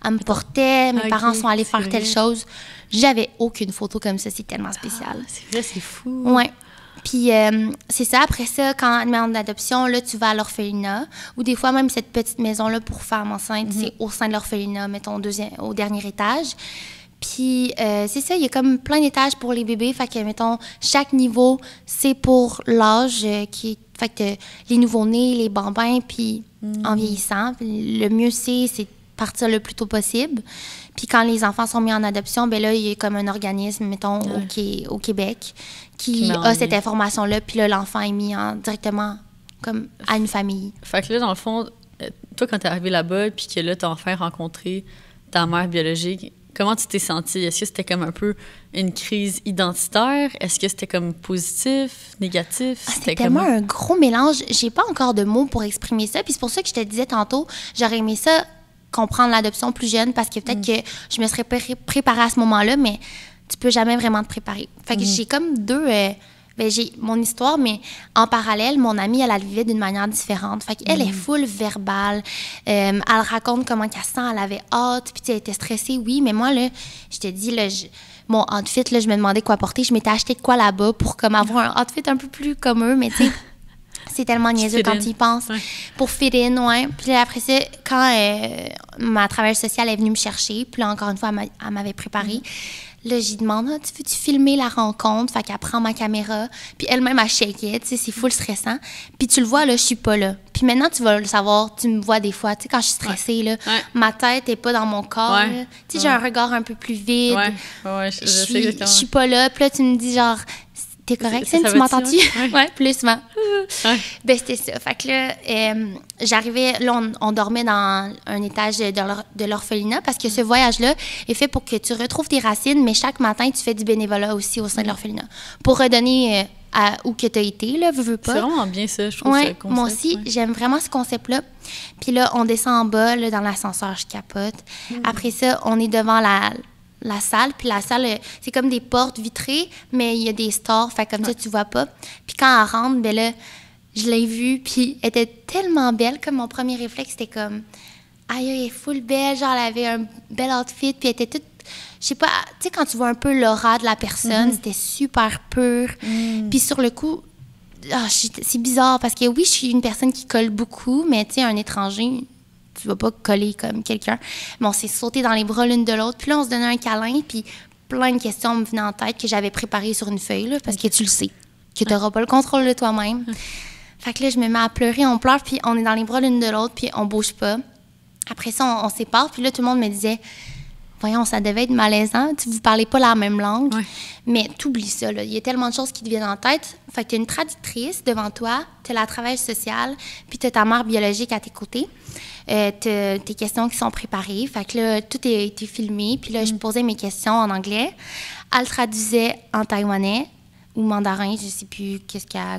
elle me portait, mes parents sont allés faire telle chose. J'avais aucune photo comme ça, c'est tellement spécial. C'est vrai, c'est fou. Ouais. Puis c'est ça, après ça, quand elle met en adoption, là, tu vas à l'orphelinat. Ou des fois, même cette petite maison-là pour femmes enceintes, c'est au sein de l'orphelinat, mettons, au dernier étage. Puis c'est ça, il y a comme plein d'étages pour les bébés. Fait que, mettons, chaque niveau, c'est pour l'âge fait que les nouveau-nés, les bambins, puis en vieillissant. Le mieux, c'est de partir le plus tôt possible. Puis quand les enfants sont mis en adoption, ben là, il y a comme un organisme, mettons, au Québec, qui a cette information-là. Puis là, l'enfant est mis directement comme à une famille. Fait que là, dans le fond, toi, quand t'es arrivée là-bas, puis que là, t'as enfin rencontré ta mère biologique, comment tu t'es sentie? Est-ce que c'était comme un peu une crise identitaire? Est-ce que c'était comme positif, négatif? C'était tellement un gros mélange. J'ai pas encore de mots pour exprimer ça. Puis c'est pour ça que je te disais tantôt, j'aurais aimé ça comprendre l'adoption plus jeune parce que peut-être que je me serais préparée à ce moment-là, mais tu peux jamais vraiment te préparer. Fait que j'ai comme deux... j'ai mon histoire, mais en parallèle, mon amie, elle vivait d'une manière différente. Fait qu'elle est full verbale. Elle raconte comment elle se sent, elle avait hâte, puis elle était stressée, oui, mais moi, là, je te dis, là, mon outfit, là, je me demandais quoi porter. Je m'étais acheté de quoi là-bas pour comme avoir un outfit un peu plus comme eux, mais tu sais... C'est tellement niaiseux quand tu y penses. Ouais. Pour fit in, ouais. Puis là, après ça, quand ma travailleuse sociale est venue me chercher, puis là, encore une fois, elle m'avait préparée. Là, j'y demande, tu veux-tu filmer la rencontre? Fait qu'elle prend ma caméra. Puis elle-même, elle shakeait, tu sais, c'est full stressant. Puis tu le vois, là, je suis pas là. Puis maintenant, tu vas le savoir, tu me vois des fois, tu sais, quand je suis stressée, là, ma tête est pas dans mon corps. Tu sais, j'ai un regard un peu plus vide. Je suis pas là. Puis là, tu me dis, genre... T'es correct, Cine, tu m'entends-tu? Ouais, plus souvent. Ben, c'était ça. Fait que là, j'arrivais, là, on dormait dans un étage de l'orphelinat parce que ce voyage-là est fait pour que tu retrouves tes racines, mais chaque matin, tu fais du bénévolat aussi au sein de l'orphelinat pour redonner où que tu as été, là, veux pas. C'est vraiment bien ça, je trouve, ce concept. Moi aussi, j'aime vraiment ce concept-là. Puis là, on descend en bas, là, dans l'ascenseur, je capote. Après ça, on est devant la salle, puis la salle, c'est comme des portes vitrées, mais il y a des stores, fait comme ça, tu vois pas. Puis quand elle rentre, ben là, je l'ai vue, puis elle était tellement belle, comme mon premier réflexe, c'était comme, aïe, elle est full belle, genre, elle avait un bel outfit, puis elle était toute, je sais pas, tu sais, quand tu vois un peu l'aura de la personne, c'était super pur. Puis sur le coup, c'est bizarre, parce que oui, je suis une personne qui colle beaucoup, mais tu sais, un étranger... Tu vas pas coller comme quelqu'un. Mais on s'est sauté dans les bras l'une de l'autre. Puis là, on se donnait un câlin. Puis plein de questions me venaient en tête que j'avais préparées sur une feuille, là, parce que tu le sais, que tu n'auras pas le contrôle de toi-même. Fait que là, je me mets à pleurer, on pleure, puis on est dans les bras l'une de l'autre, puis on bouge pas. Après ça, on sépare. Puis là, tout le monde me disait, voyons, ça devait être malaisant. Vous parlez pas la même langue. Mais t'oublies ça, là. Il y a tellement de choses qui te viennent en tête. Fait que t'as une traductrice devant toi, t'as la travailleuse sociale, puis t'as ta mère biologique à tes côtés. T'as tes questions qui sont préparées. Fait que là, tout a été filmé. Puis là, je posais mes questions en anglais. Elle traduisait en taïwanais ou mandarin, je sais plus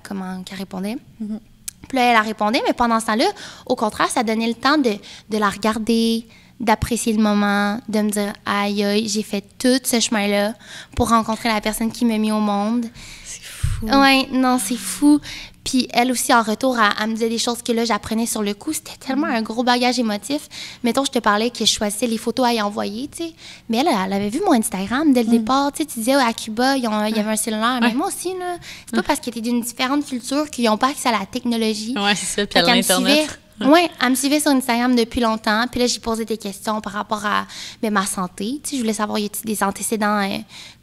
comment qu'elle répondait. Puis là, elle a répondu, mais pendant ce temps-là, au contraire, ça donnait le temps de la regarder, d'apprécier le moment, de me dire « Aïe, aïe, j'ai fait tout ce chemin-là pour rencontrer la personne qui m'a mis au monde. » C'est fou. Ouais, non, c'est fou. Puis elle aussi, en retour, elle me disait des choses que là, j'apprenais sur le coup. C'était tellement un gros bagage émotif. Mettons, je te parlais que je choisissais les photos à y envoyer, tu sais. Mais elle avait vu mon Instagram dès le départ. Tu sais, tu disais, à Cuba, il y avait un cellulaire. Mais moi aussi, là, c'est pas parce que t'es d'une différente culture qu'ils n'ont pas accès à la technologie. Ouais, c'est ça. Puis à l'Internet. Oui, elle me suivait sur Instagram depuis longtemps. Puis là, j'ai posé des questions par rapport à ma santé. Tu sais, je voulais savoir, y a-t-il des antécédents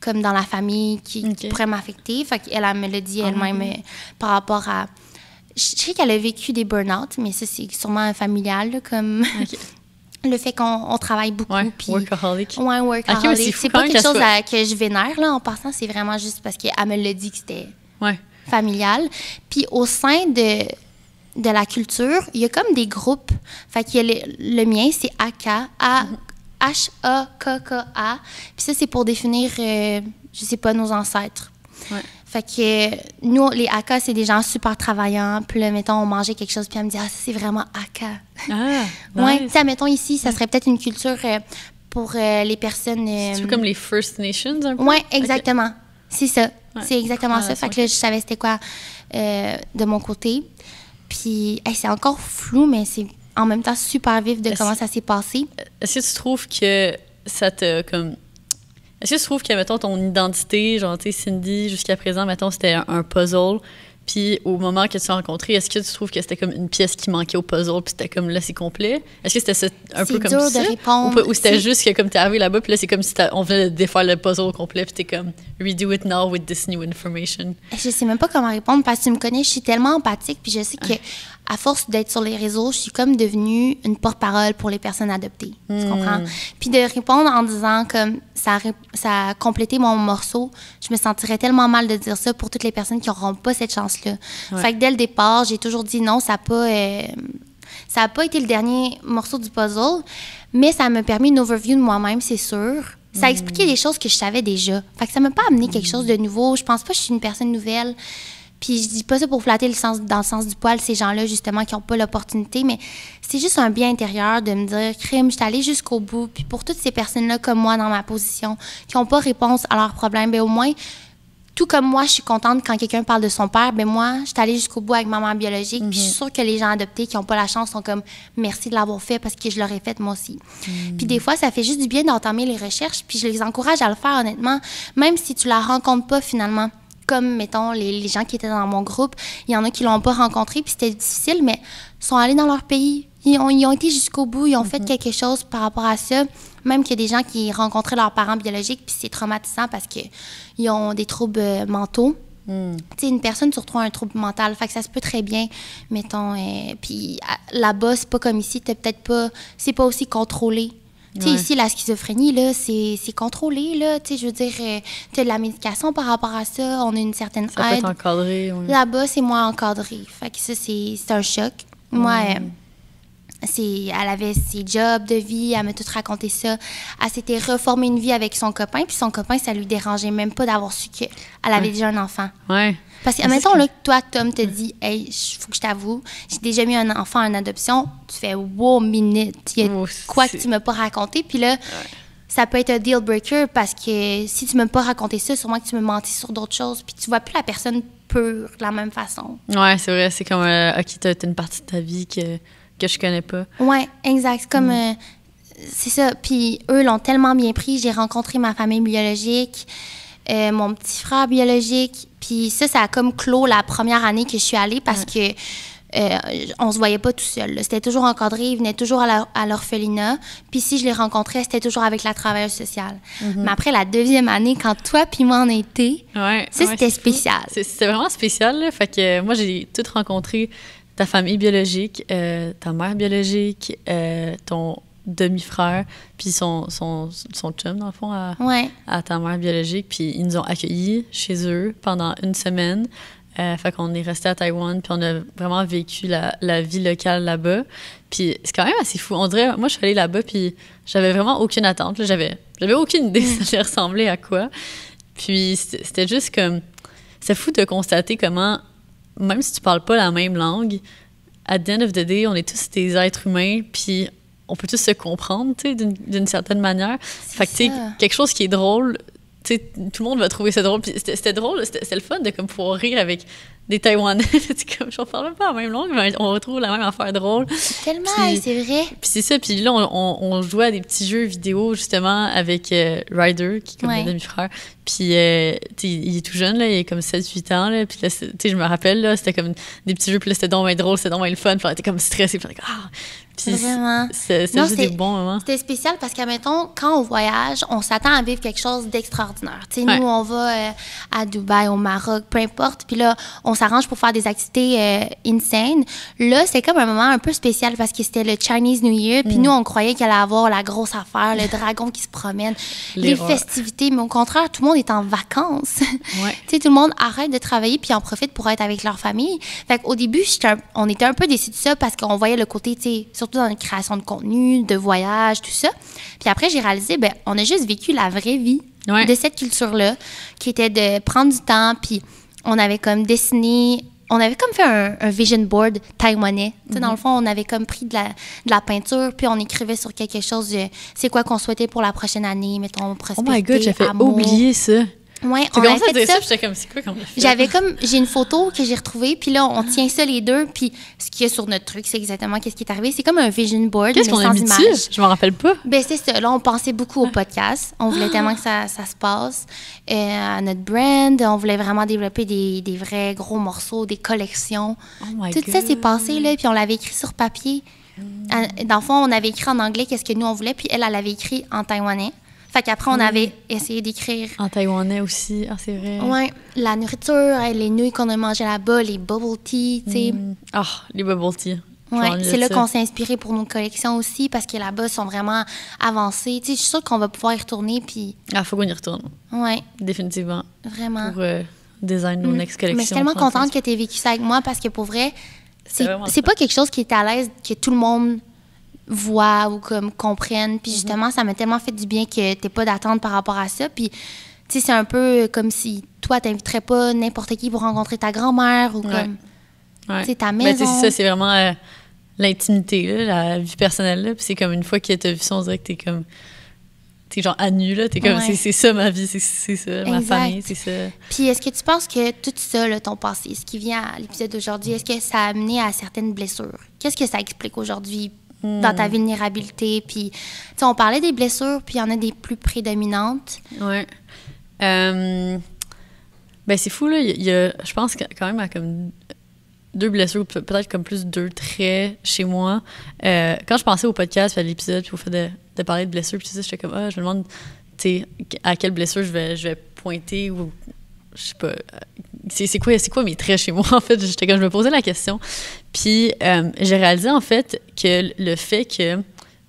comme dans la famille qui pourraient m'affecter. Fait qu'elle, elle me l'a dit elle-même par rapport à... Je sais qu'elle a vécu des burn-out, mais ça, c'est sûrement familial, là, comme... Le fait qu'on travaille beaucoup. Ouais, puis, workaholic. Ouais, workaholic. C'est pas quelque chose que je vénère, là, en passant. C'est vraiment juste parce qu'elle me l'a dit que c'était familial. Puis au sein de la culture, il y a comme des groupes. Fait que le mien, c'est AKA, H-A-K-K-A. Puis ça, c'est pour définir, je sais pas, nos ancêtres. Ouais. Fait que nous, les AKA, c'est des gens super travaillants. Puis là, mettons, on mangeait quelque chose, puis elle me dit « Ah, ça, c'est vraiment AKA. » Ah, ouais, tu sais, mettons ici, ça serait peut-être une culture pour les personnes... c'est comme les First Nations, un peu? Oui, exactement. Okay. C'est ça. Ouais. C'est exactement ça. Fait que là, je savais c'était quoi de mon côté. Puis, c'est encore flou, mais c'est en même temps super vif de comment ça s'est passé. Est-ce que tu trouves que ça te, comme... Est-ce que tu trouves que, mettons, ton identité, genre, tu sais, Cindy, jusqu'à présent, mettons, c'était un puzzle, puis au moment que tu t'es rencontrée, est-ce que tu trouves que c'était comme une pièce qui manquait au puzzle, puis c'était comme, là, c'est complet? Est-ce que c'était un peu comme ça? C'est dur de répondre. Ou c'était juste que, comme t'es arrivé là-bas, puis là, c'est comme si on venait de défaire le puzzle au complet, puis t'es comme, redo it now with this new information? Je sais même pas comment répondre, parce que tu me connais, je suis tellement empathique, puis je sais que à force d'être sur les réseaux, je suis comme devenue une porte-parole pour les personnes adoptées. Tu comprends? Puis de répondre en disant comme ça a complété mon morceau, je me sentirais tellement mal de dire ça pour toutes les personnes qui n'auront pas cette chance-là. Ouais. Fait que dès le départ, j'ai toujours dit non, ça a pas été le dernier morceau du puzzle, mais ça m'a permis une overview de moi-même, c'est sûr. Ça a expliqué des choses que je savais déjà. Fait que ça m'a pas amené quelque chose de nouveau. Je pense pas que je suis une personne nouvelle. Puis je dis pas ça pour flatter dans le sens du poil, ces gens-là, justement, qui n'ont pas l'opportunité, mais c'est juste un bien intérieur de me dire, crime, je suis allée jusqu'au bout. Puis pour toutes ces personnes-là, comme moi, dans ma position, qui n'ont pas réponse à leurs problèmes, bien au moins, tout comme moi, je suis contente quand quelqu'un parle de son père, bien moi, je suis allée jusqu'au bout avec maman biologique. Puis je suis sûre que les gens adoptés qui n'ont pas la chance sont comme, merci de l'avoir fait parce que je l'aurais fait moi aussi. Puis des fois, ça fait juste du bien d'entamer les recherches, puis je les encourage à le faire, honnêtement, même si tu la rencontres pas finalement. Comme, mettons, les gens qui étaient dans mon groupe, il y en a qui l'ont pas rencontré, puis c'était difficile, mais sont allés dans leur pays. Ils ont été jusqu'au bout, ils ont fait quelque chose par rapport à ça. Même qu'il y a des gens qui rencontraient leurs parents biologiques, puis c'est traumatisant parce qu'ils ont des troubles mentaux. Tu sais, une personne sur 3 a un trouble mental, fait que ça se peut très bien, mettons. Puis là-bas, c'est pas comme ici, c'est pas aussi contrôlé. Tu sais, ici, la schizophrénie, là, c'est contrôlé, là. Tu sais, je veux dire, tu as de la médication par rapport à ça, on a une certaine aide. Ça peut être encadré, oui. Là-bas, c'est moins encadré. Fait que ça, c'est un choc. Moi, elle avait ses jobs de vie, elle m'a tout raconté ça. Elle s'était reformée une vie avec son copain, puis son copain, ça lui dérangeait même pas d'avoir su qu'elle avait déjà un enfant. Ouais. Parce que, admettons, là, que toi, Tom, te dit, hey, il faut que je t'avoue, j'ai déjà mis un enfant en adoption, tu fais, wow, minute, il y a quoi que tu m'as pas raconté, puis là, ça peut être un deal breaker parce que si tu m'as pas raconté ça, sûrement que tu m'as menti sur d'autres choses, puis tu vois plus la personne pure de la même façon. Ouais, c'est vrai, c'est comme, OK, t'as une partie de ta vie que je connais pas. Ouais, exact. C'est comme, c'est ça. Puis eux l'ont tellement bien pris. J'ai rencontré ma famille biologique, mon petit frère biologique. Puis ça a comme clos la première année que je suis allée parce que on se voyait pas tout seul. C'était toujours encadré. Ils venaient toujours à l'orphelinat. Puis si je les rencontrais, c'était toujours avec la travailleuse sociale. Mais après la deuxième année, quand toi puis moi on a été, c'était spécial. C'était vraiment spécial. Là. Fait que moi, j'ai toutes rencontré ta famille biologique, ta mère biologique, ton demi-frère, puis son chum, dans le fond, à ta mère biologique. Puis ils nous ont accueillis chez eux pendant une semaine. Fait qu'on est resté à Taïwan, puis on a vraiment vécu la vie locale là-bas. Puis c'est quand même assez fou. On dirait, moi, je suis allée là-bas, puis j'avais vraiment aucune attente. Là, j'avais aucune idée ça allait ressembler à quoi. Puis c'était juste comme... C'est fou de constater comment... Même si tu parles pas la même langue, at the end of the day, on est tous des êtres humains, puis on peut tous se comprendre, tu sais, d'une certaine manière. Fait que, tu sais, quelque chose qui est drôle, tu sais, tout le monde va trouver ça drôle. Puis c'était drôle, c'était le fun de comme pouvoir rire avec des Taïwanais. Comme, je ne parle même pas la même langue, mais on retrouve la même affaire drôle. Tellement, c'est vrai. Puis c'est ça. Puis là, on jouait à des petits jeux vidéo, justement, avec Ryder, qui est comme mon demi-frère. Puis, tu sais, il est tout jeune, là, il est comme 7-8 ans, là. Puis là, tu sais, je me rappelle, là, c'était comme des petits jeux, puis là, c'était donc bien drôle, c'était donc bien le fun. Puis on était comme stressés, puis on était comme, ah! Puis vraiment. C'est juste des bons moments. C'était spécial parce que, mettons, quand on voyage, on s'attend à vivre quelque chose d'extraordinaire. Tu sais, nous, on va à Dubaï, au Maroc, peu importe. Puis là, on s'arrange pour faire des activités insane. Là, c'est comme un moment un peu spécial parce que c'était le Chinese New Year. Puis nous, on croyait qu'il allait avoir la grosse affaire, le dragon qui se promène, les festivités. Mais au contraire, tout le monde est en vacances. Tu sais, tout le monde arrête de travailler puis en profite pour être avec leur famille. Fait qu'au début, on était un peu déçus de ça parce qu'on voyait le côté, tu sais, surtout dans la création de contenu, de voyage, tout ça. Puis après, j'ai réalisé, on a juste vécu la vraie vie de cette culture-là, qui était de prendre du temps, puis on avait comme dessiné, on avait comme fait un vision board taïwanais. Tu sais, dans le fond, on avait comme pris de la peinture, puis on écrivait sur quelque chose de c'est quoi qu'on souhaitait pour la prochaine année, mettons, prospérité, oh my God, j'ai fait oublier ça. Ouais, on a fait ça. J'étais comme, c'est quoi qu'on a fait? J'ai une photo que j'ai retrouvée, puis là, on tient ça les deux, puis ce qu'il y a sur notre truc, c'est exactement qu'est-ce qui est arrivé. C'est comme un vision board, mais sans image. Je m'en rappelle pas. Ben c'est ça. Là, on pensait beaucoup au podcast. On voulait tellement que ça se passe. À notre brand, on voulait vraiment développer des vrais gros morceaux, des collections. Oh my Tout God. ça s'est passé, là, puis on l'avait écrit sur papier. Dans le fond, on avait écrit en anglais qu'est-ce que nous, on voulait, puis elle avait écrit en taïwanais. Fait qu'après, on avait essayé d'écrire. En taïwanais aussi. Ah, c'est vrai. Oui, la nourriture, les nouilles qu'on a mangées là-bas, les bubble tea, tu sais. Ah, les bubble tea. Oui, c'est là qu'on s'est inspiré pour nos collections aussi, parce que là-bas, ils sont vraiment avancés. Tu sais, je suis sûre qu'on va pouvoir y retourner, puis... Ah, faut qu'on y retourne. Oui. Définitivement. Vraiment. Pour design nos next collections. Mais je suis tellement contente que tu aies vécu ça avec moi, parce que pour vrai, c'est pas quelque chose qui est à l'aise, que tout le monde voient ou comme comprennent. Puis justement, ça m'a tellement fait du bien que t'aies pas d'attente par rapport à ça. Puis, tu sais, c'est un peu comme si toi, t'inviterais pas n'importe qui pour rencontrer ta grand-mère ou comme, tu sais, ta maison. Ben, c'est ça, c'est vraiment l'intimité, là, la vie personnelle. Là. Puis c'est comme une fois que t'as vu ça, on dirait que t'es genre à nu, là. T'es comme, c'est ça ma vie, c'est ça, ma famille, c'est ça. Puis est-ce que tu penses que tout ça, là, ton passé, ce qui vient à l'épisode d'aujourd'hui, est-ce que ça a amené à certaines blessures? Qu'est-ce que ça explique aujourd'hui dans ta vulnérabilité? Puis, tu sais, on parlait des blessures, puis il y en a des plus prédominantes. Ouais. Ben, c'est fou, là. Il y a, je pense quand même à comme 2 blessures, peut-être comme plus 2 traits chez moi. Quand je pensais au podcast, puis à l'épisode, puis au fait de parler de blessures, puis tout ça, j'étais comme, je me demande, tu sais, à quelle blessure je vais pointer ou, je sais pas, c'est quoi mes traits chez moi, en fait? J'étais comme, je me posais la question. Puis, j'ai réalisé, en fait, que le fait que,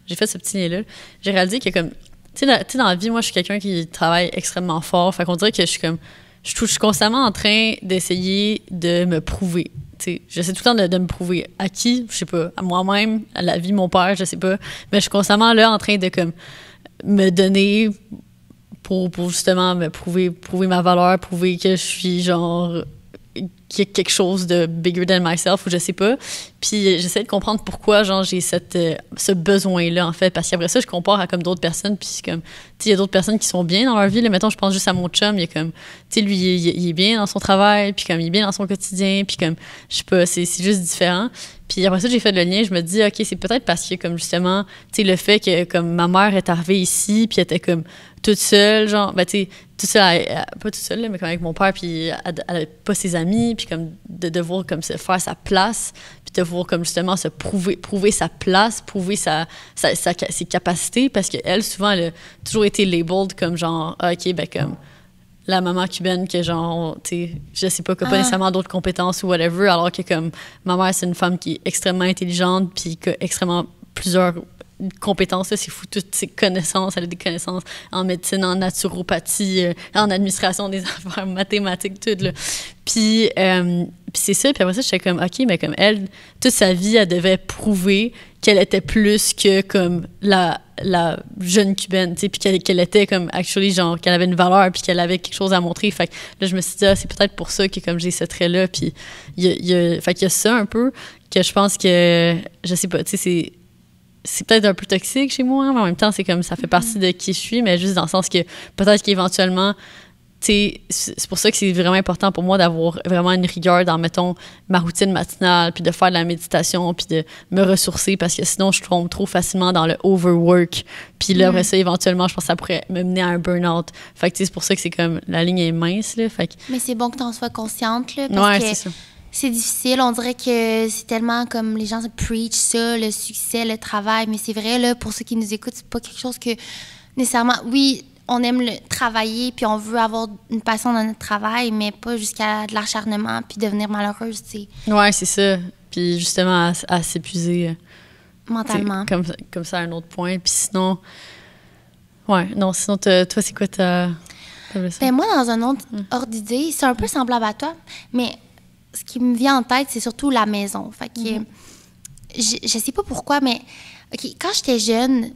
j'ai fait ce petit lien-là, j'ai réalisé que comme, tu sais, dans la vie, moi, je suis quelqu'un qui travaille extrêmement fort. Fait qu'on dirait que je suis constamment en train d'essayer de me prouver. T'sais, j'essaie tout le temps de me prouver. À qui? Je sais pas. À moi-même, à la vie, mon père, je sais pas. Mais je suis constamment là en train de comme me donner pour justement me prouver ma valeur, prouver que je suis genre quelque chose de bigger than myself ou je sais pas. Puis j'essaie de comprendre pourquoi genre j'ai ce besoin-là en fait, parce qu'après ça je compare à comme d'autres personnes, puis comme tu sais il y a d'autres personnes qui sont bien dans leur vie là. Mettons je pense juste à mon chum, il est comme tu sais lui il est bien dans son travail, puis comme il est bien dans son quotidien, puis comme je sais pas, c'est juste différent. Puis après ça j'ai fait le lien, je me dis OK, c'est peut-être parce que comme justement tu sais le fait que comme ma mère est arrivée ici, puis elle était comme toute seule, genre, ben, tu sais, toute seule, pas toute seule, là, mais comme avec mon père, puis elle avait pas ses amis, puis comme de devoir comme se faire sa place, puis de devoir comme justement se prouver sa place, prouver ses capacités, parce qu'elle, souvent, elle a toujours été labeled comme genre, OK, ben comme la maman cubaine que genre, tu sais, je sais pas, qui a pas nécessairement d'autres compétences ou whatever, alors que comme ma mère, c'est une femme qui est extrêmement intelligente, puis qui a extrêmement plusieurs compétences, là, c'est fou, toutes ses connaissances, elle a des connaissances en médecine, en naturopathie, en administration des affaires, mathématiques, tout, là. Puis c'est ça, puis après ça, j'étais comme, OK, mais comme elle, toute sa vie, elle devait prouver qu'elle était plus que comme la jeune cubaine, tu sais, puis qu'elle était comme, actually, genre, qu'elle avait une valeur, puis qu'elle avait quelque chose à montrer. Fait que là, je me suis dit, c'est peut-être pour ça que comme j'ai ce trait-là, puis fait qu'il y a ça un peu, que je pense que, je sais pas, tu sais, c'est peut-être un peu toxique chez moi, mais en même temps, c'est comme ça fait partie de qui je suis, mais juste dans le sens que peut-être qu'éventuellement, c'est pour ça que c'est vraiment important pour moi d'avoir vraiment une rigueur dans, mettons, ma routine matinale, puis de faire de la méditation, puis de me ressourcer, parce que sinon, je tombe trop facilement dans le overwork. Puis là, après ça, éventuellement, je pense que ça pourrait me mener à un burn-out. Fait que c'est pour ça que c'est comme, la ligne est mince, là. Fait que... Mais c'est bon que tu en sois consciente, là, parce que c'est ça. C'est difficile. On dirait que c'est tellement comme les gens se preach ça, le succès, le travail. Mais c'est vrai, là, pour ceux qui nous écoutent, c'est pas quelque chose que nécessairement... Oui, on aime le travailler, puis on veut avoir une passion dans notre travail, mais pas jusqu'à de l'acharnement, puis devenir malheureuse, tu sais. Ouais, c'est ça. Puis justement, à s'épuiser. Mentalement. Comme ça, à un autre point. Puis sinon... Ouais, non, sinon, toi, c'est quoi ta... Ben moi, dans un autre ordre d'idée, c'est un peu semblable à toi, mais ce qui me vient en tête, c'est surtout la maison. Fait que je sais pas pourquoi, mais quand j'étais jeune...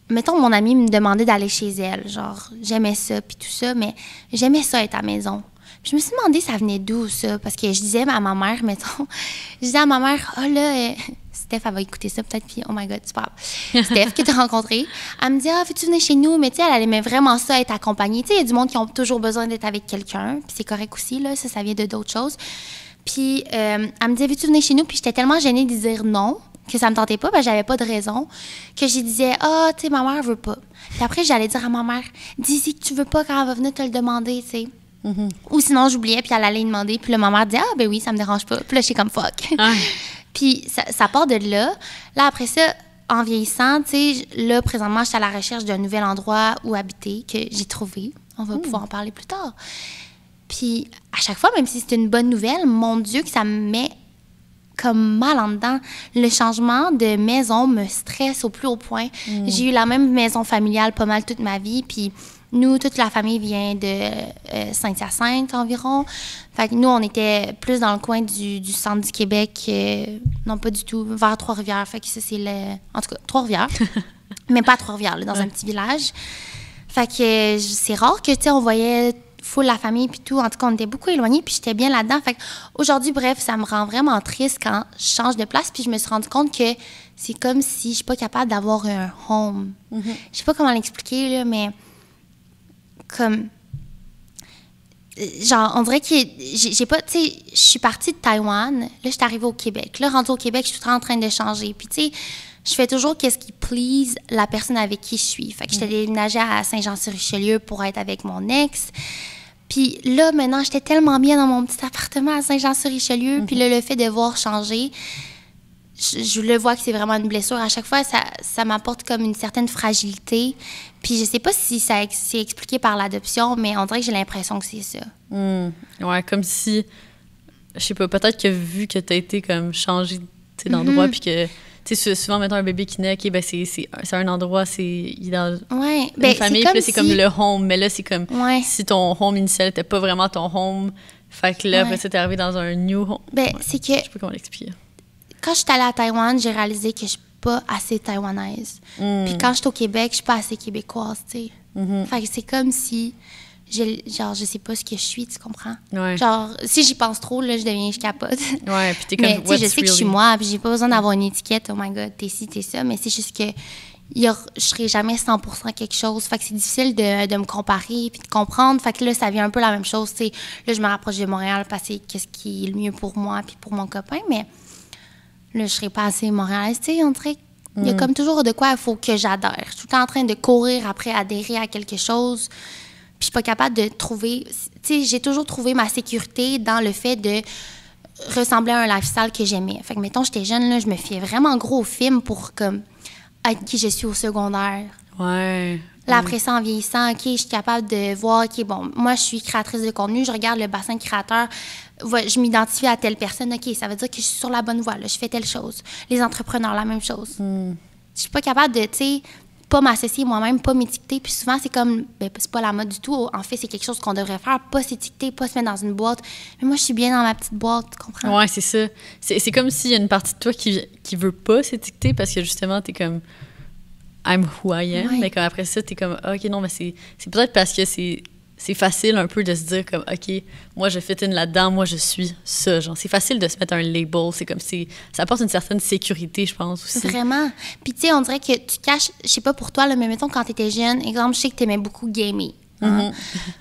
mettons, mon amie me demandait d'aller chez elle. Genre, j'aimais ça, puis tout ça, mais j'aimais ça être à la maison. Puis je me suis demandé ça venait d'où, ça? Parce que je disais à ma mère, mettons, je disais à ma mère, oh là, Steph, elle va écouter ça peut-être, puis oh my God, c'est pas grave. Steph, que tu as rencontré, elle me dit, ah, veux-tu venir chez nous? Mais tu sais, elle aimait vraiment ça, être accompagnée. Tu sais, il y a du monde qui ont toujours besoin d'être avec quelqu'un, puis c'est correct aussi, là, ça vient de d'autres choses. Puis elle me disait, veux-tu venir chez nous? Puis j'étais tellement gênée de dire non, que ça me tentait pas, parce que j'avais pas de raison, que je disais, ah, tu sais, ma mère veut pas. Puis après, j'allais dire à ma mère, dis-y que tu veux pas quand elle va venir te le demander, tu sais. Ou sinon, j'oubliais, puis elle allait demander, puis là, ma mère disait, ah, ben oui, ça me dérange pas. Puis là, j'étais comme fuck. Puis ça part de là. Là, après ça, en vieillissant, tu sais, là, présentement, je suis à la recherche d'un nouvel endroit où habiter que j'ai trouvé. On va pouvoir en parler plus tard. Puis à chaque fois, même si c'est une bonne nouvelle, mon Dieu, que ça me met comme mal en dedans. Le changement de maison me stresse au plus haut point. J'ai eu la même maison familiale pas mal toute ma vie, puis nous, toute la famille vient de Saint-Hyacinthe environ. Fait que nous, on était plus dans le coin du centre du Québec. Non, pas du tout, vers Trois-Rivières. Fait que ça, c'est en tout cas, Trois-Rivières. Mais pas Trois-Rivières, là, dans un petit village. Fait que c'est rare que, tu sais, on voyait full la famille puis tout. En tout cas, on était beaucoup éloignés, puis j'étais bien là-dedans. Fait qu'aujourd'hui, bref, ça me rend vraiment triste quand je change de place, puis je me suis rendu compte que c'est comme si je suis pas capable d'avoir un home. Je sais pas comment l'expliquer, là, mais comme... Genre, on dirait que j'ai pas... Tu sais, je suis partie de Taïwan. Là, je suis arrivée au Québec. Là, rendue au Québec, je suis tout en train de changer. Puis, tu sais, je fais toujours qu'est-ce qui please la personne avec qui je suis. Fait que j'étais déménagée à Saint-Jean-sur-Richelieu pour être avec mon ex. Puis là, maintenant, j'étais tellement bien dans mon petit appartement à Saint-Jean-sur-Richelieu. Puis là, le fait de voir changer, je le vois que c'est vraiment une blessure. À chaque fois, ça m'apporte comme une certaine fragilité. Puis je sais pas si c'est expliqué par l'adoption, mais on dirait que j'ai l'impression que c'est ça. Ouais, comme si, je sais pas, peut-être que vu que t'as été comme changé d'endroit, puis que, tu sais, souvent, mettons un bébé qui naît, OK, ben c'est un endroit, il est dans une famille, puis là, c'est comme le home. Mais là, c'est comme si ton home initial n'était pas vraiment ton home. Fait que là, après ça, t'es arrivé dans un new home. Ben, c'est que... Je sais pas comment l'expliquer. Quand je suis allée à Taïwan, j'ai réalisé que je suis pas assez taïwanaise. Puis quand je suis au Québec, je suis pas assez québécoise, tu sais. Fait que c'est comme si, genre, je sais pas ce que je suis, tu comprends? Ouais. Genre, si j'y pense trop, là, je capote. Ouais, puis t'es comme, mais, tu sais, je sais que je suis moi, puis j'ai pas besoin d'avoir une étiquette, oh my God, t'es ci, t'es ça, mais c'est juste que je serai jamais 100% quelque chose. Fait que c'est difficile de me comparer puis de comprendre. Fait que là, ça vient un peu la même chose, tu sais. Là, je me rapproche de Montréal parce que qu'est-ce qui est le mieux pour moi puis pour mon copain, mais là, je serais pas assez montréalaise, tu sais, on dirait qu'il y a comme toujours de quoi il faut que j'adhère. Je suis tout le temps en train de courir après adhérer à quelque chose, puis je suis pas capable de trouver... Tu sais, j'ai toujours trouvé ma sécurité dans le fait de ressembler à un lifestyle que j'aimais. Fait que, mettons, j'étais jeune, là, je me fiais vraiment gros au film pour, comme, être qui je suis au secondaire. Ouais. Là, après ça, en vieillissant, OK, je suis capable de voir, OK, bon, moi, je suis créatrice de contenu, je regarde le bassin créateur, je m'identifie à telle personne, OK, ça veut dire que je suis sur la bonne voie, là, je fais telle chose. Les entrepreneurs, la même chose. Je suis pas capable de, tu sais, pas m'associer moi-même, pas m'étiqueter, puis souvent, c'est comme, ben, c'est pas la mode du tout. En fait, c'est quelque chose qu'on devrait faire, pas s'étiqueter, pas se mettre dans une boîte. Mais moi, je suis bien dans ma petite boîte, tu comprends? Ouais, c'est ça. C'est comme s'il y a une partie de toi qui veut pas s'étiqueter parce que, justement, t'es comme... I'm who I am. Mais comme après ça, t'es comme, OK, non, mais c'est peut-être parce que c'est c'est facile un peu de se dire comme, OK, moi, je fit in là-dedans, moi, je suis ça. Genre, c'est facile de se mettre un label. C'est comme si ça apporte une certaine sécurité, je pense, aussi. Vraiment. Puis, tu sais, on dirait que tu caches, je sais pas pour toi, là, mais mettons, quand tu étais jeune, exemple, je sais que tu aimais beaucoup gamer. Hein?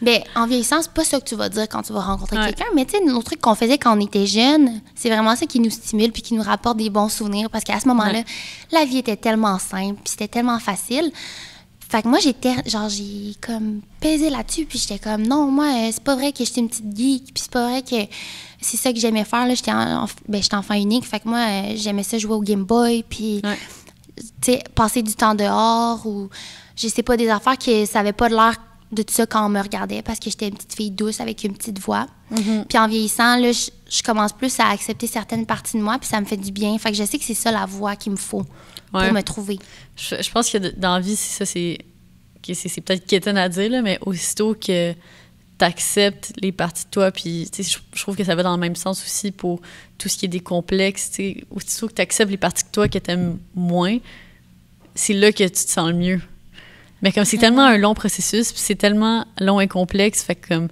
Ben, en vieillissant, c'est pas ça que tu vas dire quand tu vas rencontrer quelqu'un, mais tu sais, nos trucs qu'on faisait quand on était jeune, c'est vraiment ça qui nous stimule puis qui nous rapporte des bons souvenirs parce qu'à ce moment-là, la vie était tellement simple puis c'était tellement facile. Fait que moi, j'ai comme pesé là-dessus puis j'étais comme, non, moi, c'est pas vrai que j'étais une petite geek puis c'est pas vrai que c'est ça que j'aimais faire, là. J'étais enfant unique, fait que moi, j'aimais ça jouer au Game Boy puis, tu sais, passer du temps dehors ou, je sais pas, des affaires qui ça avait pas de l'air de tout ça quand on me regardait parce que j'étais une petite fille douce avec une petite voix. Puis en vieillissant, là, je commence plus à accepter certaines parties de moi puis ça me fait du bien. Fait que je sais que c'est ça la voix qu'il me faut pour me trouver. Je pense que dans la vie, c'est peut-être quétaine à dire, là, mais aussitôt que t'acceptes les parties de toi, puis je trouve que ça va dans le même sens aussi pour tout ce qui est des complexes. Aussitôt que t'acceptes les parties de toi que t'aimes moins, c'est là que tu te sens le mieux. Mais comme c'est tellement un long processus, puis c'est tellement long et complexe, fait que comme,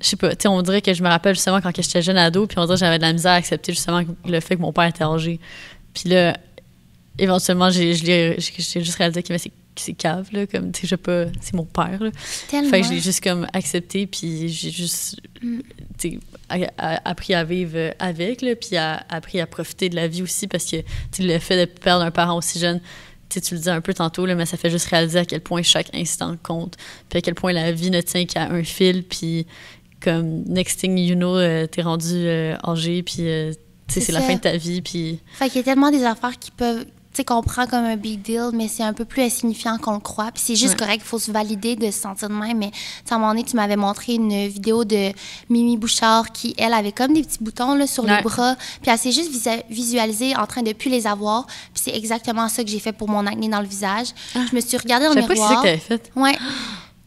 je sais pas, tu sais, on dirait que je me rappelle justement quand j'étais jeune ado, puis on dirait que j'avais de la misère à accepter justement le fait que mon père était âgé. Puis là, éventuellement, j'ai juste réalisé que c'est cave, là, comme, tu sais, c'est mon père, là. Tellement. Fait que je l'ai juste comme accepté, puis j'ai juste, tu sais, appris à vivre avec, là, puis appris à profiter de la vie aussi, parce que, tu sais, le fait de perdre un parent aussi jeune, tu le dis un peu tantôt, là, mais ça fait juste réaliser à quel point chaque instant compte, puis à quel point la vie ne tient qu'à un fil, puis comme next thing you know, t'es rendu âgé, puis c'est la fin de ta vie, puis... Fait qu'il y a tellement des affaires qui peuvent... Tu sais, qu'on prend comme un big deal, mais c'est un peu plus insignifiant qu'on le croit. Puis c'est juste correct, il faut se valider de se sentir de même. Mais à un moment donné, tu m'avais montré une vidéo de Mimi Bouchard qui, elle, avait comme des petits boutons là, sur les bras. Puis elle s'est juste visualisée en train de plus les avoir. Puis c'est exactement ça que j'ai fait pour mon acné dans le visage. Je me suis regardée dans le miroir. Je savais pas que c'est ça que t'avais fait. Ouais.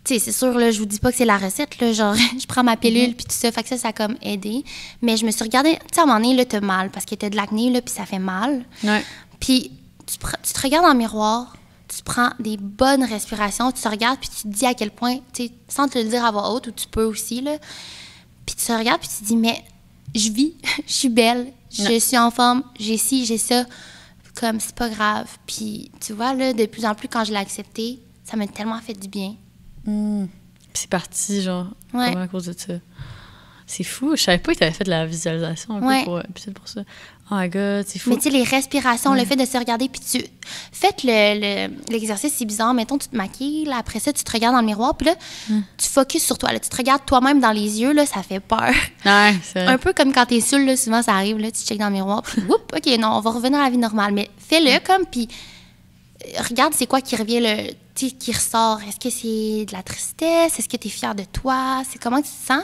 Tu sais, c'est sûr, là, je vous dis pas que c'est la recette, là, genre, je prends ma pilule, puis tout ça, fait que ça a comme aidé. Mais je me suis regardée, tu sais, à un moment donné, là, t'as mal, parce que t'as de l'acné, là, puis ça fait mal. Puis tu te regardes dans le miroir, tu prends des bonnes respirations, tu te regardes, puis tu te dis à quel point, tu sais, sans te le dire à voix haute, ou tu peux aussi, là, puis tu te regardes, puis tu te dis, mais je vis, je suis belle, je suis en forme, j'ai ci, j'ai ça, comme, c'est pas grave. Puis, tu vois, là, de plus en plus, quand je l'ai accepté, ça m'a tellement fait du bien. C'est parti, genre, vraiment à cause de ça. C'est fou. Je savais pas que tu avais fait de la visualisation un peu pour, peut-être pour ça. Oh my God, c'est fou. Mais tu sais, les respirations, le fait de se regarder, puis faites l'exercice, c'est bizarre. Mettons, tu te maquilles, là, après ça, tu te regardes dans le miroir, puis là, tu focuses sur toi. Là, tu te regardes toi-même dans les yeux, là, ça fait peur. Ouais, c'est vrai. Un peu comme quand t'es saoul, là, souvent, ça arrive, là, tu checkes dans le miroir, puis whoop, OK, non, on va revenir à la vie normale. Mais fais-le comme, puis regarde c'est quoi qui revient, qui ressort. Est-ce que c'est de la tristesse? Est-ce que tu es fière de toi? C'est comment tu te sens?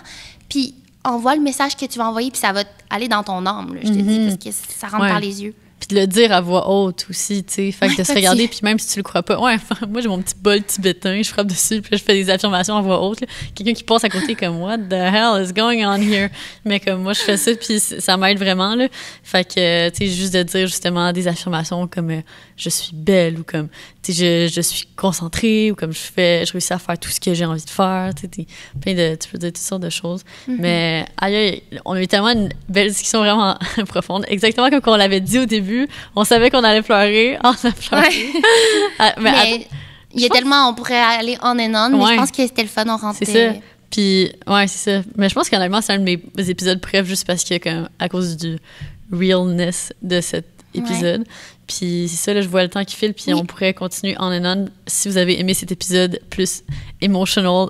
Puis envoie le message que tu vas envoyer, puis ça va aller dans ton âme, là, je te dis, parce que ça rentre par les yeux. Puis de le dire à voix haute aussi, tu sais. Fait que de se regarder, puis même si tu le crois pas. Ouais, moi, j'ai mon petit bol tibétain, je frappe dessus, puis là, je fais des affirmations à voix haute. Là. Quelqu'un qui passe à côté comme « What the hell is going on here? » Mais comme moi, je fais ça, puis ça m'aide vraiment, là. Fait que, tu sais, juste de dire justement des affirmations comme je suis belle » ou comme « Tu sais, je suis concentrée » ou comme je réussis à faire tout ce que j'ai envie de faire. Tu sais, tu peux dire toutes sortes de choses. Mais aïe, on a eu tellement une belle discussion vraiment profonde. Exactement comme on l'avait dit au début. On savait qu'on allait pleurer. On a pleuré. Mais il y a tellement, on pourrait aller on and on, mais je pense que c'était le fun, on rentrait. C'est ça. Puis, ouais, c'est ça. Mais je pense qu'honnêtement, c'est un de mes épisodes préf juste parce que, à cause du realness de cet épisode. Puis c'est ça, là, je vois le temps qui file, puis on pourrait continuer on and on. Si vous avez aimé cet épisode plus emotional,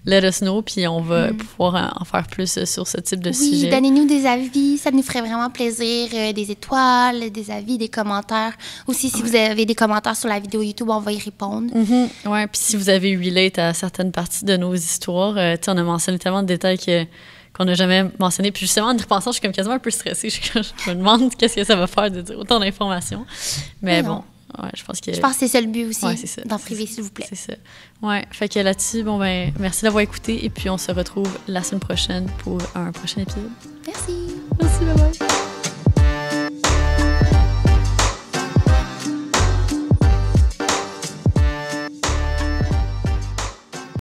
let us know, puis on va pouvoir en faire plus sur ce type de sujet. Oui, donnez-nous des avis, ça nous ferait vraiment plaisir. Des étoiles, des avis, des commentaires. Aussi, si vous avez des commentaires sur la vidéo YouTube, on va y répondre. Ouais, puis si vous avez relate à certaines parties de nos histoires, tu sais, on a mentionné tellement de détails qu'on n'a jamais mentionné. Puis justement, en y repensant, je suis comme quasiment un peu stressée. Je me demande qu'est-ce que ça va faire de dire autant d'informations. Mais bon, ouais, je pense que c'est ça le but aussi, d'en c'est priver, s'il vous plaît. C'est ça. Ouais, fait que là-dessus, bon ben, merci d'avoir écouté et puis on se retrouve la semaine prochaine pour un prochain épisode. Merci. Merci, bye bye.